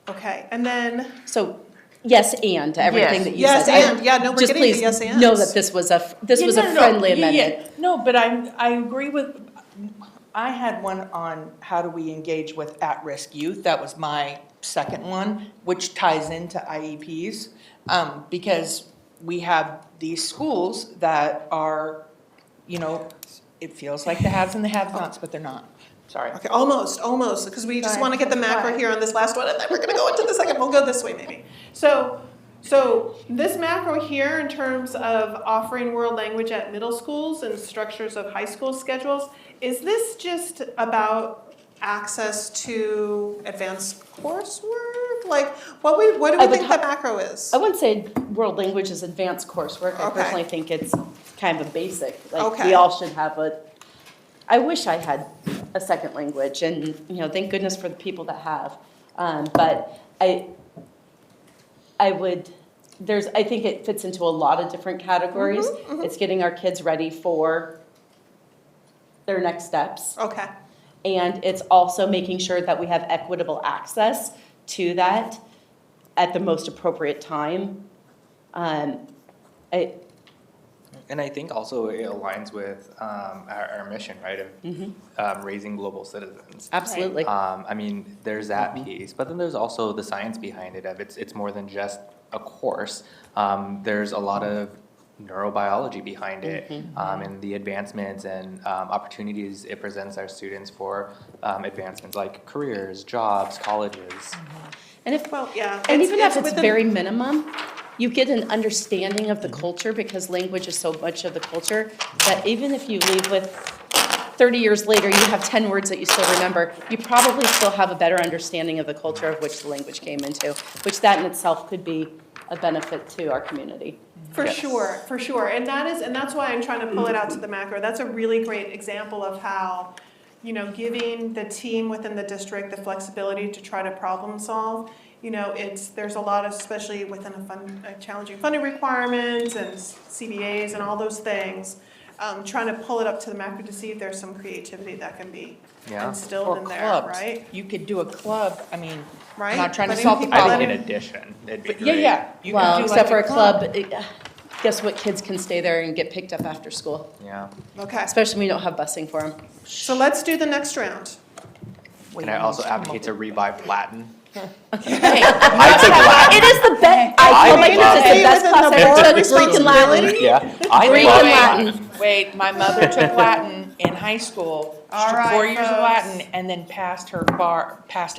okay, and then, So, yes, and to everything Yes. that you Yes, said. and. Yeah, no, we're getting the yes, Just please ands. know that this was a friendly amendment. No, but I agree with, I had one on how do we engage with at-risk youth. That was my second one, which ties into IEPs. Because we have these schools that are, you know, it feels like the haves and the have-nots, but they're not. Sorry. Okay, almost, because we just Sorry. want to get the macro Right. here on this last one, and then we're gonna go into the second, we'll go this way maybe. So this macro here in terms of offering world language at middle schools and structures of high school schedules, is this just about access to advanced coursework? Like, what do we think the macro is? I wouldn't say world language is advanced coursework. I Okay. personally think it's kind of a basic. Like, Okay. we all should have I wish I had a second language, and, thank goodness for the people that have. But I think it fits into a lot of different categories. It's getting our kids ready for their next steps. Okay, And it's also making sure that we have equitable access to that at the most appropriate time. And I think also it aligns with our mission, right, of raising global citizens. Absolutely. I mean, there's that piece, but then there's also the science behind it. Of it's more than just a course. There's a lot of neurobiology behind it, and the advancements and opportunities it presents our students for advancements like careers, jobs, colleges. And if, well, yeah. and even if it's within- very minimum, you get an understanding of the culture, because language is so much of the culture, that even if you leave with 30 years later, you have 10 words that you still remember, you probably still have a better understanding of the culture of which the language came into, which that in itself could be a benefit to our community. For sure, and that's why I'm trying to pull it out to the macro. That's a really great example of how, giving the team within the district the flexibility to try to problem solve. There's a lot of, especially within a challenging funding requirements and CBAs and all those things, trying to pull it up to the macro to see if there's some creativity that can be instilled Or in there, clubs. right? You could do a club, I mean, Right? I'm not trying to Letting solve the people- I problem. think in addition, it'd be But yeah, great. yeah. You could Well, do except like for a club, guess what, kids can stay there and get picked up after school, Yeah. Okay, especially when we don't have busing for them. so let's do the next round. Can I also advocate to revive Latin? Hey, I took Latin. It is the best, I told my kids it's the best class I ever took, Greek and Latin. Yeah, I Greek love and Latin. Latin. Wait, my mother took Latin in high school. She All took right, 4 years of folks. Latin and then passed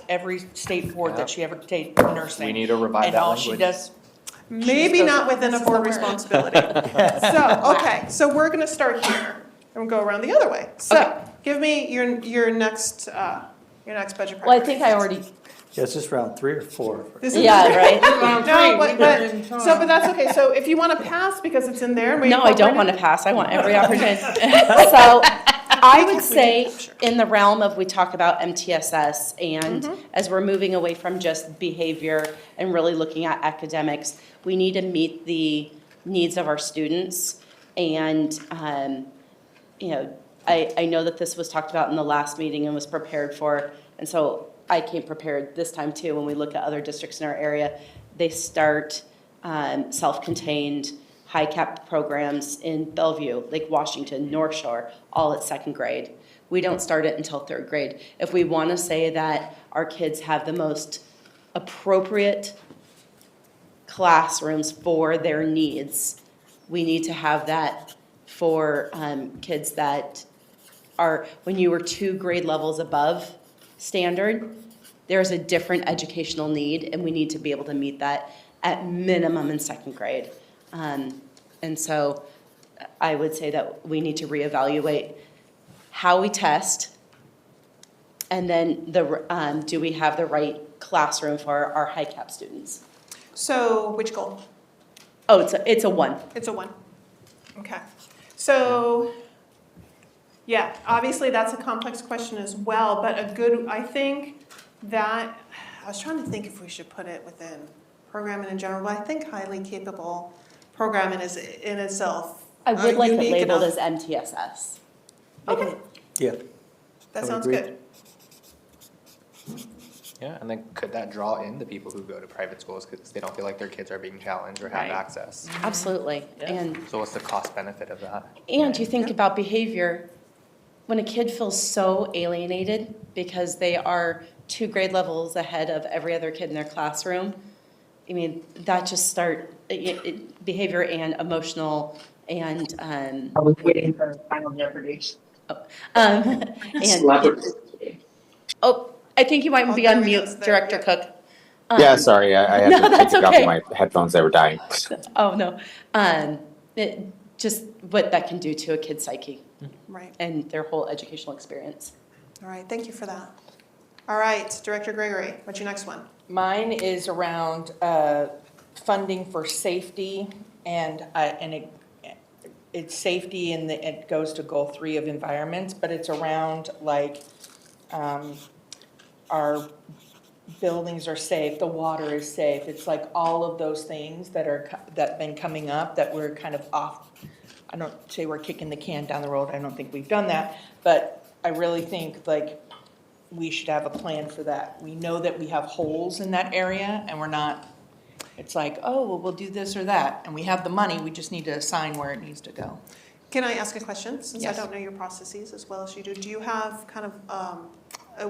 every state board that she ever did for nursing. We need to revive And that all she language. does, Maybe goes, not within a "This is board the word." responsibility. So we're gonna start here and we'll go around the other way. So, give me your next budget Well, I think I priorities. already, Yeah, it's just round 3 or 4. This is- yeah, right? No, but that's okay. So if you wanna pass because it's in there. and we No, I don't incorporated- want to pass. I want every opportunity. So I would say in the realm of, we talk about MTSS, and as we're moving away from just behavior and really looking at academics, we need to meet the needs of our students. And, I know that this was talked about in the last meeting and was prepared for, and so I came prepared this time too. When we look at other districts in our area, they start self-contained, high-cap programs in Bellevue, Lake Washington, North Shore, all at second grade. We don't start it until third grade. If we want to say that our kids have the most appropriate classrooms for their needs. We need to have that for kids that are, when you were 2 grade levels above standard, there's a different educational need, and we need to be able to meet that at minimum in 2nd grade. And so I would say that we need to reevaluate how we test, and then do we have the right classroom for our high cap students? So which goal? Oh, it's a 1. It's a 1. Okay. So, yeah, obviously that's a complex question as well, but I think that, I was trying to think if we should put it within programming in general, but I think highly capable programming is in itself I would like it unique labeled enough. as MTSS. Okay, Yeah. that I would sounds agree. good. Yeah, and then could that draw in the people who go to private schools because they don't feel like their kids are being challenged or have Right. access? Absolutely. And So what's the cost benefit of that? you think about behavior, when a kid feels so alienated because they are 2 grade levels ahead of every other kid in their classroom, I mean, that just behavior and emotional and, I was waiting for Final Jeopardy. and, oh, I think you might be on mute, Director Cook. Yeah, sorry, I had No, to that's take it off okay. of my headphones, they were dying. Oh, no. Just what that can do to a kid's psyche Right, and their whole educational experience. all right, thank you for that. All right, Director Gregory, what's your next one? Mine is around funding for safety, and it's safety, and it goes to goal 3 of environments, but it's around like our buildings are safe, the water is safe. It's like all of those things that have been coming up that we're kind of off. I don't say we're kicking the can down the road. I don't think we've done that, but I really think like we should have a plan for that. We know that we have holes in that area, and we're not, it's like, oh, well, we'll do this or that, and we have the money, we just need to assign where it needs to go. Can I ask a question, since I Yes. don't know your processes as well as you do? Do you have kind of,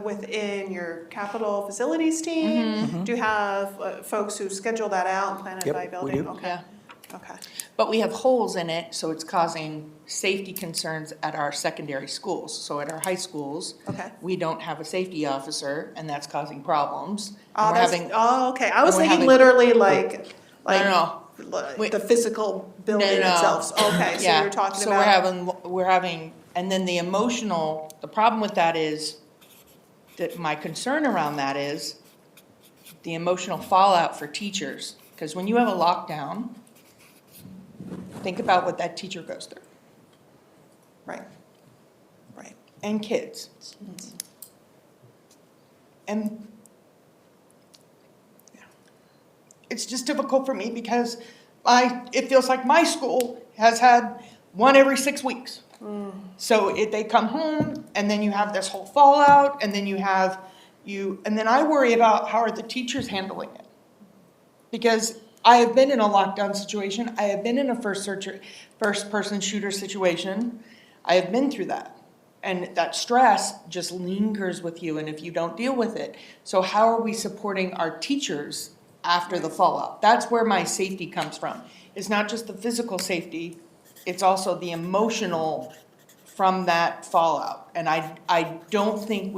within your capital facilities team, do you have folks who schedule that out and plan it Yep, by we building? do. Okay, Yeah. okay, But we have holes in it, so it's causing safety concerns at our secondary schools. So at our high schools, okay. we don't have a safety officer, and that's causing problems. And Oh, we're that's, having, oh, okay, I was we're thinking having- literally like, no. like the physical building No. itself. Okay, so Yeah. you're talking So about. we're having, and then the problem with that is, that my concern around that is the emotional fallout for teachers. Because when you have a lockdown, think about what that teacher goes through, Right, right. and kids. And it's just difficult for me because it feels like my school has had one every 6 weeks. So they come home, and then you have this whole fallout, and then and then I worry about how are the teachers handling it. Because I have been in a lockdown situation, I have been in a first person shooter situation, I have been through that. And that stress just lingers with you, and if you don't deal with it. So how are we supporting our teachers after the fallout? That's where my safety comes from. It's not just the physical safety, it's also the emotional from that fallout. And I don't think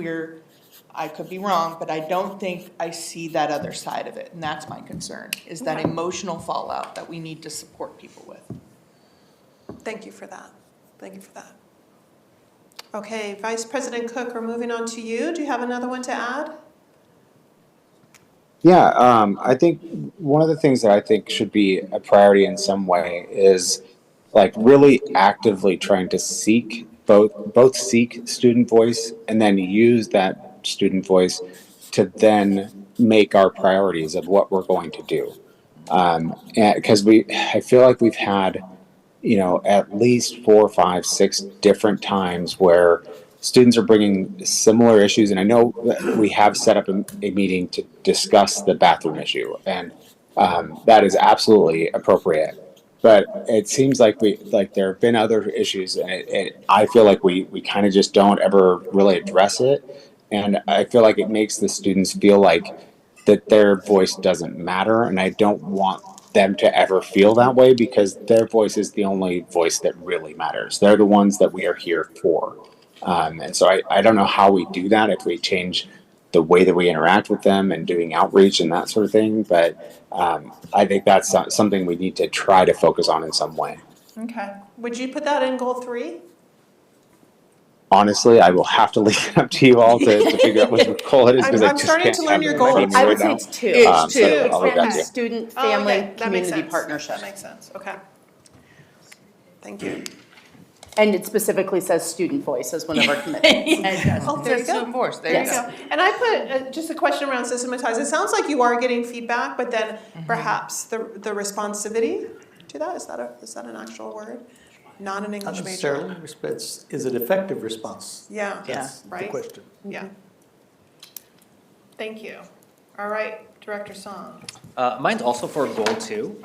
I could be wrong, but I don't think I see that other side of it. And that's my concern, is that emotional fallout that we need to support people with. Thank you for that. Thank you for that. Okay, Vice President Cook, we're moving on to you. Do you have another one to add? Yeah, I think one of the things that I think should be a priority in some way is like really actively trying to seek both seek student voice and then use that student voice to then make our priorities of what we're going to do. Because I feel like we've had, at least 4, 5, 6 different times where students are bringing similar issues, and I know that we have set up a meeting to discuss the bathroom issue, and that is absolutely appropriate. But it seems like there have been other issues, and I feel like we kind of just don't ever really address it, and I feel like it makes the students feel like that their voice doesn't matter, and I don't want them to ever feel that way, because their voice is the only voice that really matters. They're the ones that we are here for. And so I don't know how we do that if we change the way that we interact with them and doing outreach and that sort of thing. But I think that's something we need to try to focus on in some way. Okay. Would you put that in goal 3? Honestly, I will have to leave it up to you all to figure out which goal it is, because I I'm just starting can't to learn have your it in my goals. hands I right would say now. it's 2. It's So 2. I'll leave that to Okay. you. Student, Oh, family, okay. That makes community sense. partnership. That makes sense. Okay. Thank you. And it specifically says student voice as one of our commitments. Oh, there you go. There you go. And I put just a question around systematized. It sounds like you are getting feedback, but then perhaps the responsivity to that, is that an actual word? Not an Not English major. necessarily, is it effective response? Yeah. That's the Right? question. Yeah. Thank you. All right, Director Song. Mine's also for goal 2,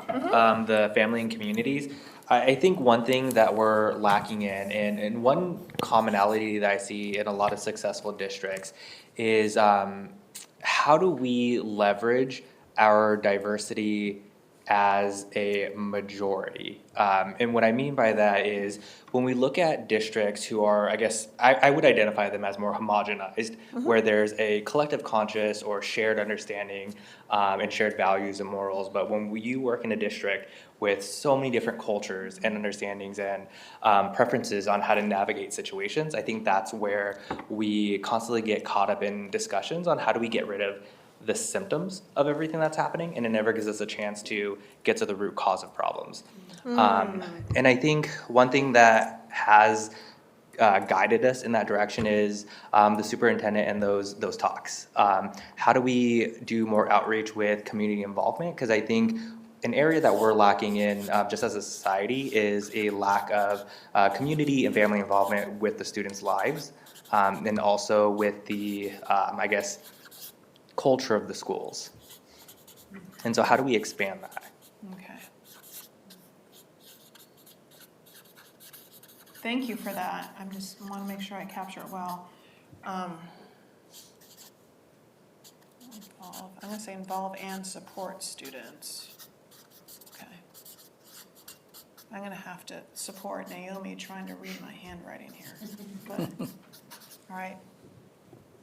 the family and communities. I think one thing that we're lacking in, and one commonality that I see in a lot of successful districts is how do we leverage our diversity as a majority? And what I mean by that is when we look at districts who are, I guess, I would identify them as more homogenized, where there's a collective conscious or shared understanding and shared values and morals. But when you work in a district with so many different cultures and understandings and preferences on how to navigate situations, I think that's where we constantly get caught up in discussions on how do we get rid of the symptoms of everything that's happening, and it never gives us a chance to get to the root cause of problems. And I think one thing that has guided us in that direction is the superintendent and those talks. How do we do more outreach with community involvement? Because I think an area that we're lacking in just as a society is a lack of community and family involvement with the students' lives, and also with the, I guess, culture of the schools. And so how do we expand that? Okay. Thank you for that. I just want to make sure I capture it well. I'm going to say involve and support students. Okay. I'm going to have to support Naomi trying to read my handwriting here. But, all right.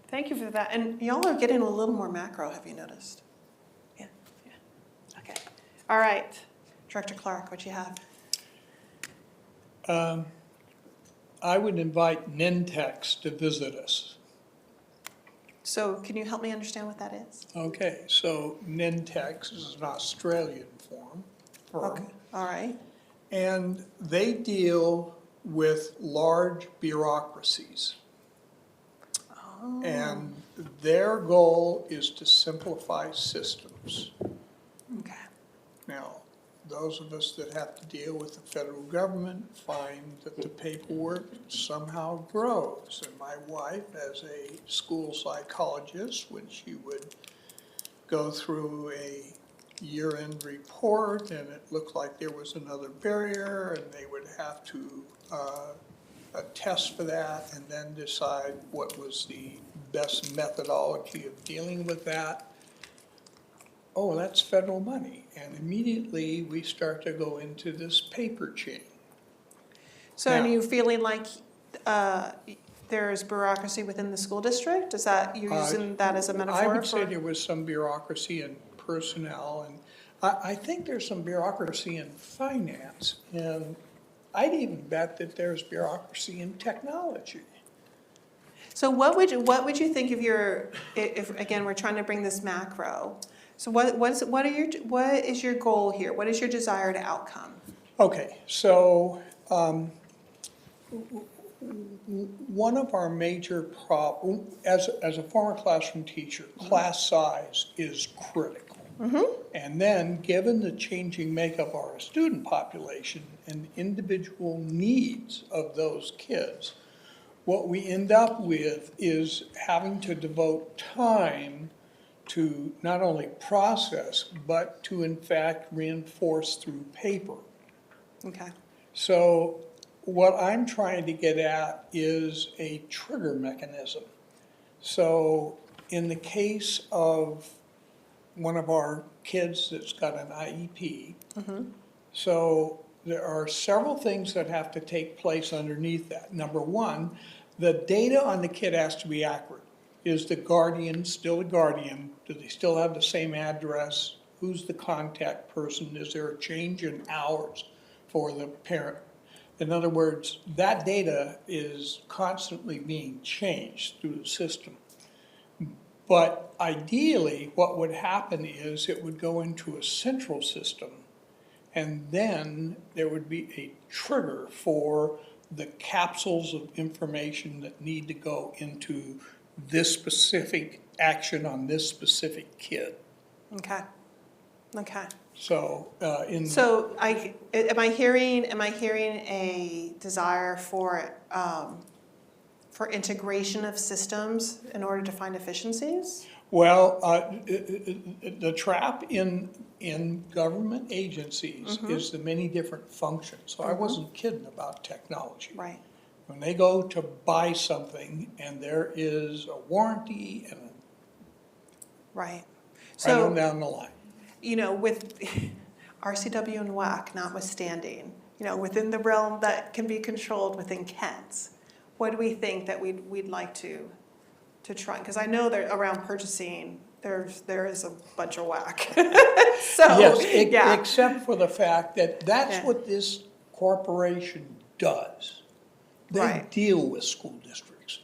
Thank you for that. And y'all are getting a little more macro, have you noticed? Yeah. Okay. All right. Director Clark, what you have? I would invite Nintex to visit us. So can you help me understand what that is? Okay, so Nintex is an Australian firm. Okay. All right. And they deal with large bureaucracies. And their goal is to simplify systems. Okay. Now, those of us that have to deal with the federal government find that the paperwork somehow grows. And my wife, as a school psychologist, when she would go through a year-end report and it looked like there was another barrier and they would have to test for that and then decide what was the best methodology of dealing with that. Oh, that's federal money. And immediately we start to go into this paper chain. So are Now- you feeling like there's bureaucracy within the school district? Is that, you're using that as a metaphor? I would say for- there was some bureaucracy in personnel, and I think there's some bureaucracy in finance, and I'd even bet that there's bureaucracy in technology. So what would you think of your, if again, we're trying to bring this macro, so what is your goal here? What is your desired outcome? Okay, so one of our major problems, as a former classroom teacher, class size is critical. And then, given the changing makeup of our student population and individual needs of those kids, what we end up with is having to devote time to not only process, but to in fact reinforce through paper. Okay. So what I'm trying to get at is a trigger mechanism. So in the case of one of our kids that's got an IEP. So there are several things that have to take place underneath that. Number one, the data on the kid has to be accurate. Is the guardian still a guardian? Do they still have the same address? Who's the contact person? Is there a change in hours for the parent? In other words, that data is constantly being changed through the system. But ideally, what would happen is it would go into a central system, and then there would be a trigger for the capsules of information that need to go into this specific action on this specific kid. Okay, okay. So, So am I hearing a desire for integration of systems in order to find efficiencies? well, the trap in government agencies is the many different functions. So I wasn't kidding about technology. Right. When they go to buy something and there is a warranty and Right. right on So, down the line. you know, with RCW and WAC notwithstanding, you know, within the realm that can be controlled within Kent's, what do we think that we'd like to try? Because I know that around purchasing, there is a bunch of whack. So, Yes, yeah. except for the fact that that's Yeah. what this corporation does. They Right. deal with school districts.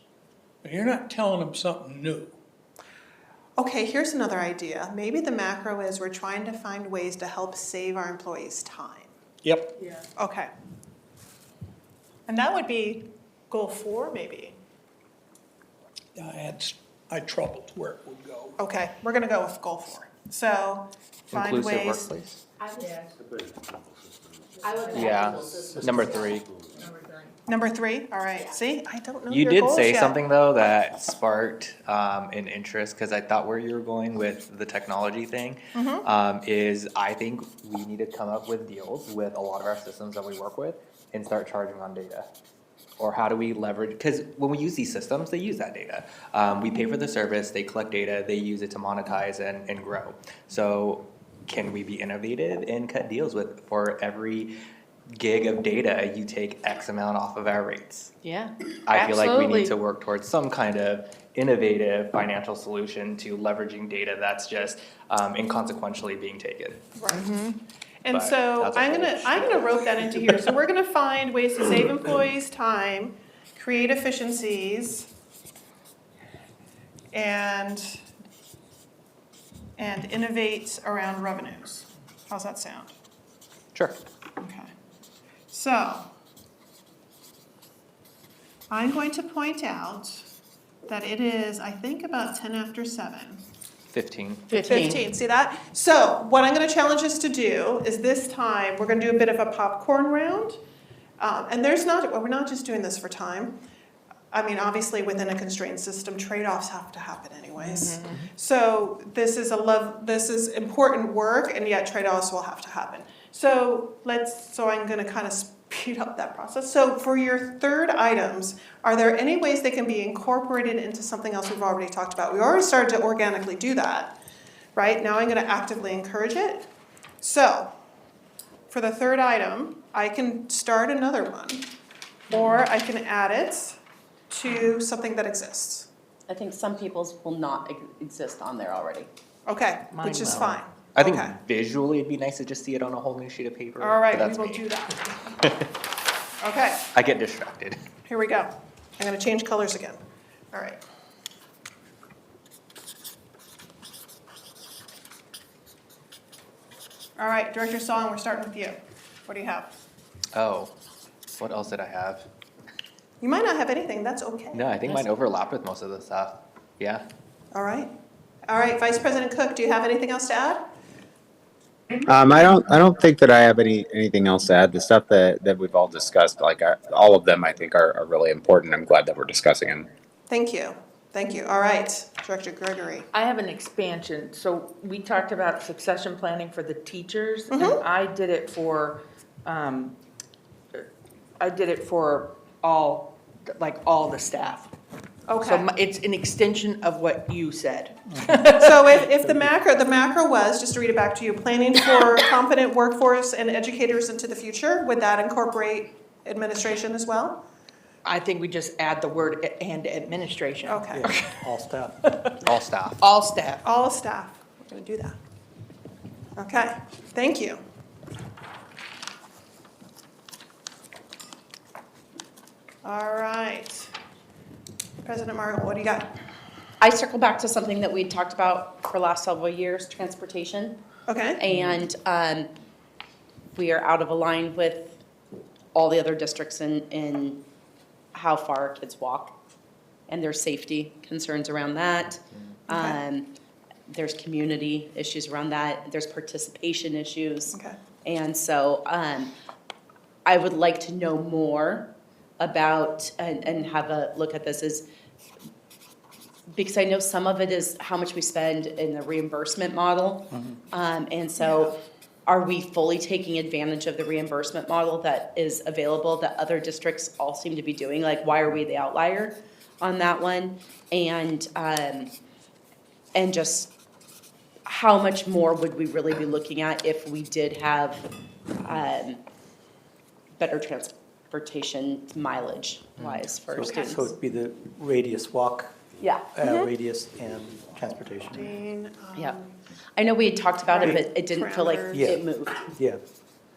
And you're not telling them something new. Okay, here's another idea. Maybe the macro is we're trying to find ways to help save our employees' time. Yep. Okay. And that would be goal 4, maybe. I troubled where it would go. Okay, we're gonna go with goal 4. So find Inclusive ways. workplace? I would Yeah, number 3. Number 3, all right. See, I don't know You your did goals say yet. something though that sparked an interest, because I thought where you were going with the technology thing is I think we need to come up with deals with a lot of our systems that we work with and start charging on data. Or how do we leverage, because when we use these systems, they use that data. We pay for the service, they collect data, they use it to monetize and grow. So can we be innovative and cut deals with, for every gig of data, you take X amount off of our rates? Yeah. I feel like we Absolutely. need to work towards some kind of innovative financial solution to leveraging data that's just inconsequentially being taken. And But so that's a I'm whole gonna rope that into here. So we're gonna find ways to save employees time, create efficiencies, and innovate around revenues. How's that sound? Sure. Okay. So I'm going to point out that it is, I think, about 10 after 7. 15. 15, see that? So what I'm gonna challenge us to do is this time, we're gonna do a bit of a popcorn round. And we're not just doing this for time. I mean, obviously, within a constrained system, trade-offs have to happen anyways. So this is important work, and yet trade-offs will have to happen. So I'm gonna kind of speed up that process. So for your third items, are there any ways they can be incorporated into something else we've already talked about? We already started to organically do that, right? Now I'm gonna actively encourage it. So for the third item, I can start another one, or I can add it to something that exists. I think some people's will not exist on there already. Okay, Mine which is will. fine. I think Okay. visually it'd be nice to just see it on a whole new sheet of paper. All right, but we that's will me. do that. Okay, I get distracted. here we go. I'm gonna change colors again. All right. All right, Director Song, we're starting with you. What do you have? Oh, what else did I have? You might not have anything, that's okay. No, I think mine overlapped with most of the stuff. Yeah. All right. All right, Vice President Cook, do you have anything else to add? I don't think that I have anything else to add. The stuff that we've all discussed, like all of them, I think are really important. I'm glad that we're discussing them. Thank you. Thank you. All right, Director Gregory. I have an expansion. So we talked about succession planning for the teachers, and I did it for all, like all the staff. Okay. It's an extension of what you said. So if the macro was, just to read it back to you, planning for competent workforce and educators into the future, would that incorporate administration as well? I think we just add the word and administration. Okay. Yeah, all staff. All staff. All staff. All staff, we're gonna do that. Okay, thank you. All right. President Margot, what do you got? I circle back to something that we talked about for the last several years, transportation. Okay, And we are out of line with all the other districts in how far kids walk. And there's safety concerns around that. Okay. There's community issues around that. There's participation issues. okay. And so I would like to know more about, and have a look at this, is because I know some of it is how much we spend in the reimbursement model. And so are we fully taking advantage of the reimbursement model that is available that other districts all seem to be doing? Like, why are we the outlier on that one? And just how much more would we really be looking at if we did have better transportation mileage wise for students? So it'd be the radius walk, Yeah. radius and transportation. Dean, Yeah. I know we had talked about it, but it didn't feel like Parameters. it moved. Yeah,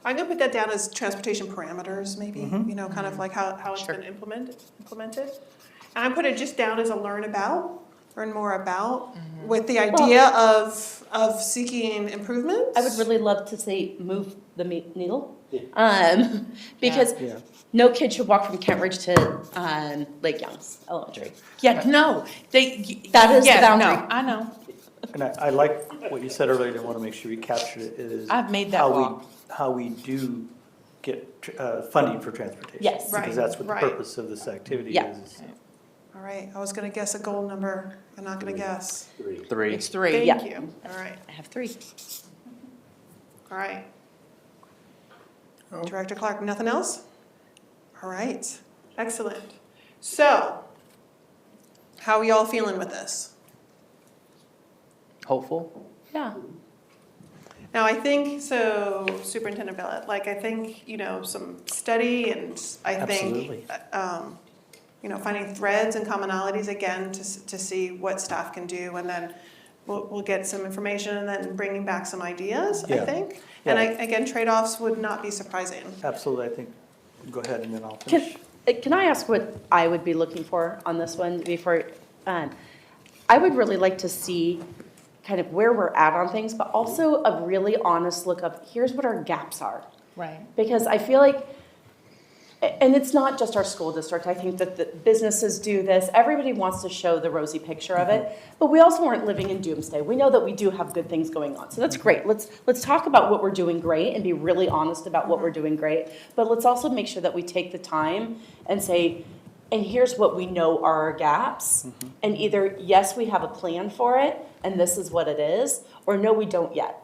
I'm gonna put that down as transportation parameters, maybe, you know, kind of like how it's Sure. been implemented. And I put it just down as a learn more about, with the idea of seeking improvements. I would really love to say move the needle. Because yeah. no kid should walk from Kent Ridge to Lake Youngs Elementary. Yeah, no, That is the yeah, boundary. no, I know. And I like what you said earlier, and I want to make sure we captured it, is I've made that how we- walk. How we do get funding for transportation. Yes. Right, Because that's what the right. purpose of this activity Yeah. is. All right, I was gonna guess a goal number, I'm not gonna guess. 3. It's 3. Yeah. Thank you, all right, I have 3. all right. Oh. Director Clark, nothing else? All right, excellent. So, how are y'all feeling with this? Hopeful? Yeah. Now, I think, so Superintendent Villa, like, I think, you know, some study and I think, Absolutely. you know, finding threads and commonalities again to see what staff can do, and then we'll get some information and then bringing back some ideas, I Yeah. think. And Yeah. again, trade-offs would not be surprising. Absolutely, I think, go ahead and then I'll Can, finish. can I ask what I would be looking for on this one before? I would really like to see kind of where we're at on things, but also a really honest look of, here's what our gaps are. Right. Because I feel like, and it's not just our school district, I think that the businesses do this, everybody wants to show the rosy picture of it, but we also aren't living in doomsday. We know that we do have good things going on, so that's great. Let's talk about what we're doing great and be really honest about what we're doing great, but let's also make sure that we take the time and say, and here's what we know are our gaps, and either, yes, we have a plan for it, and this is what it is, or no, we don't yet.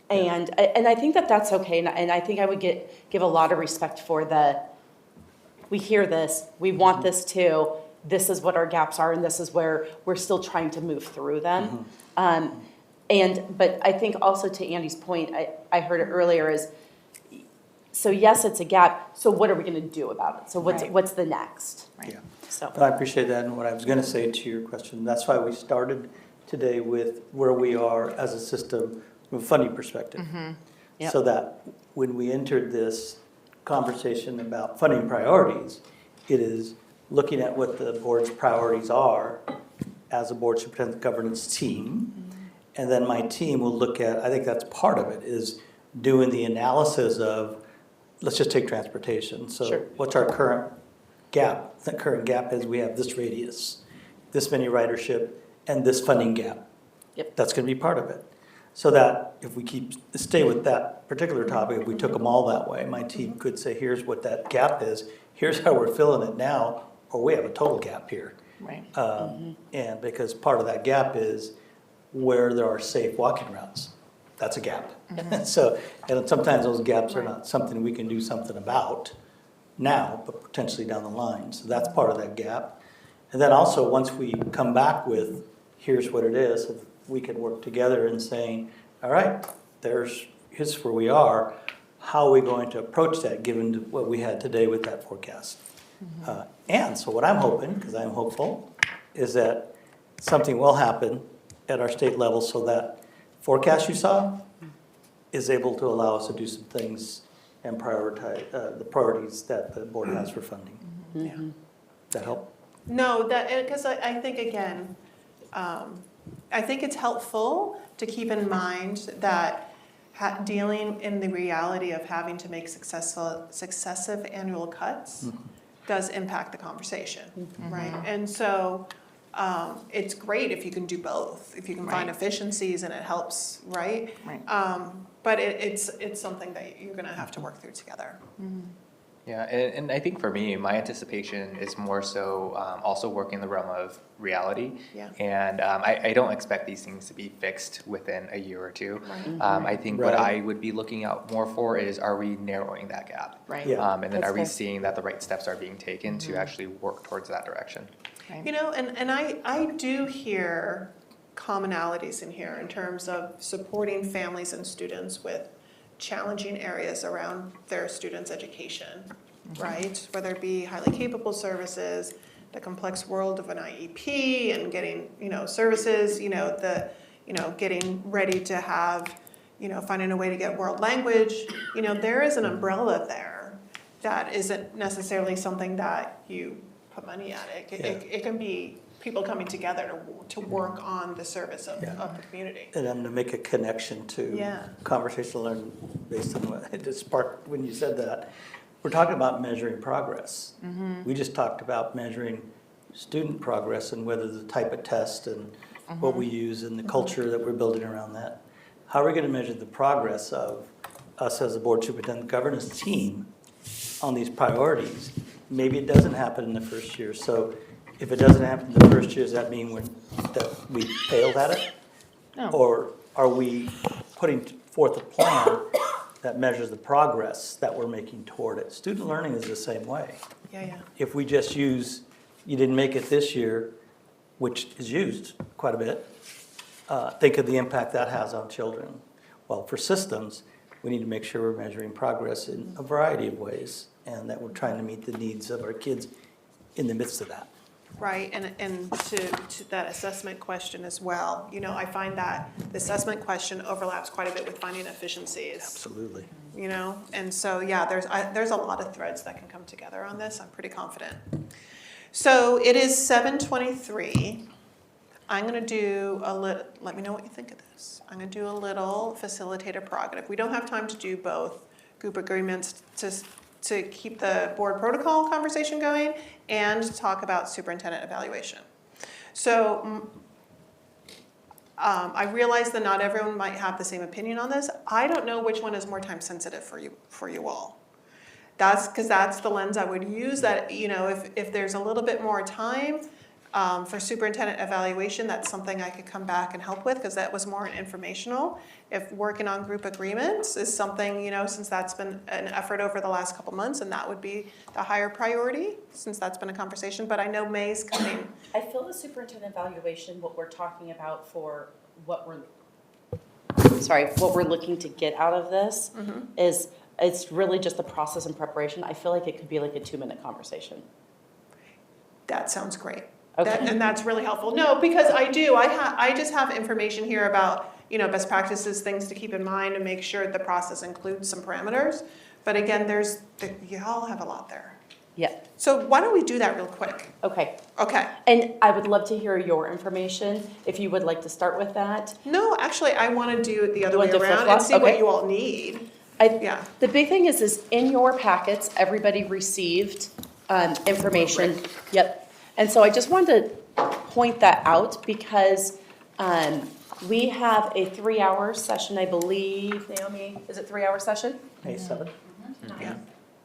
And I think that that's okay, and I think I would give a lot of respect for we hear this, we want this too, this is what our gaps are, and this is where we're still trying to move through them. But I think also to Andy's point, I heard it earlier is, so yes, it's a gap, so what are we gonna do about it? So Right. what's the next? Yeah. So, But I appreciate that, and what I was gonna say to your question, that's why we started today with where we are as a system from a funding perspective. Yep. So that when we entered this conversation about funding priorities, it is looking at what the board's priorities are as a board superintendent governance team. And then my team will look at, I think that's part of it, is doing the analysis of, let's just take transportation. Sure. So what's our current gap? The current gap is we have this radius, this many ridership, and this funding gap. Yep. That's gonna be part of it. So that if we stay with that particular topic, if we took them all that way, my team could say, here's what that gap is, here's how we're filling it now, or we have a total gap here. Right. And because part of that gap is where there are safe walking routes. That's a gap. So, and sometimes those gaps are not something we can do something about now, but potentially down the line. So that's part of that gap. And then also, once we come back with, here's what it is, if we can work together in saying, all right, here's where we are, how are we going to approach that, given what we had today with that forecast? And so what I'm hoping, because I'm hopeful, is that something will happen at our state level so that forecast you saw is able to allow us to do some things and prioritize the priorities that the board has for funding. Yeah. Does that help? No, because I think, again, I think it's helpful to keep in mind that dealing in the reality of having to make successive annual cuts does impact the conversation, right? And so it's great if you can do both, if you can find efficiencies and it helps, right? But it's something that you're gonna have to work through together. Yeah, and I think for me, my anticipation is more so also working in the realm of reality. Yeah. And I don't expect these things to be fixed within a year or two. I think what I would be looking out more for is, are we narrowing that gap? Right. Yeah. And then That's are we fair. seeing that the right steps are being taken to actually work towards that direction? You know, and I do hear commonalities in here in terms of supporting families and students with challenging areas around their students' education, right? Whether it be highly capable services, the complex world of an IEP and getting, services, getting ready to have, finding a way to get world language. There is an umbrella there that isn't necessarily something that you put money at. It can be people coming together to work on the service of the community. And I'm gonna make a connection to conversational learning based on what it just sparked when you said that. We're talking about measuring progress. We just talked about measuring student progress and whether the type of test and what we use and the culture that we're building around that. How are we gonna measure the progress of us as a board superintendent governance team on these priorities? Maybe it doesn't happen in the first year. So if it doesn't happen in the first year, does that mean that we failed at it? No. Or are we putting forth a plan that measures the progress that we're making toward it? Student learning is the same way. If we just use, you didn't make it this year, which is used quite a bit, think of the impact that has on children. Well, for systems, we need to make sure we're measuring progress in a variety of ways and that we're trying to meet the needs of our kids in the midst of that. Right, and to that assessment question as well, I find that the assessment question overlaps quite a bit with finding efficiencies. Absolutely. And so, there's a lot of threads that can come together on this, I'm pretty confident. So it is 7:23. I'm gonna do let me know what you think of this. I'm gonna do a little facilitator prerogative. We don't have time to do both group agreements to keep the board protocol conversation going and to talk about superintendent evaluation. So I realize that not everyone might have the same opinion on this. I don't know which one is more time sensitive for you all. That's because that's the lens I would use, that if there's a little bit more time for superintendent evaluation, that's something I could come back and help with, because that was more informational. If working on group agreements is something, since that's been an effort over the last couple months, and that would be the higher priority, since that's been a conversation, but I know May's coming. I feel the superintendent evaluation, what we're talking about for what we're looking to get out of this is, it's really just the process and preparation. I feel like it could be like a 2-minute conversation. That sounds great. Okay. And that's really helpful. No, because I just have information here about, best practices, things to keep in mind, and make sure the process includes some parameters. But again, you all have a lot there. Yeah. So why don't we do that real quick? Okay. Okay. And I would love to hear your information, if you would like to start with that. No, actually, I want to do it the other You way want to around and flip-flop? see what Okay. you all need. Yeah. The big thing is in your packets, everybody received information. Yep. And so I just wanted to point that out because we have a 3-hour session, I believe. Naomi, is it 3-hour session? May 7th? Yeah.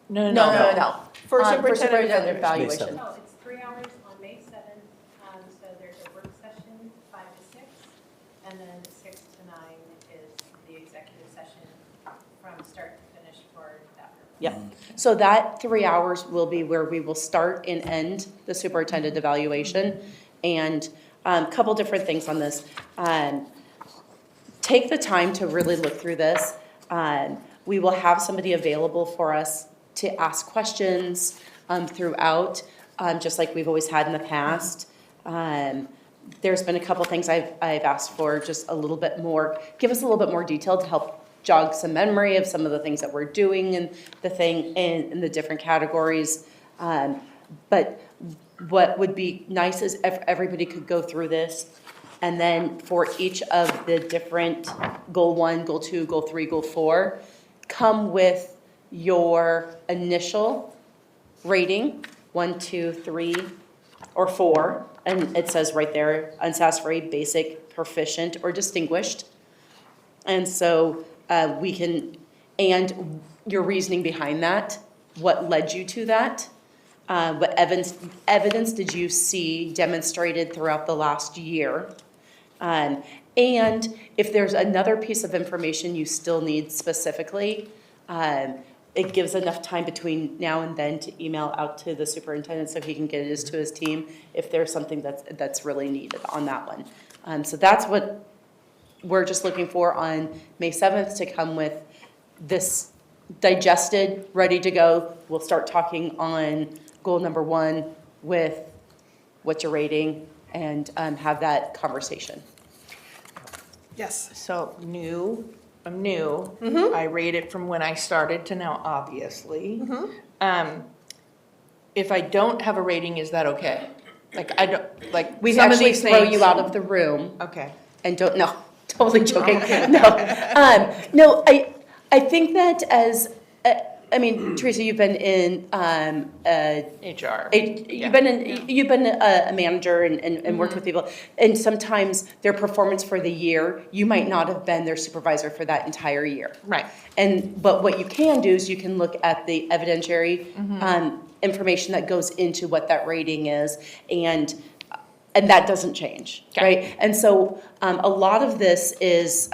No. For superintendent evaluation. evaluation. May No, it's 3 hours on May 7th, so there's a work session 5 to 6, and then 6 to 9 is the executive session from start to finish for that purpose. Yep. So that 3 hours will be where we will start and end the superintendent evaluation. And a couple different things on this. Take the time to really look through this. We will have somebody available for us to ask questions throughout, just like we've always had in the past. There's been a couple things I've asked for just a little bit more, give us a little bit more detail to help jog some memory of some of the things that we're doing and the thing in the different categories. But what would be nice is if everybody could go through this, and then for each of the different goal 1, goal 2, goal 3, goal 4, come with your initial rating, 1, 2, 3, or 4, and it says right there, unsatisfactory, basic, proficient, or distinguished. And so we can, and your reasoning behind that, what led you to that? What evidence did you see demonstrated throughout the last year? And if there's another piece of information you still need specifically, it gives enough time between now and then to email out to the superintendent so he can get it to his team if there's something that's really needed on that one. So that's what we're just looking for on May 7th, to come with this digested, ready to go. We'll start talking on goal number 1 with what's your rating, and have that conversation. Yes. So I'm new. I rate it from when I started to now, obviously. If I don't have a rating, is that okay? Like, I don't, like, We some of actually these throw things. you out of the room Okay. and don't, no, totally joking. Okay. No, I think that as, I mean, Teresa, you've been in, HR. you've been a manager and worked with people, and sometimes their performance for the year, you might not have been their supervisor for that entire year. Right. But what you can do is you can look at the evidentiary information that goes into what that rating is, and that doesn't change, right? And so a lot of this is,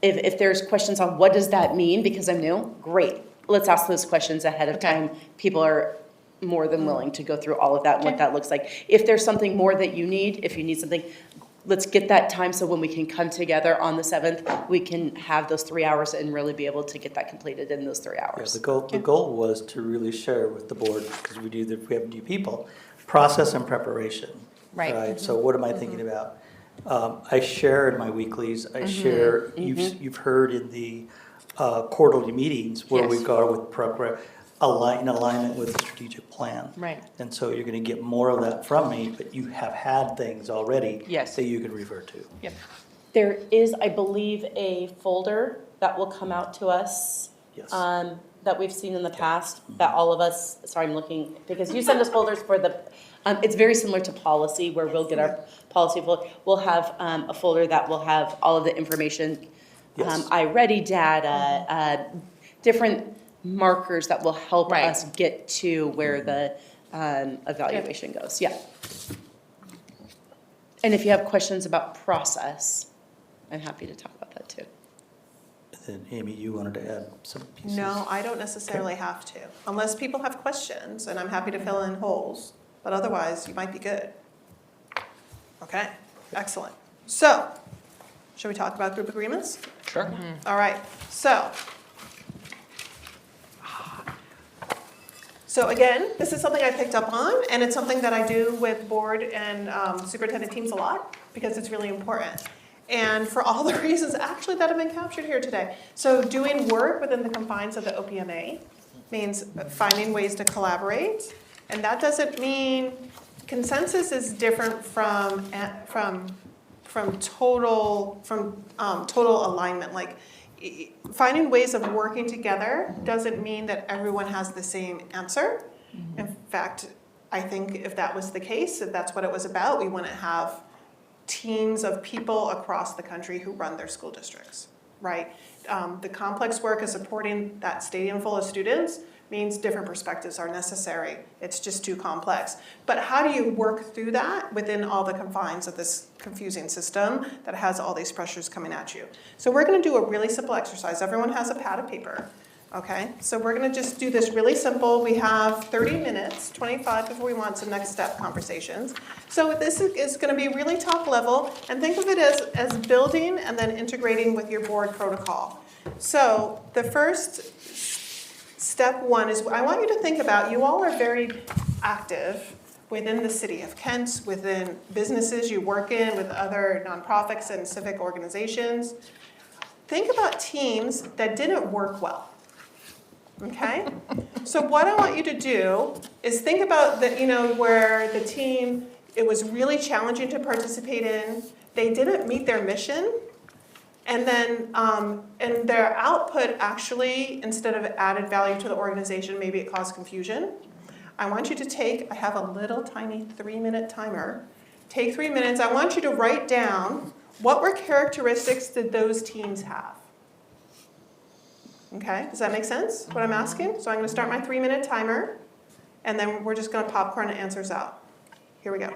if there's questions on what does that mean, because I'm new, great. Let's ask those questions ahead of time. People are more than willing to go through all of that and what that looks like. If there's something more that you need, if you need something, let's get that time so when we can come together on the 7th, we can have those 3 hours and really be able to get that completed in those 3 Yeah, hours. the goal was to really share with the board, because we have new people, process and preparation. Right. So what am I thinking about? I share in my weeklies, I share, you've heard in the quarterly meetings where we Yes. go with program, in alignment with the strategic plan. Right. And so you're gonna get more of that from me, but you have had things already Yes. that you can refer to. Yep. There is, I believe, a folder that will come out to us Yes. that we've seen in the past, that all of us, sorry, I'm looking, because you send us folders for the, it's very similar to policy, where we'll get our policy folder. We'll have a folder that will have all of the information, Yes. iReady data, different markers that will help Right. us get to where the evaluation goes, yeah. And if you have questions about process, I'm happy to talk about that too. And then Amy, you wanted to add some pieces? No, I don't necessarily have to, unless people have questions, and I'm happy to fill in holes, but otherwise, you might be good. Okay, excellent. So, should we talk about group agreements? Sure. All right, so again, this is something I picked up on, and it's something that I do with board and superintendent teams a lot, because it's really important. And for all the reasons actually that have been captured here today. So doing work within the confines of the OPMA means finding ways to collaborate, and that doesn't mean, consensus is different from total alignment. Like, finding ways of working together doesn't mean that everyone has the same answer. In fact, I think if that was the case, if that's what it was about, we wouldn't have teams of people across the country who run their school districts, right? The complex work of supporting that stadium full of students means different perspectives are necessary. It's just too complex. But how do you work through that within all the confines of this confusing system that has all these pressures coming at you? So we're gonna do a really simple exercise. Everyone has a pad of paper. Okay, so we're gonna just do this really simple. We have 30 minutes, 25 before we want some next step conversations. So this is gonna be really top level, and think of it as building and then integrating with your board protocol. So the first step one is, I want you to think about, you all are very active within the city of Kent, within businesses you work in, with other nonprofits and civic organizations. Think about teams that didn't work well. Okay? So what I want you to do is think about that, where the team, it was really challenging to participate in, they didn't meet their mission, and then and their output actually, instead of added value to the organization, maybe it caused confusion. I want you to I have a little tiny 3-minute timer. Take 3 minutes, I want you to write down what were characteristics did those teams have. Okay, does that make sense, what I'm asking? So I'm gonna start my 3-minute timer, and then we're just gonna popcorn the answers out. Here we go.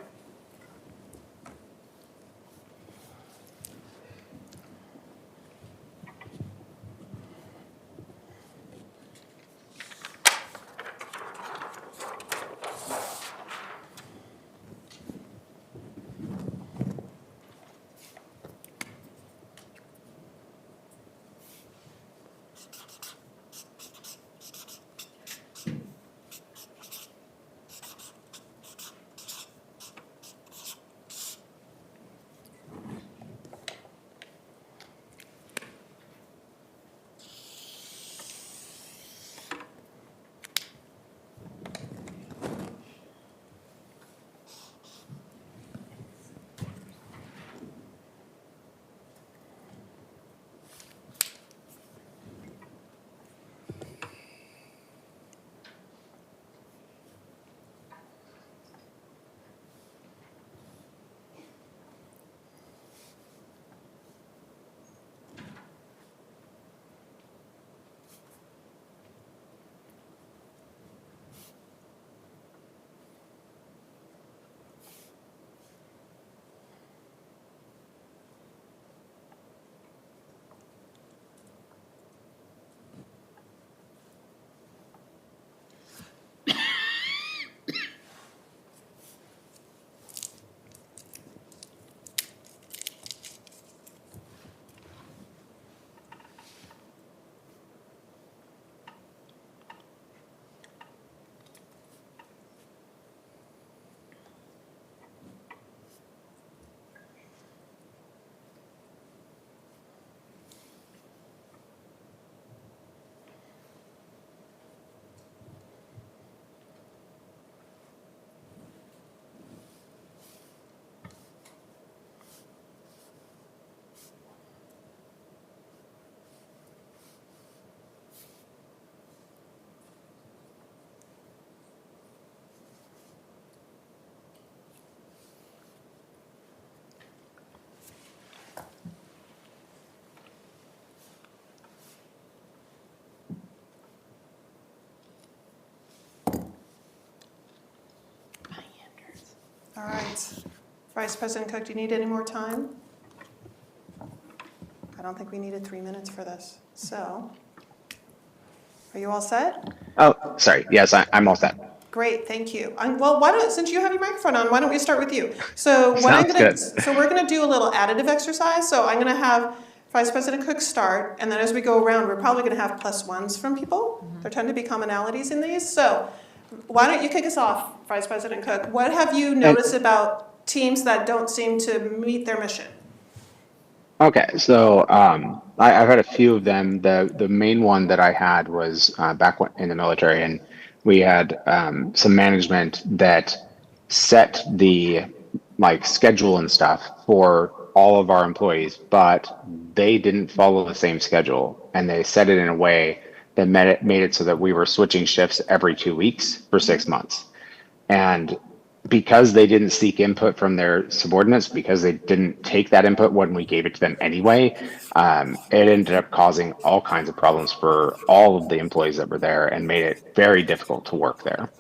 All right. Vice President Cook, do you need any more time? I don't think we needed 3 minutes for this. So, are you all set? Oh, sorry. Yes, I'm all set. Great, thank you. Well, since you have your microphone on, why don't we start with you? So Sounds good. So we're gonna do a little additive exercise. So I'm gonna have Vice President Cook start, and then as we go around, we're probably gonna have +1s from people. There tend to be commonalities in these. So why don't you kick us off, Vice President Cook? What have you noticed about teams that don't seem to meet their mission? Okay, so I've had a few of them. The main one that I had was back in the military, and we had some management that set the schedule and stuff for all of our employees, but they didn't follow the same schedule, and they set it in a way that made it so that we were switching shifts every 2 weeks for 6 months. And because they didn't seek input from their subordinates, because they didn't take that input when we gave it to them anyway, it ended up causing all kinds of problems for all of the employees that were there and made it very difficult to work there.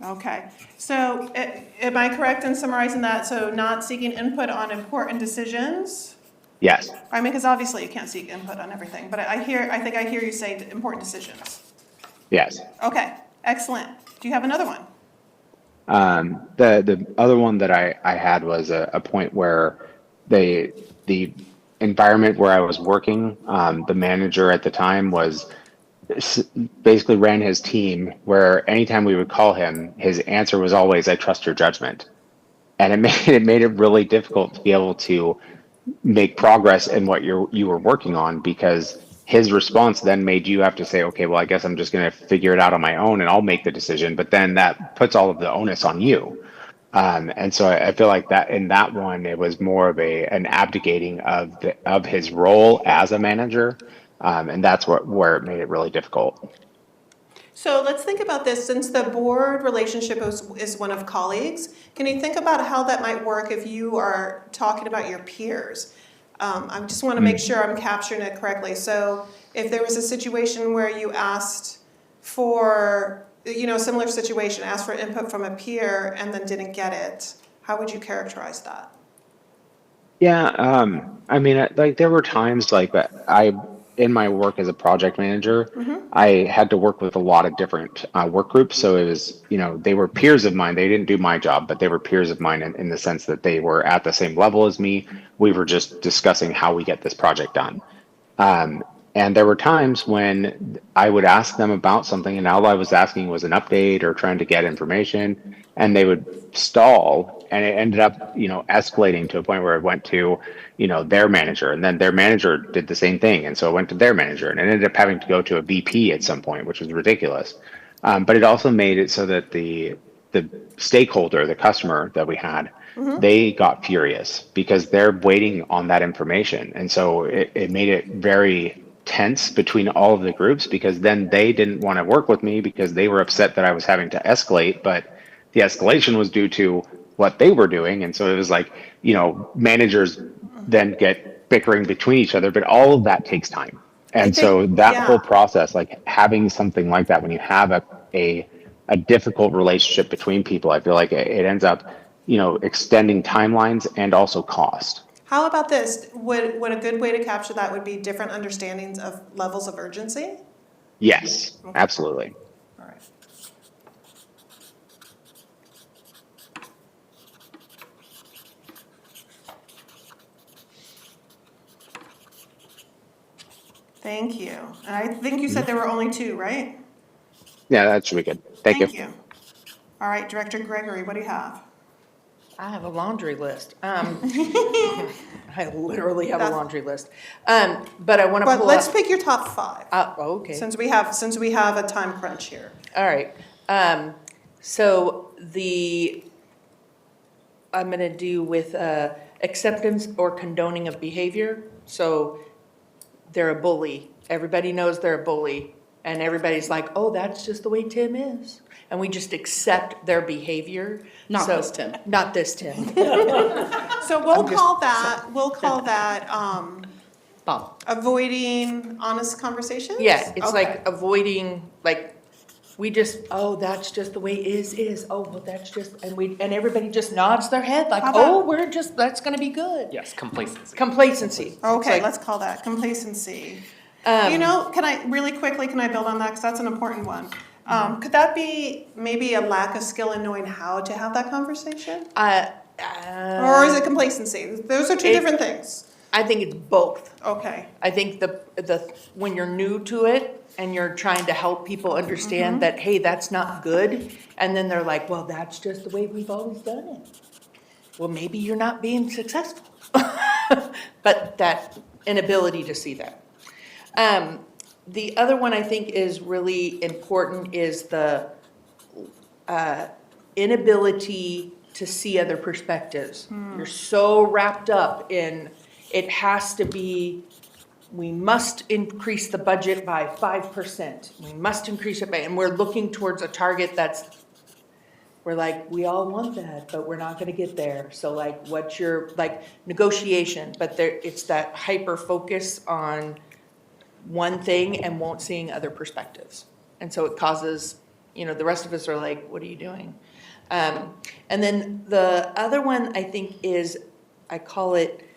Okay, so am I correct in summarizing that? So not seeking input on important decisions? Yes. I mean, because obviously you can't seek input on everything, but I think I hear you say important decisions. Yes. Okay, excellent. Do you have another one? The other one that I had was a point where the environment where I was working, the manager at the time was basically ran his team where anytime we would call him, his answer was always, "I trust your judgment." And it made it really difficult to be able to make progress in what you were working on, because his response then made you have to say, okay, well, I guess I'm just going to figure it out on my own and I'll make the decision. But then that puts all of the onus on you. And so I feel like that in that one, it was more of an abdicating of his role as a manager. And that's where it made it really difficult. So let's think about this. Since the board relationship is one of colleagues, can you think about how that might work if you are talking about your peers? I just want to make sure I'm capturing it correctly. So if there was a situation where you asked for, similar situation, asked for input from a peer and then didn't get it, how would you characterize that? Yeah, I mean, like there were times like in my work as a project manager, I had to work with a lot of different work groups. So it was, they were peers of mine. They didn't do my job, but they were peers of mine in the sense that they were at the same level as me. We were just discussing how we get this project done. And there were times when I would ask them about something, and all I was asking was an update or trying to get information, and they would stall, and it ended up, escalating to a point where it went to, their manager, and then their manager did the same thing, and so it went to their manager, and it ended up having to go to a VP at some point, which was ridiculous. But it also made it so that the stakeholder, the customer that we had, they got furious because they're waiting on that information, and so it made it very tense between all of the groups, because then they didn't want to work with me because they were upset that I was having to escalate, but the escalation was due to what they were doing. And so it was like, managers then get bickering between each other, but all of that takes time. And so that whole process, like having something like that, when you have a difficult relationship between people, I feel like it ends up, extending timelines and also cost. How about this? Would a good way to capture that would be different understandings of levels of urgency? Yes, absolutely. All right. Thank you. And I think you said there were only two, right? Yeah, that should be good. Thank you. All right, Director Gregory, what do you have? I have a laundry list. I literally have a laundry list. But I want to pull But let's up. pick your top five. Okay. Since we have a time crunch here. All right. So I'm going to do with acceptance or condoning of behavior. So they're a bully. Everybody knows they're a bully. And everybody's like, oh, that's just the way Tim is. And we just accept their behavior. Not this Tim. Not this Tim. So we'll call that Bob. avoiding honest conversations? Yeah, it's Okay. like avoiding, like, we just, oh, that's just the way is. Oh, well, that's just, and everybody just nods their head like, How about- oh, that's gonna be good. Yes, complacency. Complacency. Okay, It's let's call that complacency. like, Can I, really quickly, can I build on that? Because that's an important one. Could that be maybe a lack of skill in knowing how to have that conversation? Or is it complacency? Those are two different things. I think it's both. Okay. I think when you're new to it and you're trying to help people understand that, hey, that's not good, and then they're like, well, that's just the way we've always done it. Well, maybe you're not being successful. But that inability to see that. The other one I think is really important is the inability to see other perspectives. You're so wrapped up in, it has to be, we must increase the budget by 5%. We must increase it by, and we're looking towards a target we're like, we all want that, but we're not gonna get there. So like, what's your, like, negotiation, but it's that hyper focus on one thing and won't seeing other perspectives. And so it causes, the rest of us are like, what are you doing? And then the other one I think is, I call it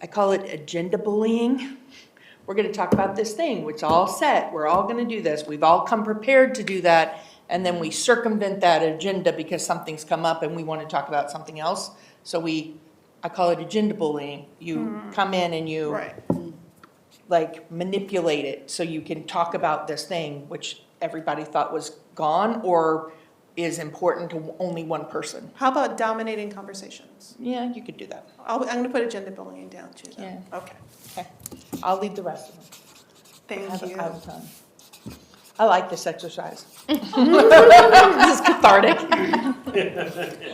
I call it agenda bullying. We're gonna talk about this thing, it's all set, we're all gonna do this, we've all come prepared to do that, and then we circumvent that agenda because something's come up and we wanna talk about something else. So I call it agenda bullying. You come in and you Right. like manipulate it so you can talk about this thing, which everybody thought was gone or is important to only one person. How about dominating conversations? Yeah, you could do that. I'm gonna put agenda bullying down too then. Yeah. Okay, Okay, I'll lead the rest of them. thank you. I have fun. I like this exercise. This is cathartic.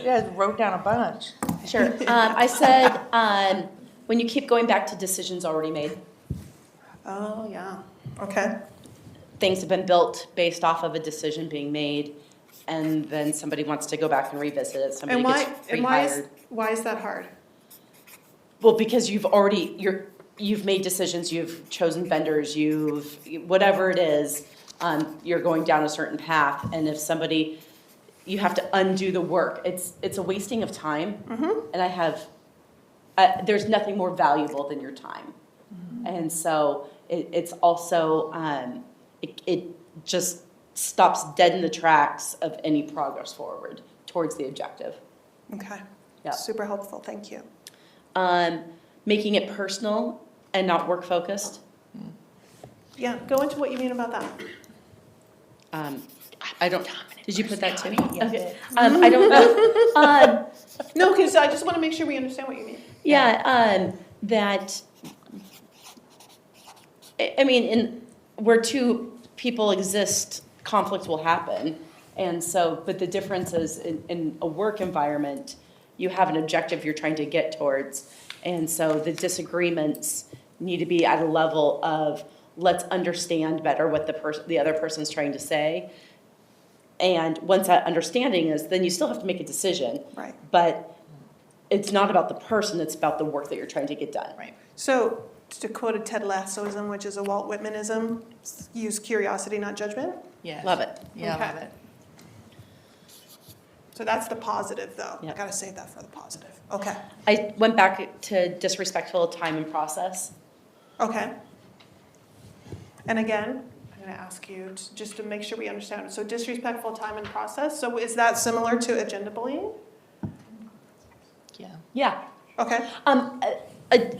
Yeah, I wrote down a bunch. Sure. I said, when you keep going back to decisions already made, Oh, yeah, okay. things have been built based off of a decision being made, and then somebody wants to go back and revisit it, somebody And gets rehired. why is that hard? Well, because you've made decisions, you've chosen vendors, whatever it is, you're going down a certain path, and if somebody, you have to undo the work. It's a wasting of time, and there's nothing more valuable than your time. And so it's also, it just stops dead in the tracks of any progress forward towards the objective. Okay, Yeah. super helpful, thank you. Making it personal and not work focused. Yeah, go into what you mean about that. I don't, did you put that too? Yeah. Okay. I don't know. No, because I just want to make sure we understand what you mean. Yeah, that, I mean, where two people exist, conflict will happen. And so, but the difference is in a work environment, you have an objective you're trying to get towards. And so the disagreements need to be at a level of, let's understand better what the other person's trying to say. And once that understanding is, then you still have to make a decision. Right. But it's not about the person, it's about the work that you're trying to get done. Right. So, to quote a Ted Lassoism, which is a Walt Whitmanism, use curiosity, not judgment. Yes. Love it. Yeah, Okay. love it. So that's the positive, though. I Yep. gotta save that for the positive. Okay. I went back to disrespectful time and process. Okay. And again, I'm gonna ask you just to make sure we understand. So disrespectful time and process. So is that similar to agenda bullying? Yeah. Yeah. Okay.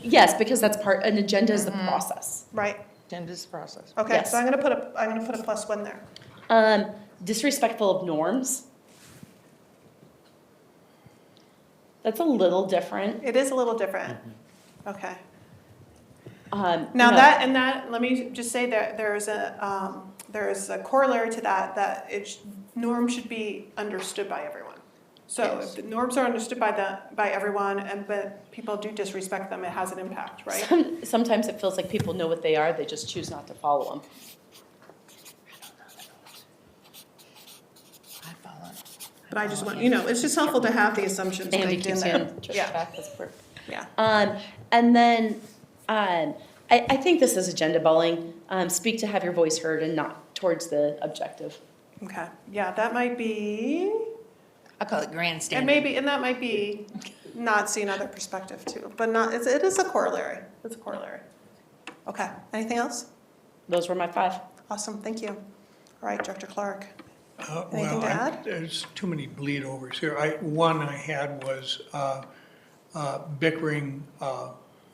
Yes, because that's an agenda is the process. Right. Agenda's process. Okay. Yes. So I'm gonna put a +1 there. Disrespectful of norms. That's a little different. It is a little different. Okay. Now Now let me just say that there's a corollary to that norms should be understood by everyone. So if the norms are understood by everyone, but people do disrespect them, it has an impact, right? sometimes it feels like people know what they are, they just choose not to follow them. But I just want, it's just helpful to have the assumptions Andy baked in keeps there. saying, Yeah, back, that's perfect. yeah. And then, I think this is agenda bullying. Speak to have your voice heard and not towards the objective. Okay, yeah, that might be, I call it grandstanding. and that might be not seeing other perspective too, but it is a corollary. It's a corollary. Okay, anything else? Those were my 5. Awesome, thank you. All right, Director Clark. Well, Anything to add? there's too many bleed overs here. One I had was bickering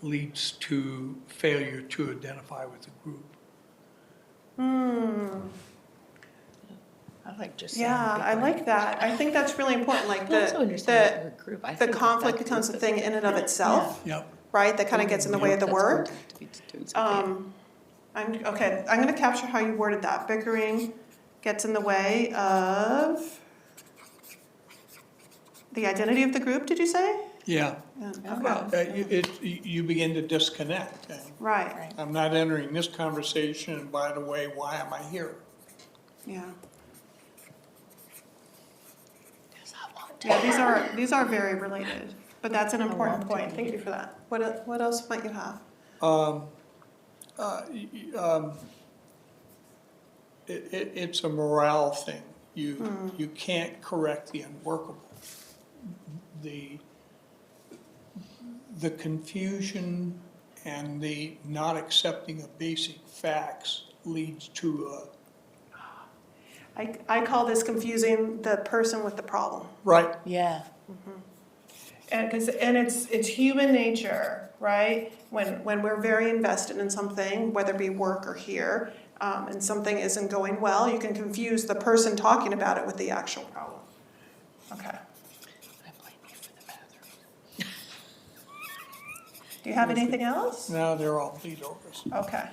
leads to failure to identify with the group. I like just saying. Yeah, I like that. I think that's really important, like I also understand that we're a group. I the think conflict that becomes a group thing is- in and of itself, Yep. right? That kind of gets in the way of the That's work. going to be doing something. I'm gonna capture how you worded that. Bickering gets in the way of the identity of the group, did you say? Yeah. Yeah, okay. You begin to disconnect. And Right, I'm not entering this conversation, and by the way, why am I here? yeah. Yeah, these are very related, but that's an important point. Thank you for that. What else might you have? It's a morale thing. You can't correct the unworkable. the confusion and the not accepting of basic facts leads to I call this confusing the person with the problem. right, Yeah. And it's human nature, right? When we're very invested in something, whether it be work or here, and something isn't going well, you can confuse the person talking about it with the actual problem. Okay. Do you have anything else? now they're all bleed overs. Okay.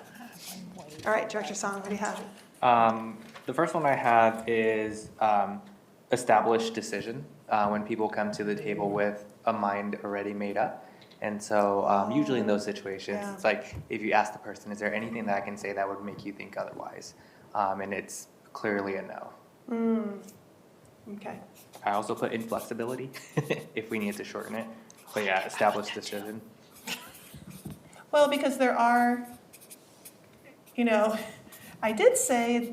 All right, Director Song, what do you have? The first one I have is established decision, when people come to the table with a mind already made up. And so usually in those situations, Yeah. it's like if you ask the person, is there anything that I can say that would make you think otherwise? And it's clearly a no. Okay. I also put inflexibility if we need to shorten it. But yeah, established decision. Well, because there are, I did say,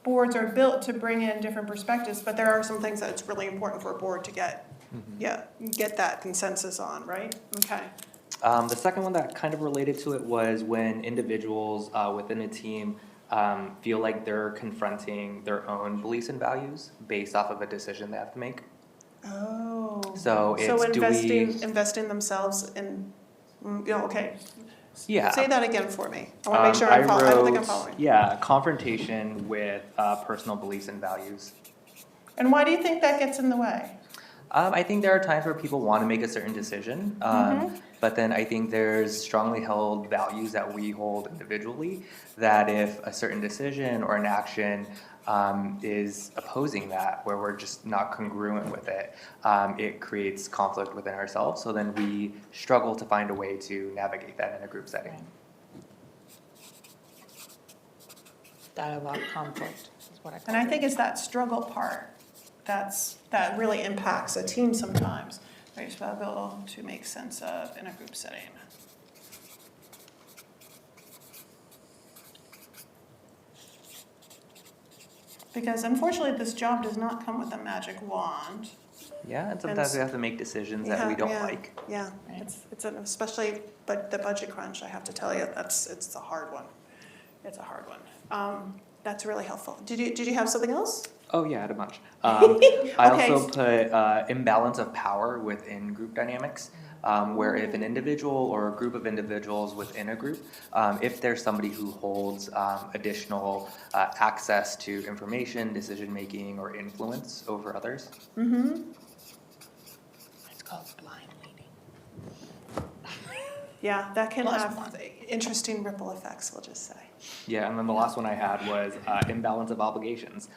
boards are built to bring in different perspectives, but there are some things that it's really important for a board to get that consensus on, right? Okay. The second one that kind of related to it was when individuals within a team feel like they're confronting their own beliefs and values based off of a decision they have to make. Oh. So it's do we? investing themselves in, okay. Yeah. Say that again for me. I want to make sure I don't think I'm following. Yeah, confrontation with personal beliefs and values. And why do you think that gets in the way? I think there are times where people want to make a certain decision, but then I think there's strongly held values that we hold individually, that if a certain decision or an action is opposing that, where we're just not congruent with it, it creates conflict within ourselves. So then we struggle to find a way to navigate that in a group setting. Dialogue conflict is what I call And I it. think it's that struggle part that really impacts a team sometimes. Right, so able to make sense of in a group setting. Because unfortunately, this job does not come with a magic wand. Yeah, and sometimes we have to make decisions that we don't like. Yeah, especially but the budget crunch, I have to tell you, it's a hard one. It's a hard one. That's really helpful. Did you have something else? Oh yeah, I had a bunch. I Okay. also put imbalance of power within group dynamics, where if an individual or a group of individuals within a group, if there's somebody who holds additional access to information, decision making, or influence over others. It's called blind leading. Yeah, that can Plus have one. interesting ripple effects, we'll just say. Yeah, and then the last one I had was imbalance of obligations.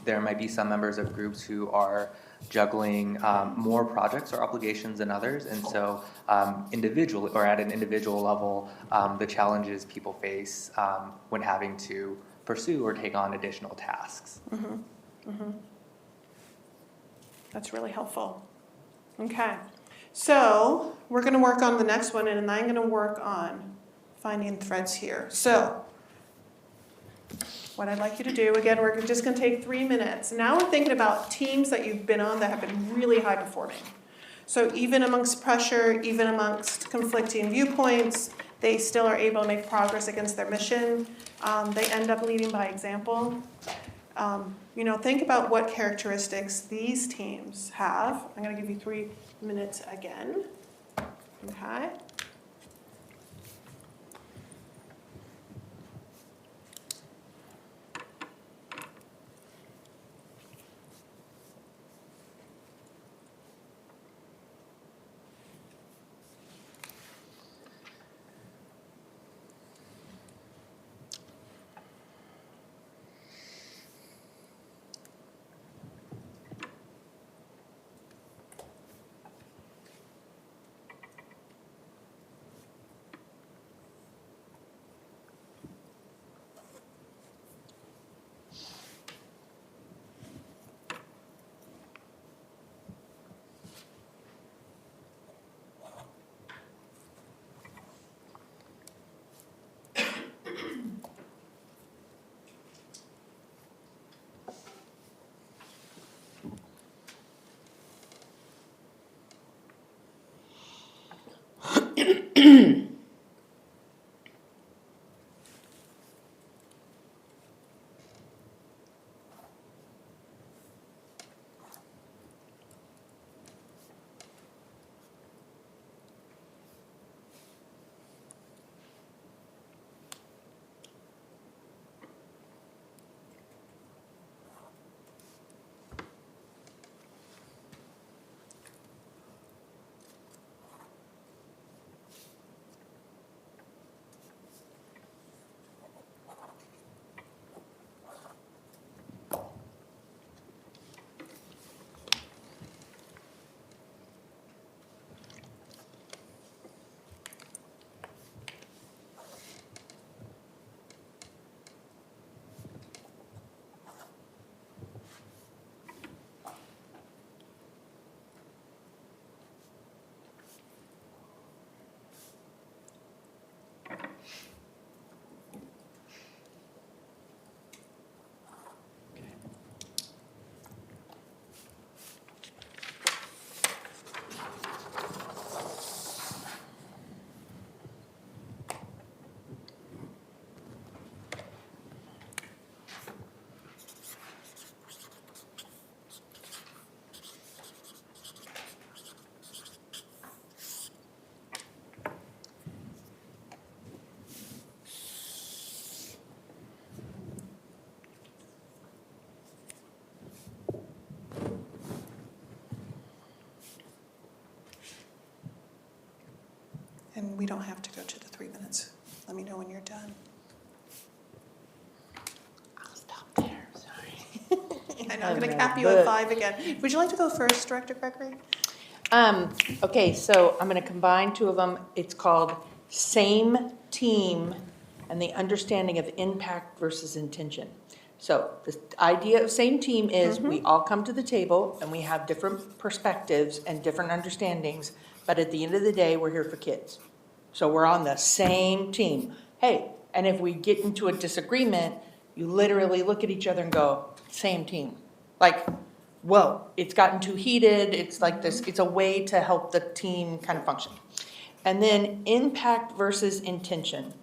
There might be some members of groups who are juggling more projects or obligations than others, and so individually or at an individual level, the challenges people face when having to pursue or take on additional tasks. That's really helpful. Okay, so we're going to work on the next one, and I'm going to work on finding threads here. So what I'd like you to do, again, we're just going to take 3 minutes. Now we're thinking about teams that you've been on that have been really high performing. So even amongst pressure, even amongst conflicting viewpoints, they still are able to make progress against their mission. They end up leading by example. Think about what characteristics these teams have. I'm going to give you 3 minutes again. Okay. And we don't have to go to the 3 minutes. Let me know when you're done. I'll stop there, sorry. I know, I'm gonna cap you at 5 again. Would you like to go first, Director Gregory? Okay, so I'm gonna combine two of them. It's called Same Team and the Understanding of Impact versus Intention. So the idea of same team is we all come to the table and we have different perspectives and different understandings, but at the end of the day, we're here for kids. So we're on the same team. Hey, and if we get into a disagreement, you literally look at each other and go, same team. Like, whoa, it's gotten too heated, it's like this, it's a way to help the team kind of function. And then impact versus intention.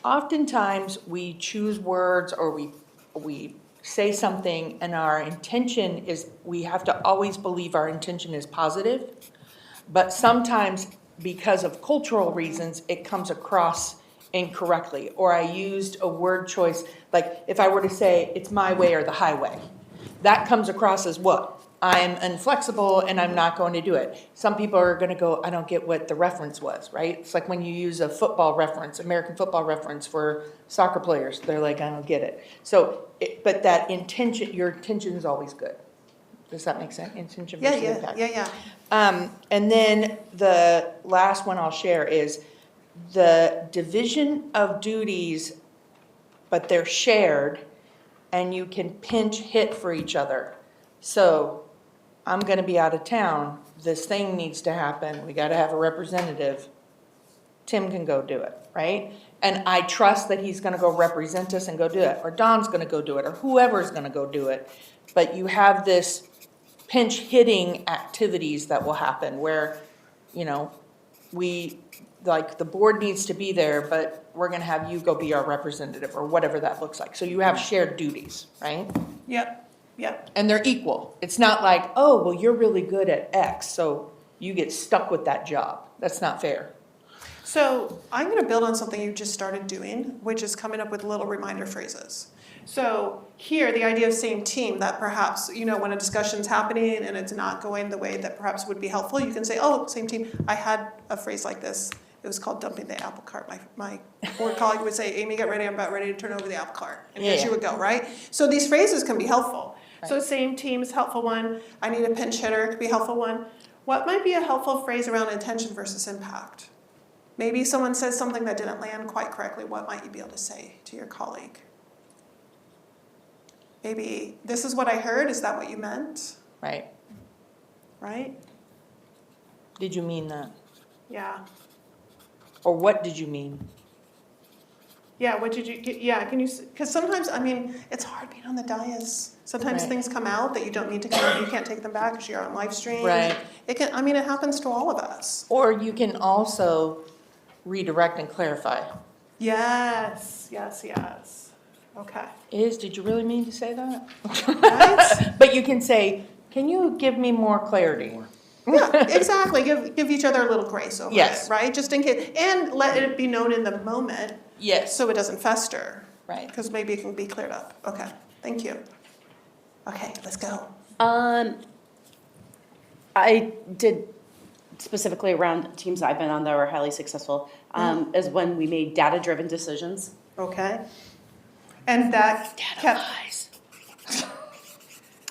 Oftentimes, we choose words or we say something and our intention is, we have to always believe our intention is positive. But sometimes, because of cultural reasons, it comes across incorrectly. Or I used a word choice, like if I were to say, it's my way or the highway. That comes across as what? I'm inflexible and I'm not going to do it. Some people are going to go, I don't get what the reference was, right? It's like when you use a football reference, American football reference for soccer players. They're like, I don't get it. So, but that intention, your intention is always good. Does that make sense? Intention versus impact. Yeah. And then the last one I'll share is the division of duties, but they're shared and you can pinch hit for each other. So I'm gonna be out of town, this thing needs to happen, we gotta have a representative. Tim can go do it, right? And I trust that he's gonna go represent us and go do it, or Don's gonna go do it, or whoever's gonna go do it. But you have this pinch hitting activities that will happen where, you know, like the board needs to be there, but we're gonna have you go be our representative, or whatever that looks like. So you have shared duties, right? Yep. And they're equal. It's not like, oh, well, you're really good at X, so you get stuck with that job. That's not fair. So I'm going to build on something you just started doing, which is coming up with little reminder phrases. So here, the idea of same team, that perhaps, you know, when a discussion's happening and it's not going the way that perhaps would be helpful, you can say, oh, same team. I had a phrase like this. It was called dumping the apple cart. My board colleague would say, Amy, get ready, I'm about ready to turn over the apple cart. And here she would go, right? So these phrases can be helpful. Right. So same team is a helpful one. I need a pinch hitter could be a helpful one. What might be a helpful phrase around intention versus impact? Maybe someone says something that didn't land quite correctly. What might you be able to say to your colleague? Maybe, this is what I heard. Is that what you meant? Right. Right? Did you mean that? Yeah. Or what did you mean? Yeah, what did you, yeah, can you, because sometimes, I mean, it's hard being on the dais. Sometimes Right. things come out that you don't need to come out, you can't take them back because you're on live stream. Right. It can, I mean, it happens to all of us. Or you can also redirect and clarify. Yes, yes, yes. Okay. Did you really mean to say that? Right? But you can say, can you give me more clarity? Yeah, exactly. Give each other a little grace over Yes. it, right? Just in case, and let it be known in the moment Yes. so it doesn't fester. Right. Because maybe it can be cleared up. Okay, thank you. Okay, let's go. I did specifically around teams I've been on that were highly successful, is when we made data-driven decisions. Okay. And that kept.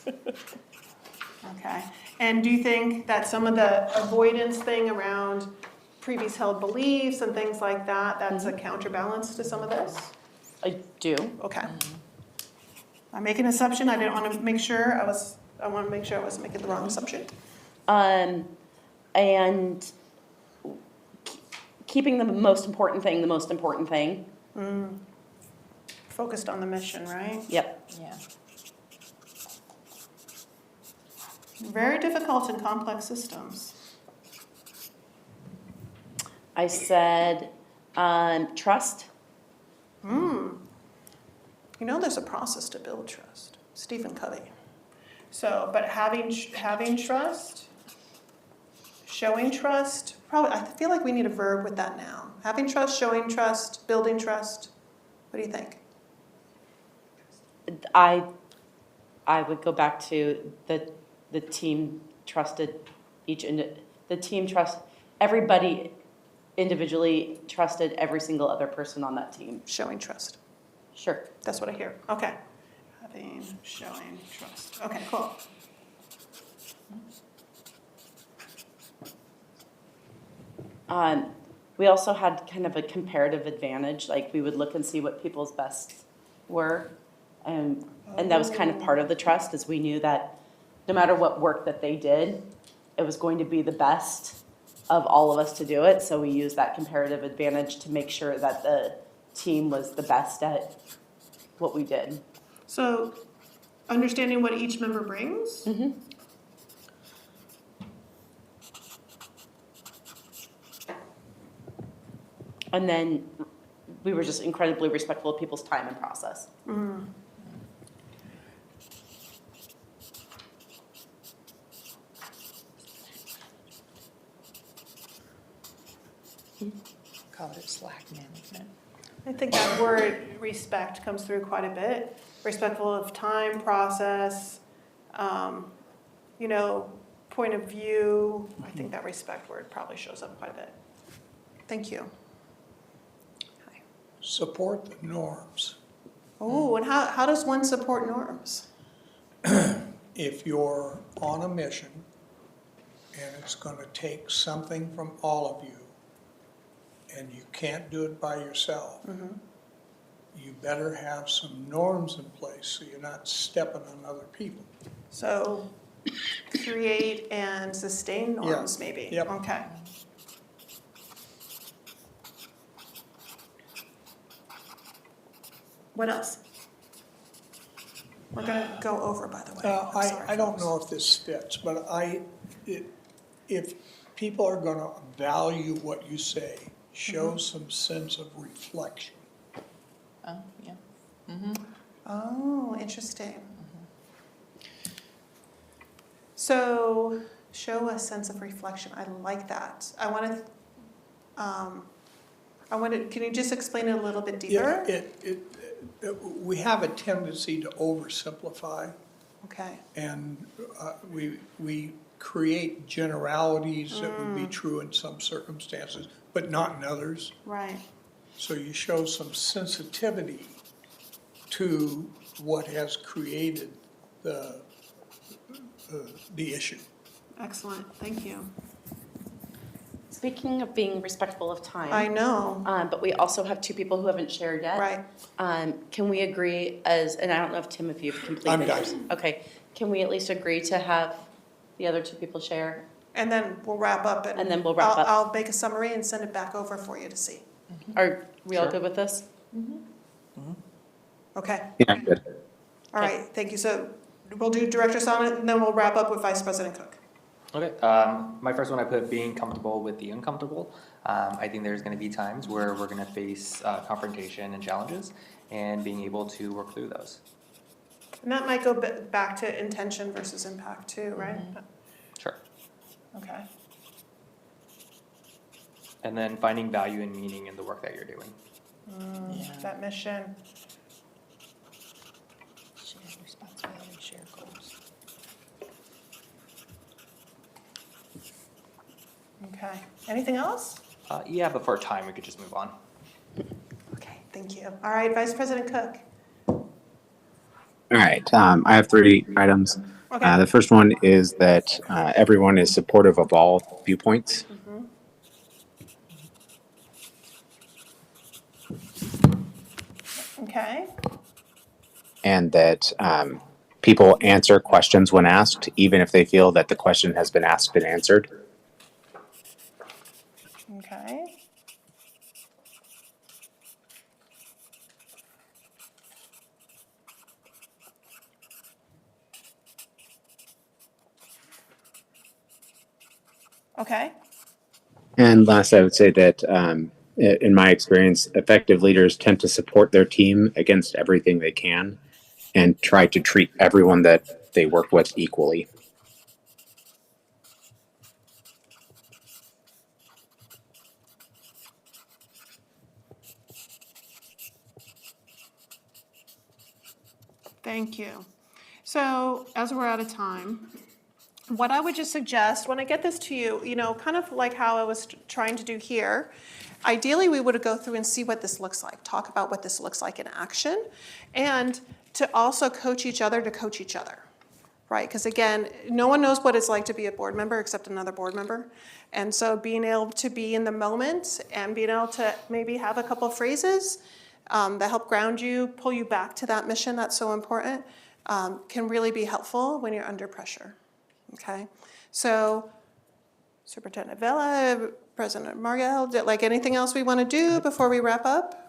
Okay. And do you think that some of the avoidance thing around previous held beliefs and things like that, that's a counterbalance to some of this? I do. Okay. I make an assumption, I didn't want to make sure I want to make sure I wasn't making the wrong assumption. And keeping the most important thing the most important thing. Focused on the mission, right? Yep. Yeah. Very difficult and complex systems. I said trust. You know, there's a process to build trust. Stephen Covey. So, but having trust, showing trust, probably, I feel like we need a verb with that now. Having trust, showing trust, building trust. What do you think? I would go back to the team trusted everybody individually trusted every single other person on that team. Showing trust. Sure. That's what I hear. Okay. Showing trust. Okay, cool. We also had kind of a comparative advantage, like we would look and see what people's best were. And that was kind of part of the trust, is we knew that no matter what work that they did, it was going to be the best of all of us to do it. So we used that comparative advantage to make sure that the team was the best at what we did. So, understanding what each member brings? Mm-hmm. And then we were just incredibly respectful of people's time and process. Call it slack management. I think that word respect comes through quite a bit. Respectful of time, process, point of view. I think that respect word probably shows up quite a bit. Thank you. Support the norms. Oh, and how does one support norms? If you're on a mission and it's gonna take something from all of you, and you can't do it by yourself, you better have some norms in place so you're not stepping on other people. So create and sustain norms, maybe. Yep. Okay. What else? We're gonna go over, by the way. I'm sorry, I don't folks. know if this fits, but if people are gonna value what you say, show some sense of reflection. Oh, yeah. Oh, interesting. So, show a sense of reflection. I like that. Can you just explain it a little bit deeper? We have a tendency to oversimplify, Okay. and we create generalities that would be true in some circumstances, but not in others. Right. So you show some sensitivity to what has created the issue. Excellent. Thank you. Speaking of being respectful of time. I know. But we also have two people who haven't shared yet. Right. Can we agree and I don't know if Tim, if you've completed I'm yours. done. Okay, can we at least agree to have the other two people share? And then we'll wrap up. And then we'll wrap up. I'll make a summary and send it back over for you to see. Are we all Sure. good with this? Okay, Yeah, good. all right, thank you. So we'll do Director Sonnet, and then we'll wrap up with Vice President Cook. Okay, my first one I put being comfortable with the uncomfortable. I think there's gonna be times where we're gonna face confrontation and challenges and being able to work through those. And that might go back to intention versus impact too, right? Sure. Okay. And then finding value and meaning in the work that you're doing. That mission. Share responsibility, share goals. Okay. Anything else? Yeah, but for time, we could just move on. Okay, thank you. All right, Vice President Cook. All right. I have 3 items. Okay. The first one is that everyone is supportive of all viewpoints. Okay. And that people answer questions when asked, even if they feel that the question has been asked and answered. Okay. Okay. And last, I would say that in my experience, effective leaders tend to support their team against everything they can and try to treat everyone that they work with equally. Thank you. So as we're out of time, what I would just suggest, when I get this to you, kind of like how I was trying to do here, ideally we would go through and see what this looks like, talk about what this looks like in action, and to also coach each other to coach each other, right? Because again, no one knows what it's like to be a board member except another board member. And so being able to be in the moment and being able to maybe have a couple of phrases that help ground you, pull you back to that mission that's so important, can really be helpful when you're under pressure. Okay, so Superintendent Vela, President Margell, like anything else we want to do before we wrap up?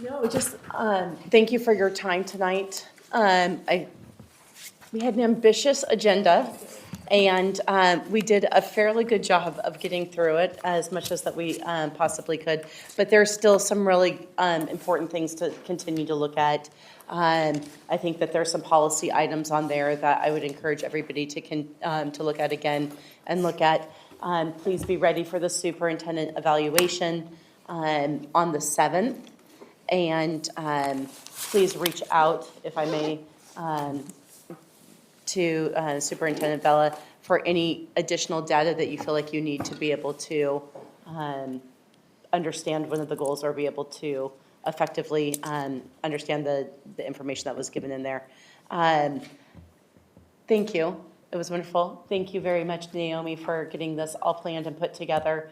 No, just thank you for your time tonight. We had an ambitious agenda, and we did a fairly good job of getting through it as much as that we possibly could. But there's still some really important things to continue to look at. I think that there's some policy items on there that I would encourage everybody to look at again and look at. Please be ready for the superintendent evaluation on the 7th. And please reach out, if I may, to Superintendent Vela for any additional data that you feel like you need to be able to understand one of the goals or be able to effectively understand the information that was given in there. Thank you. It was wonderful. Thank you very much, Naomi, for getting this all planned and put together.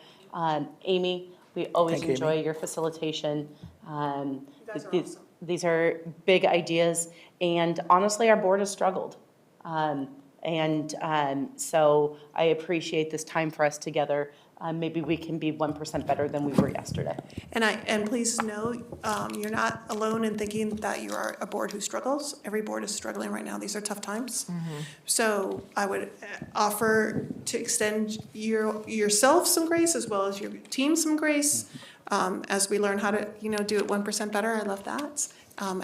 Amy, we always Thank you, enjoy Amy. your facilitation. You guys are awesome. These are big ideas, and honestly, our board has struggled. So I appreciate this time for us together. Maybe we can be 1% better than we were yesterday. And please know, you're not alone in thinking that you are a board who struggles. Every board is struggling right now. These are tough times. So I would offer to extend yourself some grace as well as your team some grace as we learn how to, do it 1% better. I love that.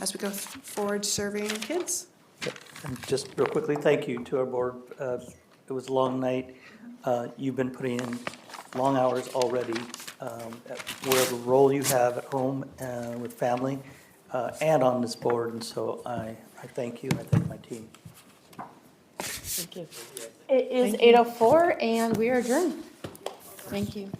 As we go forward serving kids. And just real quickly, thank you to our board. It was a long night. You've been putting in long hours already, at whatever role you have at home with family and on this board. And so I thank you. I thank my team. Thank you. It is 8:04 and we are adjourned. Thank you.